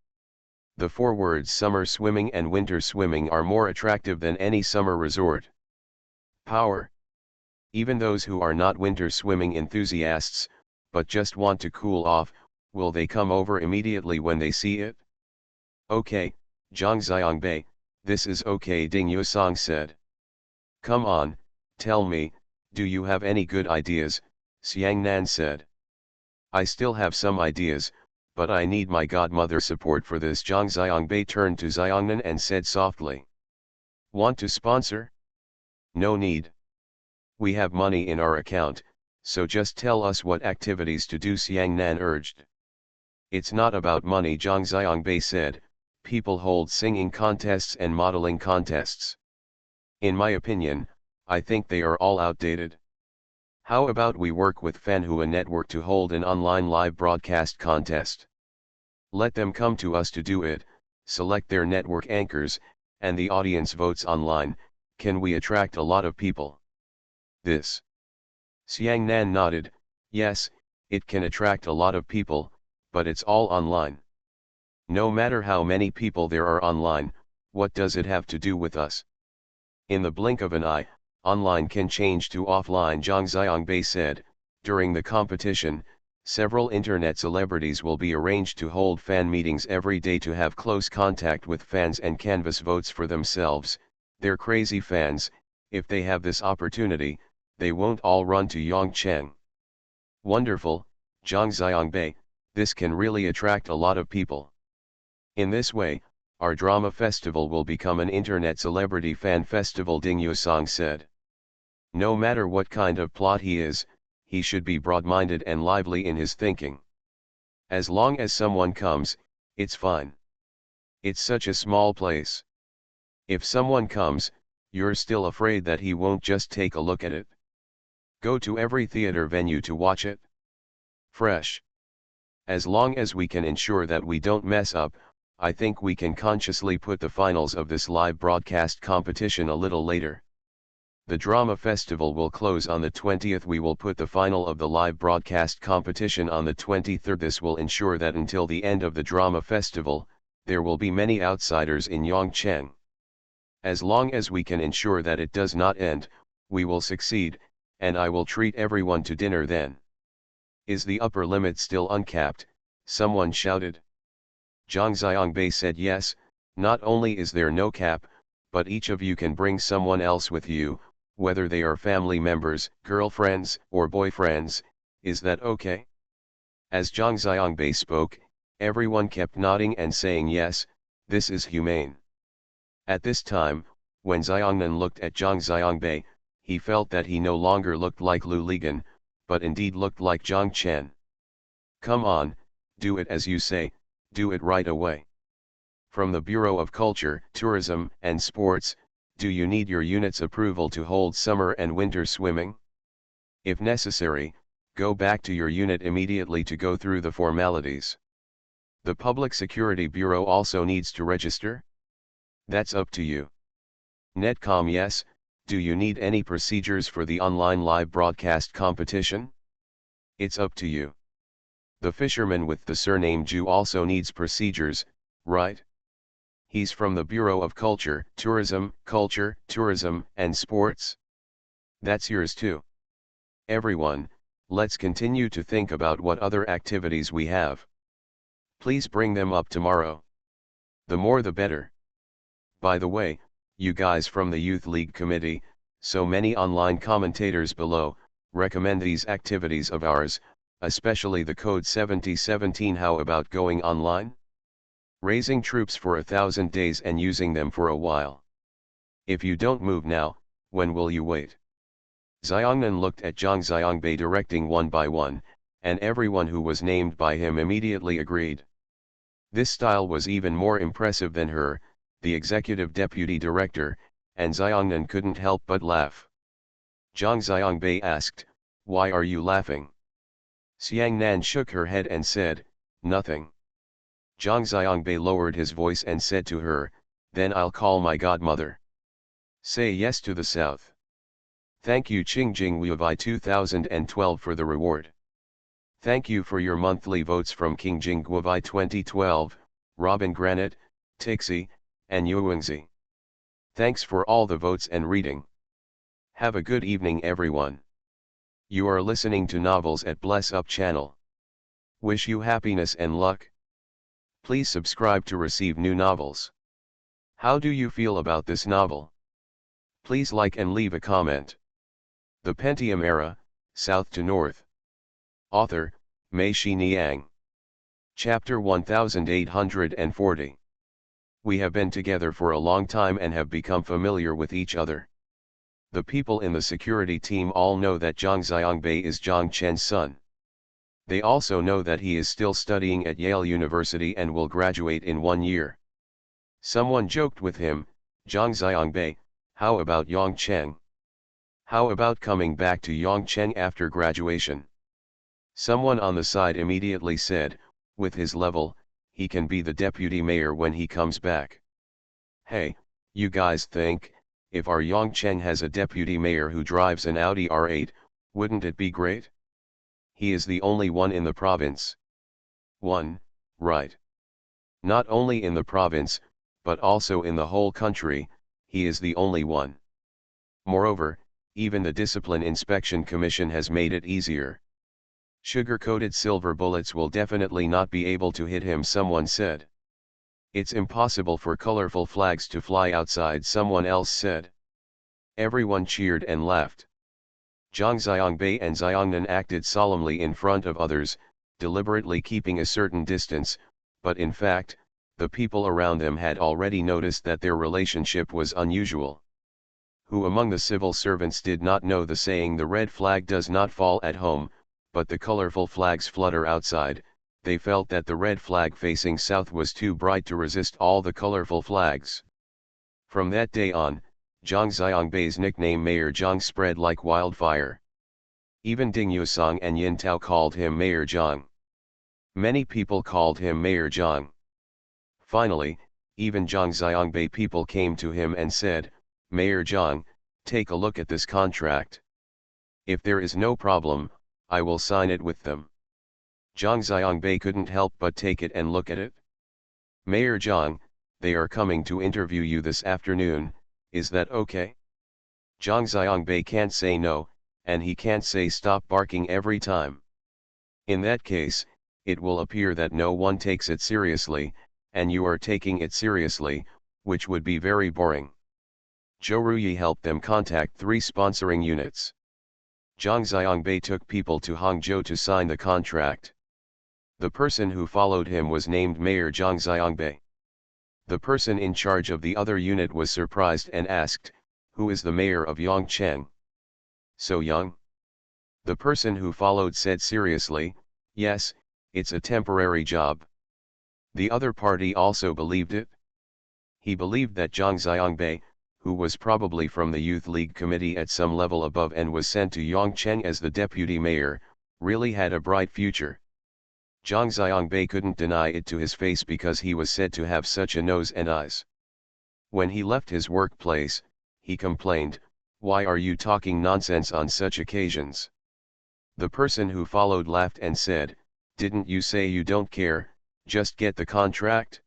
The 4 words summer swimming and winter swimming are more attractive than any summer resort. Power. Even those who are not winter swimming enthusiasts, but just want to cool off, will they come over immediately when they see it? Okay, Zhang Xiangbei, this is okay, Ding Yusong said. Come on, tell me, do you have any good ideas? Xiangnan said. I still have some ideas, but I need my godmother's support for this. Zhang Xiangbei turned to Xiangnan and said softly. Want to sponsor? No need. We have money in our account, so just tell us what activities to do, Xiangnan urged. It's not about money, Zhang Xiangbei said, people hold singing contests and modeling contests. In my opinion, I think they are all outdated. How about we work with Fanhua Network to hold an online live broadcast contest? Let them come to us to do it, select their network anchors, and the audience votes online. Can we attract a lot of people? This. Xiangnan nodded, yes, it can attract a lot of people, but it's all online. No matter how many people there are online, what does it have to do with us? In the blink of an eye, online can change to offline, Zhang Xiangbei said. During the competition, several internet celebrities will be arranged to hold fan meetings every day to have close contact with fans and canvass votes for themselves. They're crazy fans. If they have this opportunity, they won't all run to Yongcheng. Wonderful, Zhang Xiangbei, this can really attract a lot of people. In this way, our drama festival will become an internet celebrity fan festival, Ding Yusong said. No matter what kind of plot he should be broad-minded and lively in his thinking. As long as someone comes, it's fine. It's such a small place. If someone comes, you're still afraid that he won't just take a look at it. Go to every theater venue to watch it. Fresh. As long as we can ensure that we don't mess up, I think we can consciously put the finals of this live broadcast competition a little later. The drama festival will close on the 20th. We will put the final of the live broadcast competition on the 23rd. This will ensure that until the end of the drama festival, there will be many outsiders in Yongcheng. As long as we can ensure that it does not end, we will succeed, and I will treat everyone to dinner then. Is the upper limit still uncapped? Someone shouted. Zhang Xiangbei said yes, not only is there no cap, but each of you can bring someone else with you, whether they are family members, girlfriends, or boyfriends. Is that okay? As Zhang Xiangbei spoke, everyone kept nodding and saying yes, this is humane. At this time, when Xiangnan looked at Zhang Xiangbei, he felt that he no longer looked like Lu Ligan, but indeed looked like Zhang Chen. Come on, do it as you say, do it right away. From the Bureau of Culture, Tourism, and Sports, do you need your unit's approval to hold summer and winter swimming? If necessary, go back to your unit immediately to go through the formalities. The Public Security Bureau also needs to register? That's up to you. Netcom yes, do you need any procedures for the online live broadcast competition? It's up to you. The fisherman with the surname Zhu also needs procedures, right? He's from the Bureau of Culture, Tourism, and Sports? That's yours too. Everyone, let's continue to think about what other activities we have. Please bring them up tomorrow. The more the better. By the way, you guys from the Youth League Committee, so many online commentators below, recommend these activities of ours, especially the Code 7017. How about going online? Raising troops for 1,000 days and using them for a while. If you don't move now, when will you wait? Xiangnan looked at Zhang Xiangbei directing one by one, and everyone who was named by him immediately agreed. This style was even more impressive than her, the executive deputy director, and Xiangnan couldn't help but laugh. Zhang Xiangbei asked, "Why are you laughing?" Xiangnan shook her head and said, "Nothing." Zhang Xiangbei lowered his voice and said to her, "Then I'll call my godmother. Say yes to the South." Thank you Qingjing Wubai 2012 for the reward. Thank you for your monthly votes from Qingjing Wubai 2012, Robin Granite, Tixi, and Yuengzi. Thanks for all the votes and reading. Have a good evening everyone. You are listening to Novels at Bless Up channel. Wish you happiness and luck. Please subscribe to receive new novels. How do you feel about this novel? Please like and leave a comment. The Pentium Era, South to North. Author, Mei Shi Niang. Chapter 1840. We have been together for a long time and have become familiar with each other. The people in the security team all know that Zhang Xiangbei is Zhang Chen's son. They also know that he is still studying at Yale University and will graduate in 1 year. Someone joked with him, "Zhang Xiangbei, how about Yongcheng? How about coming back to Yongcheng after graduation?" Someone on the side immediately said, "With his level, he can be the deputy mayor when he comes back." Hey, you guys think, if our Yongcheng has a deputy mayor who drives an Audi R8, wouldn't it be great? He is the only one in the province. One, right. Not only in the province, but also in the whole country, he is the only one. Moreover, even the Discipline Inspection Commission has made it easier. Sugar-coated silver bullets will definitely not be able to hit him, someone said. It's impossible for colorful flags to fly outside, someone else said. Everyone cheered and laughed. Zhang Xiangbei and Xiangnan acted solemnly in front of others, deliberately keeping a certain distance, but in fact, the people around them had already noticed that their relationship was unusual. Who among the civil servants did not know the saying, "The red flag does not fall at home, but the colorful flags flutter outside"? They felt that the red flag facing south was too bright to resist all the colorful flags. From that day on, Zhang Xiangbei's nickname Mayor Zhang spread like wildfire. Even Ding Yusong and Yin Tao called him Mayor Zhang. Many people called him Mayor Zhang. Finally, even Zhangjiangbei people came to him and said, "Mayor Zhang, take a look at this contract. If there is no problem, I will sign it with them." Zhangjiangbei couldn't help but take it and look at it. "Mayor Zhang, they are coming to interview you this afternoon, is that okay?" Zhangjiangbei can't say no, and he can't say stop barking every time. In that case, it will appear that no one takes it seriously, and you are taking it seriously, which would be very boring. Zhou Ruyi helped them contact 3 sponsoring units. Zhang Xiangbei took people to Hangzhou to sign the contract. The person who followed him was named Mayor Zhang Xiangbei. The person in charge of the other unit was surprised and asked, "Who is the mayor of Yongcheng? So young?" The person who followed said seriously, "Yes, it's a temporary job." The other party also believed it. He believed that Zhang Xiangbei, who was probably from the Youth League Committee at some level above and was sent to Yongcheng as the deputy mayor, really had a bright future. Zhang Xiangbei couldn't deny it to his face because he was said to have such a nose and eyes. When he left his workplace, he complained, "Why are you talking nonsense on such occasions?" The person who followed laughed and said, "Didn't you say you don't care? Just get the contract?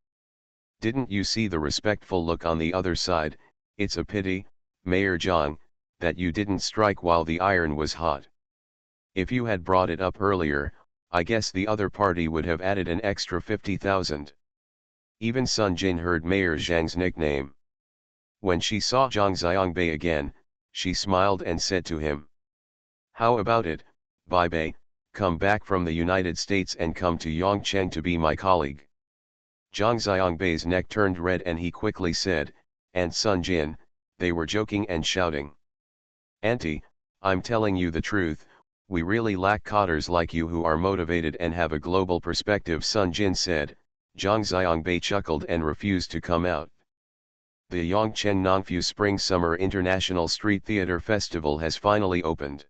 Didn't you see the respectful look on the other side? It's a pity, Mayor Zhang, that you didn't strike while the iron was hot. If you had brought it up earlier, I guess the other party would have added an extra 50,000. Even Sun Jin heard Mayor Zhang's nickname. When she saw Zhang Xiangbei again, she smiled and said to him, "How about it, Bai Bei, come back from the United States and come to Yongcheng to be my colleague." Zhang Xiangbei's neck turned red and he quickly said, "And Sun Jin," they were joking and shouting. "Auntie, I'm telling you the truth, we really lack cotters like you who are motivated and have a global perspective," Sun Jin said. Zhang Xiangbei chuckled and refused to come out. The Yongcheng Nongfu Spring-Summer International Street Theater Festival has finally opened.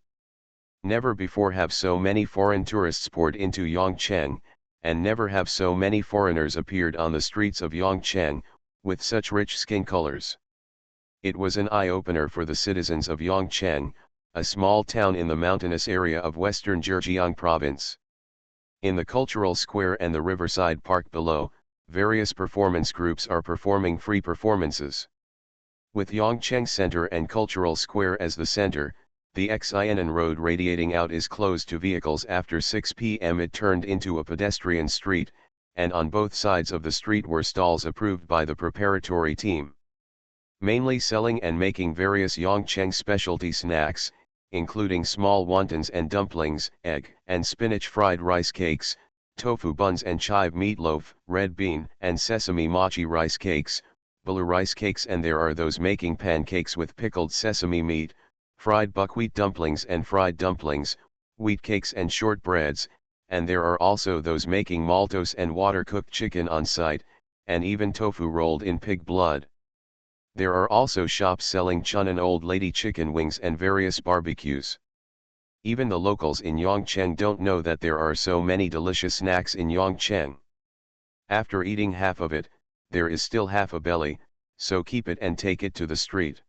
Never before have so many foreign tourists poured into Yongcheng, and never have so many foreigners appeared on the streets of Yongcheng, with such rich skin colors. It was an eye-opener for the citizens of Yongcheng, a small town in the mountainous area of western Zhejiang province. In the cultural square and the riverside park below, various performance groups are performing free performances. With Yongcheng Center and Cultural Square as the center, the Xianan Road radiating out is closed to vehicles after 6 p.m. It turned into a pedestrian street, and on both sides of the street were stalls approved by the preparatory team. Mainly selling and making various Yongcheng specialty snacks, including small wontons and dumplings, egg and spinach fried rice cakes, tofu buns and chive meatloaf, red bean and sesame mochi rice cakes, blue rice cakes, and there are those making pancakes with pickled sesame meat, fried buckwheat dumplings and fried dumplings, wheat cakes and shortbreads, and there are also those making maltos and water-cooked chicken on site, and even tofu rolled in pig blood. There are also shops selling chun and old lady chicken wings and various barbecues. Even the locals in Yongcheng don't know that there are so many delicious snacks in Yongcheng. After eating half of it, there is still half a belly, so keep it and take it to the street.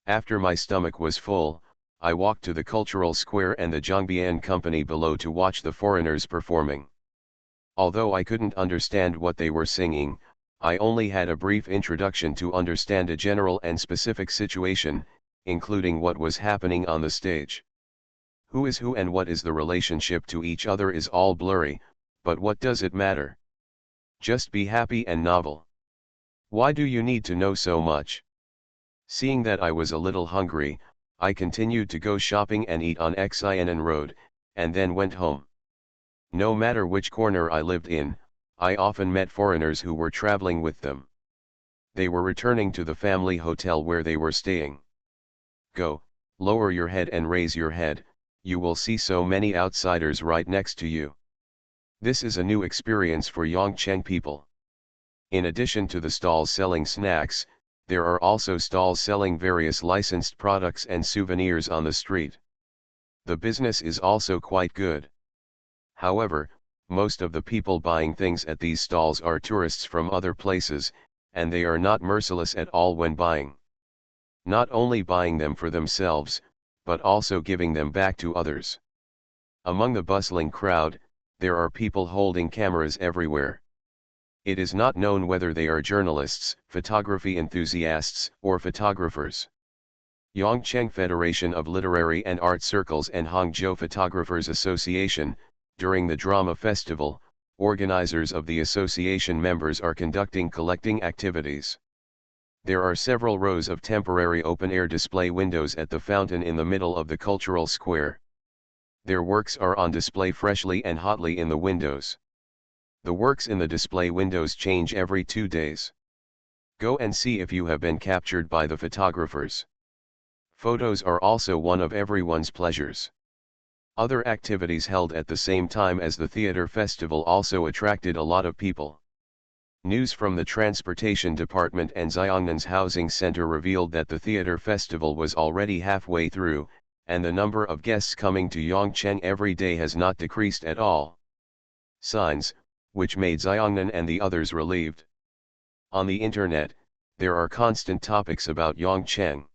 After my stomach was full, I walked to the cultural square and the Zhongbian company below to watch the foreigners performing. Although I couldn't understand what they were singing, I only had a brief introduction to understand a general and specific situation, including what was happening on the stage. Who is who and what is the relationship to each other is all blurry, but what does it matter? Just be happy and novel. Why do you need to know so much? Seeing that I was a little hungry, I continued to go shopping and eat on Xianan Road, and then went home. No matter which corner I lived in, I often met foreigners who were traveling with them. They were returning to the family hotel where they were staying. Go, lower your head and raise your head, you will see so many outsiders right next to you. This is a new experience for Yongcheng people. In addition to the stalls selling snacks, there are also stalls selling various licensed products and souvenirs on the street. The business is also quite good. However, most of the people buying things at these stalls are tourists from other places, and they are not merciless at all when buying. Not only buying them for themselves, but also giving them back to others. Among the bustling crowd, there are people holding cameras everywhere. It is not known whether they are journalists, photography enthusiasts, or photographers. Yongcheng Federation of Literary and Art Circles and Hangzhou Photographers Association, during the drama festival, organizers of the association members are conducting collecting activities. There are several rows of temporary open-air display windows at the fountain in the middle of the cultural square. Their works are on display freshly and hotly in the windows. The works in the display windows change every 2 days. Go and see if you have been captured by the photographers. Photos are also one of everyone's pleasures. Other activities held at the same time as the theater festival also attracted a lot of people. News from the Transportation Department and Xiangnan's Housing Center revealed that the theater festival was already halfway through, and the number of guests coming to Yongcheng every day has not decreased at all. Signs, which made Xiangnan and the others relieved. On the internet, there are constant topics about Yongcheng.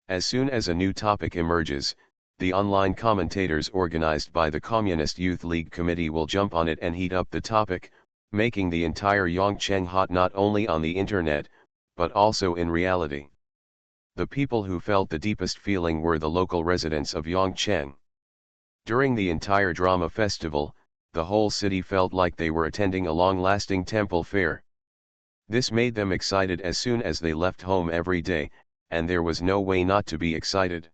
As soon as a new topic emerges, the online commentators organized by the Communist Youth League Committee will jump on it and heat up the topic, making the entire Yongcheng hot not only on the internet, but also in reality. The people who felt the deepest feeling were the local residents of Yongcheng. During the entire drama festival, the whole city felt like they were attending a long-lasting temple fair. This made them excited as soon as they left home every day, and there was no way not to be excited.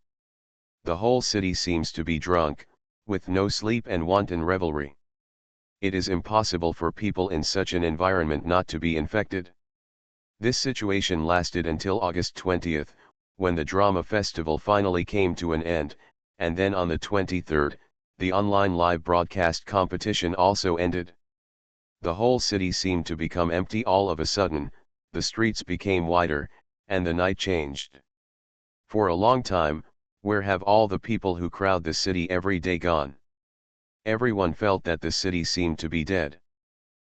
The whole city seems to be drunk, with no sleep and wanton revelry. It is impossible for people in such an environment not to be infected. This situation lasted until August 20th, when the drama festival finally came to an end, and then on the 23rd, the online live broadcast competition also ended. The whole city seemed to become empty all of a sudden, the streets became wider, and the night changed. For a long time, where have all the people who crowd the city every day gone? Everyone felt that the city seemed to be dead.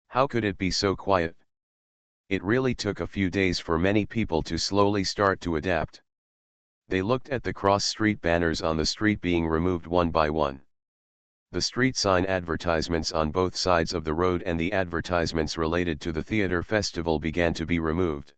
How could it be so quiet? It really took a few days for many people to slowly start to adapt. They looked at the cross-street banners on the street being removed one by one. The street sign advertisements on both sides of the road and the advertisements related to the theater festival began to be removed.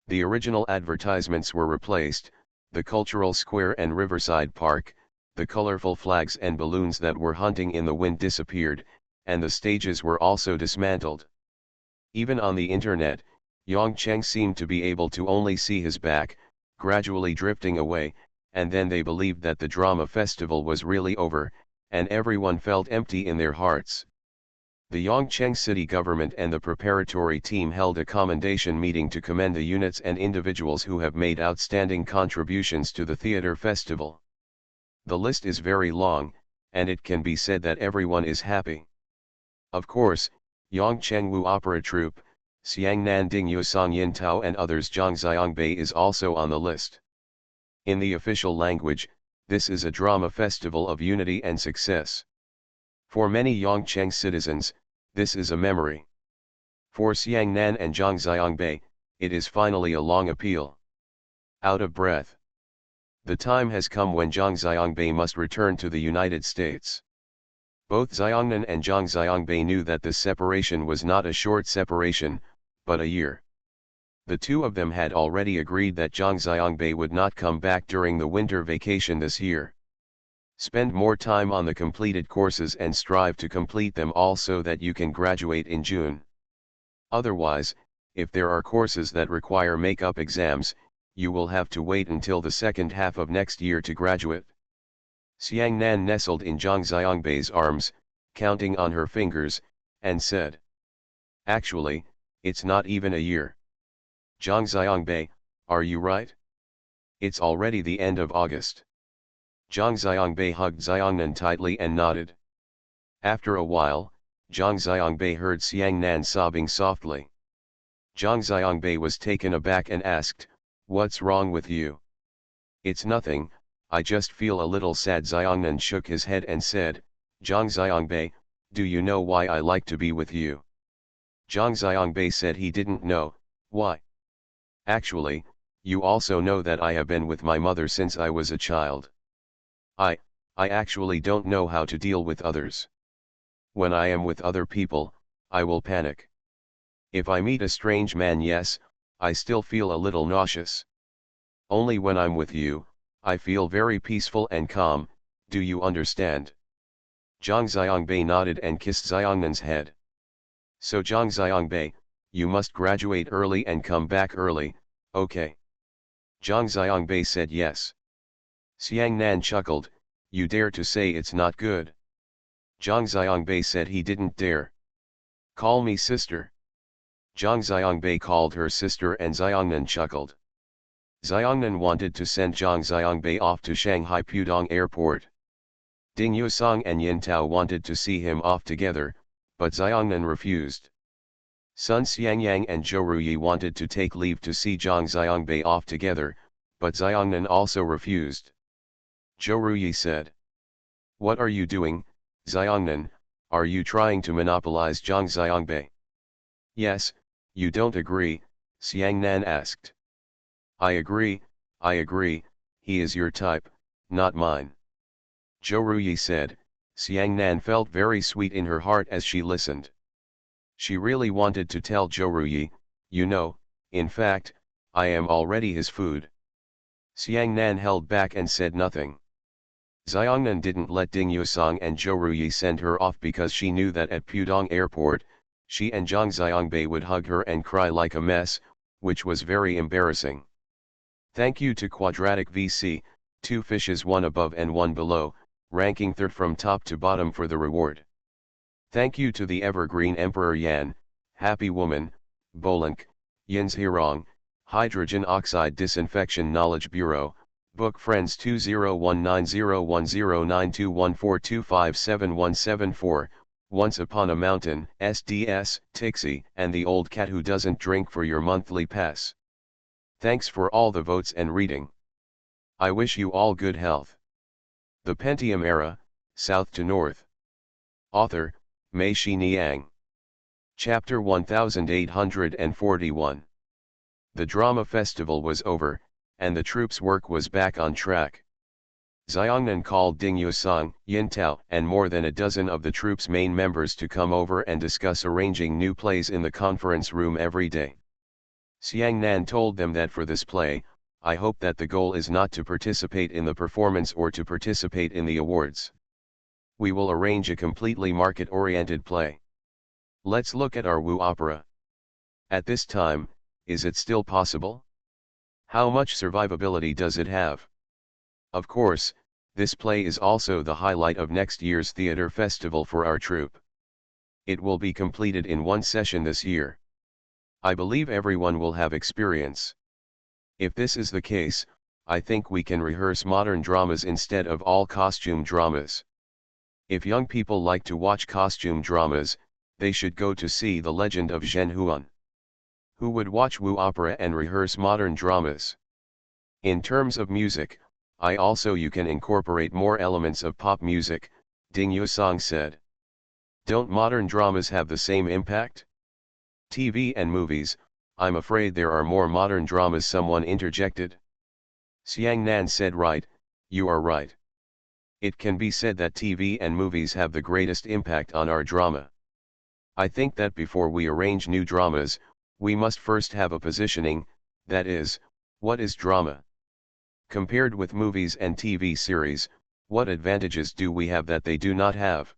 The original advertisements were replaced, the cultural square and Riverside Park, the colorful flags and balloons that were hunting in the wind disappeared, and the stages were also dismantled. Even on the internet, Yongcheng seemed to be able to only see his back, gradually drifting away, and then they believed that the drama festival was really over, and everyone felt empty in their hearts. The Yongcheng city government and the preparatory team held a commendation meeting to commend the units and individuals who have made outstanding contributions to the theater festival. The list is very long, and it can be said that everyone is happy. Of course, Yongcheng Wu Opera Troupe, Xiangnan Ding Yusong Yin Tao and others Zhangjiangbei is also on the list. In the official language, this is a drama festival of unity and success. For many Yongcheng citizens, this is a memory. For Xiangnan and Zhangjiangbei, it is finally a long appeal. Out of breath. The time has come when Zhangjiangbei must return to the United States. Both Xiangnan and Zhangjiangbei knew that this separation was not a short separation, but a year. The two of them had already agreed that Zhangjiangbei would not come back during the winter vacation this year. Spend more time on the completed courses and strive to complete them all so that you can graduate in June. Otherwise, if there are courses that require make-up exams, you will have to wait until the second half of next year to graduate. Xiangnan nestled in Zhangjiangbei's arms, counting on her fingers, and said, "Actually, it's not even a year. Zhangjiangbei, are you right? It's already the end of August." Zhangjiangbei hugged Xiangnan tightly and nodded. After a while, Zhangjiangbei heard Xiangnan sobbing softly. Zhangjiangbei was taken aback and asked, "What's wrong with you?" "It's nothing, I just feel a little sad." Xiangnan shook his head and said, "Zhangjiangbei, Do you know why I like to be with you? Zhang Xiangbei said he didn't know. Why? Actually, you also know that I have been with my mother since I was a child. I actually don't know how to deal with others. When I am with other people, I will panic. If I meet a strange man, yes, I still feel a little nauseous. Only when I'm with you, I feel very peaceful and calm. Do you understand? Zhang Xiangbei nodded and kissed Xiangnan's head. So Zhang Xiangbei, you must graduate early and come back early, okay? Zhang Xiangbei said yes. Xiangnan chuckled, you dare to say it's not good? Zhang Xiangbei said he didn't dare. Call me sister. Zhang Xiangbei called her sister and Xiangnan chuckled. Xiangnan wanted to send Zhang Xiangbei off to Shanghai Pudong Airport. Ding Yusong and Yin Tao wanted to see him off together, but Xiangnan refused. Sun Xiangyang and Zhou Ruyi wanted to take leave to see Zhang Xiangbei off together, but Xiangnan also refused. Zhou Ruyi said, "What are you doing, Xiangnan? Are you trying to monopolize Zhang Xiangbei?" "Yes, you don't agree?" Xiangnan asked. I agree, he is your type, not mine." Zhou Ruyi said. Xiangnan felt very sweet in her heart as she listened. She really wanted to tell Zhou Ruyi, you know, in fact, I am already his food. Xiangnan held back and said nothing. Xiangnan didn't let Ding Yusong and Zhou Ruyi send her off because she knew that at Pudong Airport, she and Zhang Xiangbei would hug her and cry like a mess, which was very embarrassing. Thank you to Quadratic VC, 2 fishes 1 above and 1 below, ranking 3rd from top to bottom for the reward. Thank you to the Evergreen Emperor Yan, Happy Woman, Bolank, Yin's Hirong, Hydrogen Oxide Disinfection Knowledge Bureau, Book Friends 201901092142571774, Once Upon a Mountain, SDS, Tixie, and The Old Cat Who Doesn't Drink for your monthly pass. Thanks for all the votes and reading. I wish you all good health. The Pentium Era, South to North. Author, Mei Shi Niang. Chapter 1841. The drama festival was over, and the troops' work was back on track. Xiangnan called Ding Yusong, Yin Tao, and more than a dozen of the troops' main members to come over and discuss arranging new plays in the conference room every day. Xiangnan told them that for this play, I hope that the goal is not to participate in the performance or to participate in the awards. We will arrange a completely market-oriented play. Let's look at our Wu opera. At this time, is it still possible? How much survivability does it have? Of course, this play is also the highlight of next year's theater festival for our troupe. It will be completed in one session this year. I believe everyone will have experience. If this is the case, I think we can rehearse modern dramas instead of all costume dramas. If young people like to watch costume dramas, they should go to see The Legend of Zhen Huan. Who would watch Wu opera and rehearse modern dramas? In terms of music, you can incorporate more elements of pop music, Ding Yusong said. Don't modern dramas have the same impact? TV and movies, I'm afraid there are more modern dramas, someone interjected. Xiangnan said, right, you are right. It can be said that TV and movies have the greatest impact on our drama. I think that before we arrange new dramas, we must first have a positioning, that is, what is drama? Compared with movies and TV series, what advantages do we have that they do not have?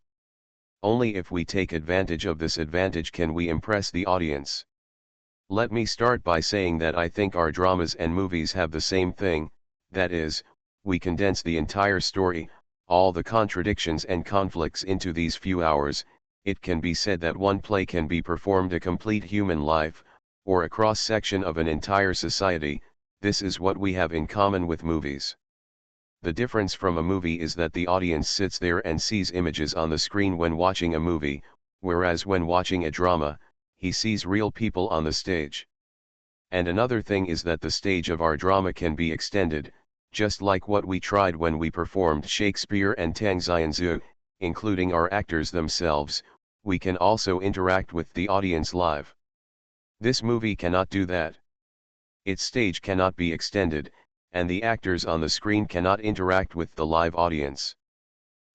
Only if we take advantage of this advantage can we impress the audience. Let me start by saying that I think our dramas and movies have the same thing, that is, we condense the entire story, all the contradictions and conflicts into these few hours. It can be said that one play can be performed a complete human life, or a cross-section of an entire society. This is what we have in common with movies. The difference from a movie is that the audience sits there and sees images on the screen when watching a movie, whereas when watching a drama, he sees real people on the stage. And another thing is that the stage of our drama can be extended, just like what we tried when we performed Shakespeare and Tang Xianzu. including our actors themselves, we can also interact with the audience live. This movie cannot do that. Its stage cannot be extended, and the actors on the screen cannot interact with the live audience.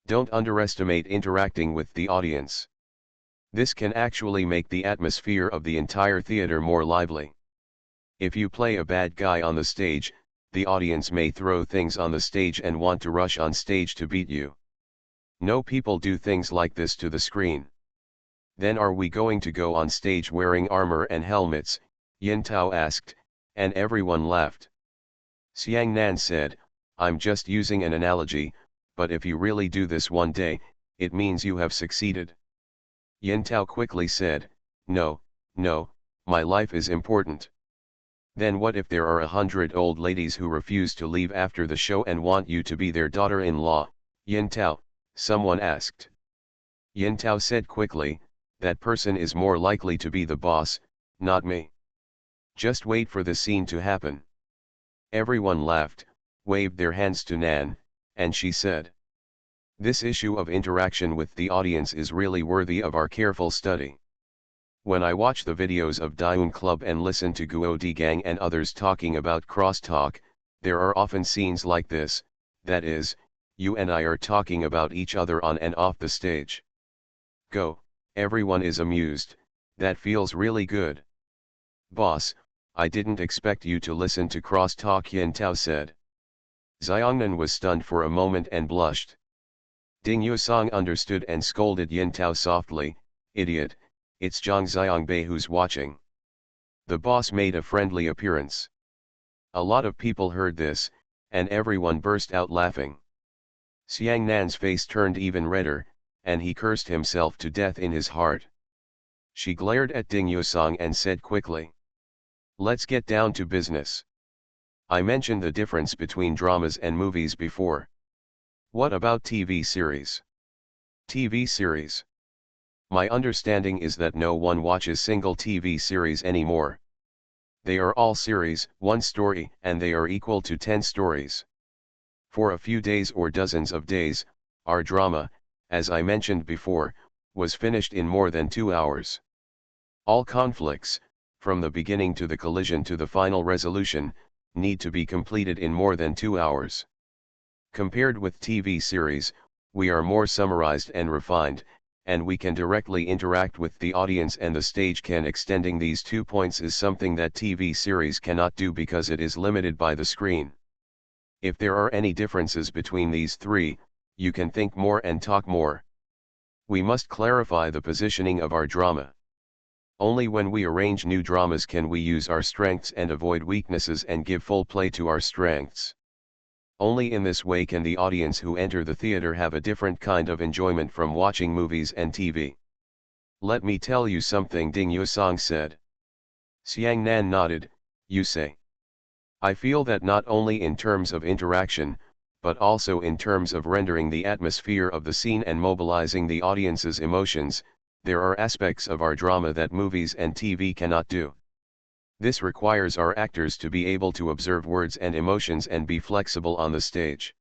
Don't underestimate interacting with the audience. This can actually make the atmosphere of the entire theater more lively. If you play a bad guy on the stage, the audience may throw things on the stage and want to rush on stage to beat you. No, people do things like this to the screen. Then are we going to go on stage wearing armor and helmets? Yin Tao asked, and everyone laughed. Xiang Nan said, I'm just using an analogy, but if you really do this one day, it means you have succeeded. Yin Tao quickly said, no, my life is important. Then what if there are 100 old ladies who refuse to leave after the show and want you to be their daughter-in-law? Yin Tao, someone asked. Yin Tao said quickly, that person is more likely to be the boss, not me. Just wait for the scene to happen. Everyone laughed, waved their hands to Nan, and she said, this issue of interaction with the audience is really worthy of our careful study. When I watch the videos of Daeun Club and listen to Guo Di Gang and others talking about crosstalk, there are often scenes like this, that is, you and I are talking about each other on and off the stage. Go, everyone is amused, that feels really good. Boss, I didn't expect you to listen to crosstalk, Yin Tao said. Xiongnan was stunned for a moment and blushed. Ding Yusong understood and scolded Yin Tao softly, idiot, it's Zhang Xiangbei who's watching. The boss made a friendly appearance. A lot of people heard this, and everyone burst out laughing. Xiang Nan's face turned even redder, and he cursed himself to death in his heart. She glared at Ding Yusong and said quickly, let's get down to business. I mentioned the difference between dramas and movies before. What about TV series? TV series. My understanding is that no one watches single TV series anymore. They are all series, one story, and they are equal to 10 stories. For a few days or dozens of days, our drama, as I mentioned before, was finished in more than 2 hours. All conflicts, from the beginning to the collision to the final resolution, need to be completed in more than 2 hours. Compared with TV series, we are more summarized and refined, and we can directly interact with the audience, and the stage can extending these 2 points is something that TV series cannot do because it is limited by the screen. If there are any differences between these three, you can think more and talk more. We must clarify the positioning of our drama. Only when we arrange new dramas can we use our strengths and avoid weaknesses and give full play to our strengths. Only in this way can the audience who enter the theater have a different kind of enjoyment from watching movies and TV. Let me tell you something, Ding Yusong said. Xiang Nan nodded, you say. I feel that not only in terms of interaction, but also in terms of rendering the atmosphere of the scene and mobilizing the audience's emotions, there are aspects of our drama that movies and TV cannot do. This requires our actors to be able to observe words and emotions and be flexible on the stage.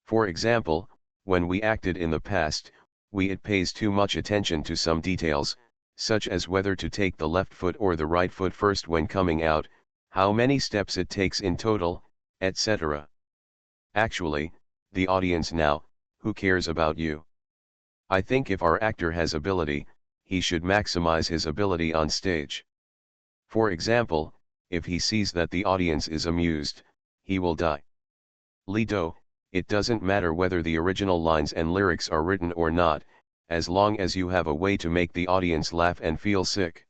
For example, when we acted in the past, it pays too much attention to some details, such as whether to take the left foot or the right foot first when coming out, how many steps it takes in total, etc. Actually, the audience now, who cares about you? I think if our actor has ability, he should maximize his ability on stage. For example, if he sees that the audience is amused, he will die. Li Do, it doesn't matter whether the original lines and lyrics are written or not, as long as you have a way to make the audience laugh and feel sick.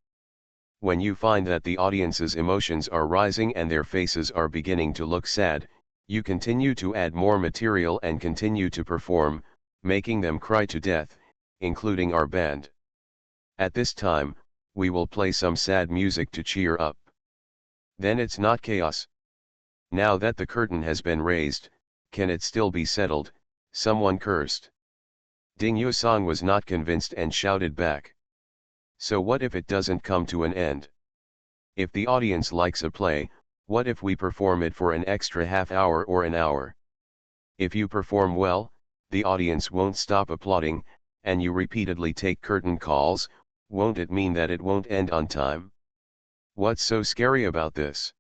When you find that the audience's emotions are rising and their faces are beginning to look sad, you continue to add more material and continue to perform, making them cry to death, including our band. At this time, we will play some sad music to cheer up. Then it's not chaos. Now that the curtain has been raised, can it still be settled? Someone cursed. Ding Yusong was not convinced and shouted back. So what if it doesn't come to an end? If the audience likes a play, what if we perform it for an extra half hour or an hour? If you perform well, the audience won't stop applauding, and you repeatedly take curtain calls, won't it mean that it won't end on time? What's so scary about this?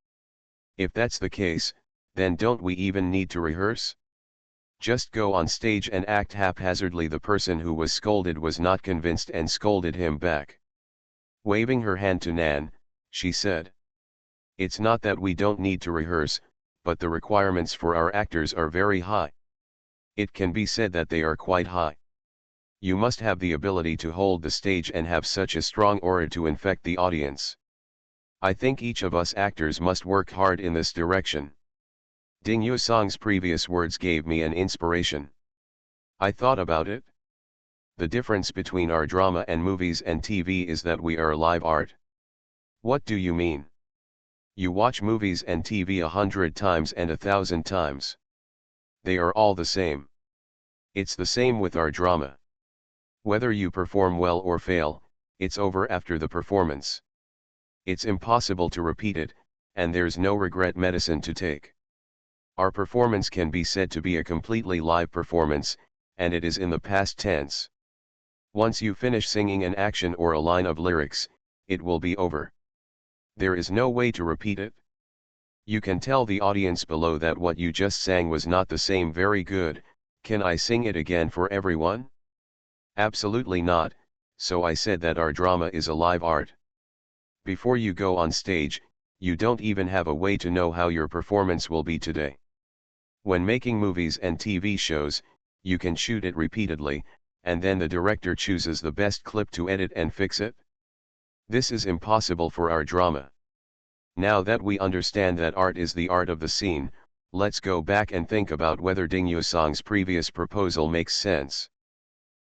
If that's the case, then don't we even need to rehearse? Just go on stage and act haphazardly. The person who was scolded was not convinced and scolded him back. Waving her hand to Nan, she said, "It's not that we don't need to rehearse, but the requirements for our actors are very high. It can be said that they are quite high. You must have the ability to hold the stage and have such a strong aura to infect the audience. I think each of us actors must work hard in this direction." Ding Yusong's previous words gave me an inspiration. I thought about it. The difference between our drama and movies and TV is that we are live art. What do you mean? You watch movies and TV 100 times and 1,000 times. They are all the same. It's the same with our drama. Whether you perform well or fail, it's over after the performance. It's impossible to repeat it, and there's no regret medicine to take. Our performance can be said to be a completely live performance, and it is in the past tense. Once you finish singing an action or a line of lyrics, it will be over. There is no way to repeat it. You can tell the audience below that what you just sang was not the same. Very good, can I sing it again for everyone? Absolutely not, so I said that our drama is a live art. Before you go on stage, you don't even have a way to know how your performance will be today. When making movies and TV shows, you can shoot it repeatedly, and then the director chooses the best clip to edit and fix it. This is impossible for our drama. Now that we understand that art is the art of the scene, let's go back and think about whether Ding Yusong's previous proposal makes sense.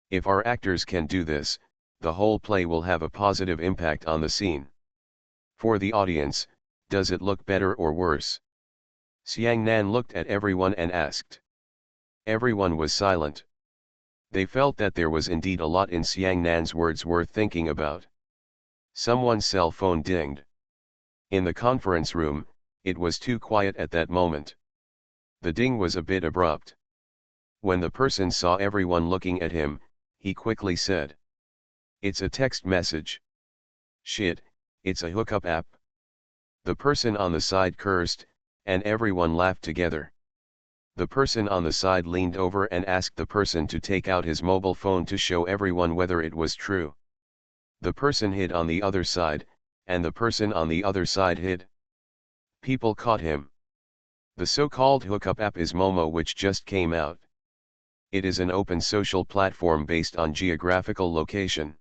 If our actors can do this, the whole play will have a positive impact on the scene. For the audience, does it look better or worse? Xiang Nan looked at everyone and asked. Everyone was silent. They felt that there was indeed a lot in Xiang Nan's words worth thinking about. Someone's cell phone dinged. In the conference room, it was too quiet at that moment. The ding was a bit abrupt. When the person saw everyone looking at him, he quickly said, "It's a text message. Shit, it's a hookup app." The person on the side cursed, and everyone laughed together. The person on the side leaned over and asked the person to take out his mobile phone to show everyone whether it was true. The person hid on the other side, and the person on the other side hid. People caught him. The so-called hookup app is Momo, which just came out. It is an open social platform based on geographical location.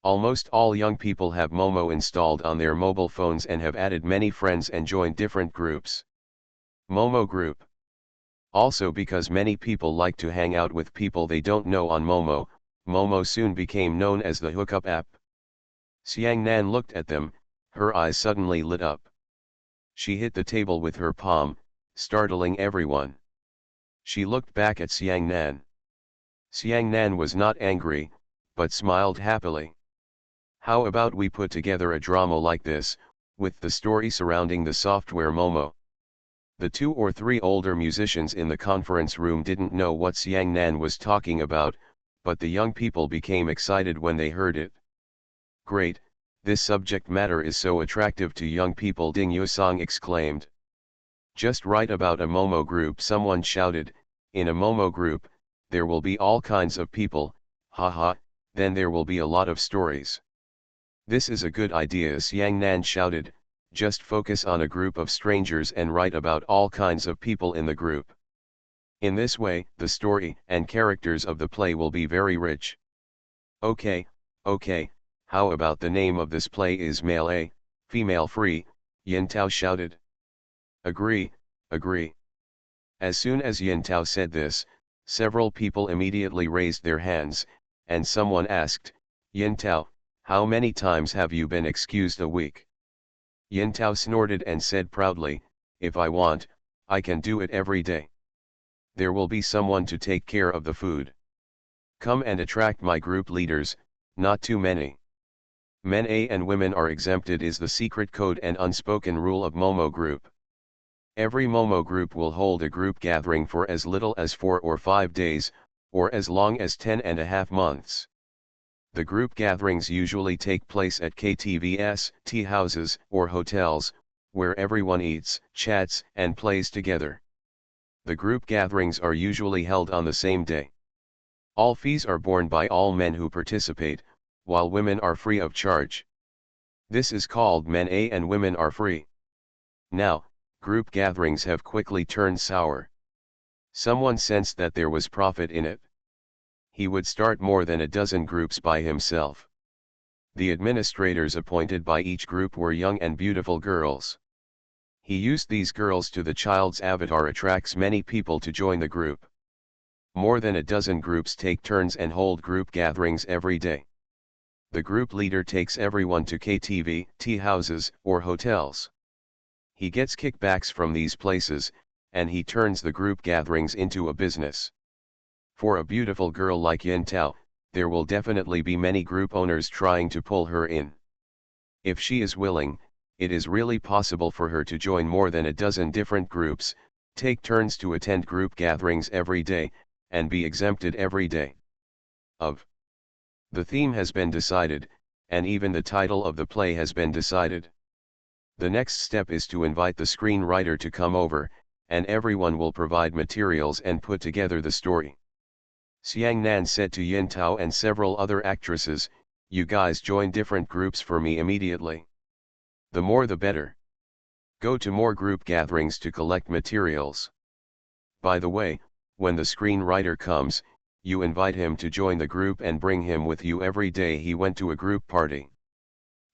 Almost all young people have Momo installed on their mobile phones and have added many friends and joined different groups. Momo group. Also, because many people like to hang out with people they don't know on Momo, Momo soon became known as the hookup app. Xiang Nan looked at them, her eyes suddenly lit up. She hit the table with her palm, startling everyone. She looked back at Xiang Nan. Xiang Nan was not angry, but smiled happily. How about we put together a drama like this, with the story surrounding the software Momo? The 2 or 3 older musicians in the conference room didn't know what Xiang Nan was talking about, but the young people became excited when they heard it. Great, this subject matter is so attractive to young people, Ding Yusong exclaimed. Just write about a Momo group, someone shouted. In a Momo group, there will be all kinds of people, haha, then there will be a lot of stories. This is a good idea, Xiang Nan shouted. Just focus on a group of strangers and write about all kinds of people in the group. In this way, the story and characters of the play will be very rich. Okay, how about the name of this play is Male A, Female Free, Yin Tao shouted. Agree. As soon as Yin Tao said this, several people immediately raised their hands, and someone asked, Yin Tao, how many times have you been excused a week? Yin Tao snorted and said proudly, if I want, I can do it every day. There will be someone to take care of the food. Come and attract my group leaders, not too many. Men A and women are exempted is the secret code and unspoken rule of Momo group. Every Momo group will hold a group gathering for as little as 4 or 5 days, or as long as 10.5 months. The group gatherings usually take place at KTVs, tea houses, or hotels, where everyone eats, chats, and plays together. The group gatherings are usually held on the same day. All fees are borne by all men who participate, while women are free of charge. This is called men A and women are free. Now, group gatherings have quickly turned sour. Someone sensed that there was profit in it. He would start more than a dozen groups by himself. The administrators appointed by each group were young and beautiful girls. He used these girls to the child's avatar attracts many people to join the group. More than a dozen groups take turns and hold group gatherings every day. The group leader takes everyone to KTV, tea houses, or hotels. He gets kickbacks from these places, and he turns the group gatherings into a business. For a beautiful girl like Yin Tao, there will definitely be many group owners trying to pull her in. If she is willing, it is really possible for her to join more than a dozen different groups, take turns to attend group gatherings every day, and be exempted every day. The theme has been decided, and even the title of the play has been decided. The next step is to invite the screenwriter to come over, and everyone will provide materials and put together the story. Xiang Nan said to Yin Tao and several other actresses, "You guys join different groups for me immediately. The more the better. Go to more group gatherings to collect materials. By the way, when the screenwriter comes, you invite him to join the group and bring him with you every day he went to a group party."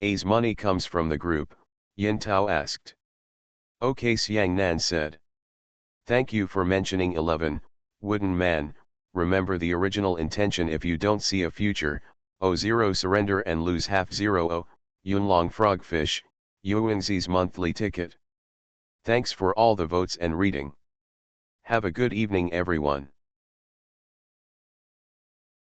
A's money comes from the group, Yin Tao asked. Okay, Xiang Nan said. Thank you for mentioning 11, Wooden Man. Remember the original intention. If you don't see a future, 0 surrender and lose half 0 Yunlong Frogfish, Yuengzi's monthly ticket. Thanks for all the votes and reading. Have a good evening everyone.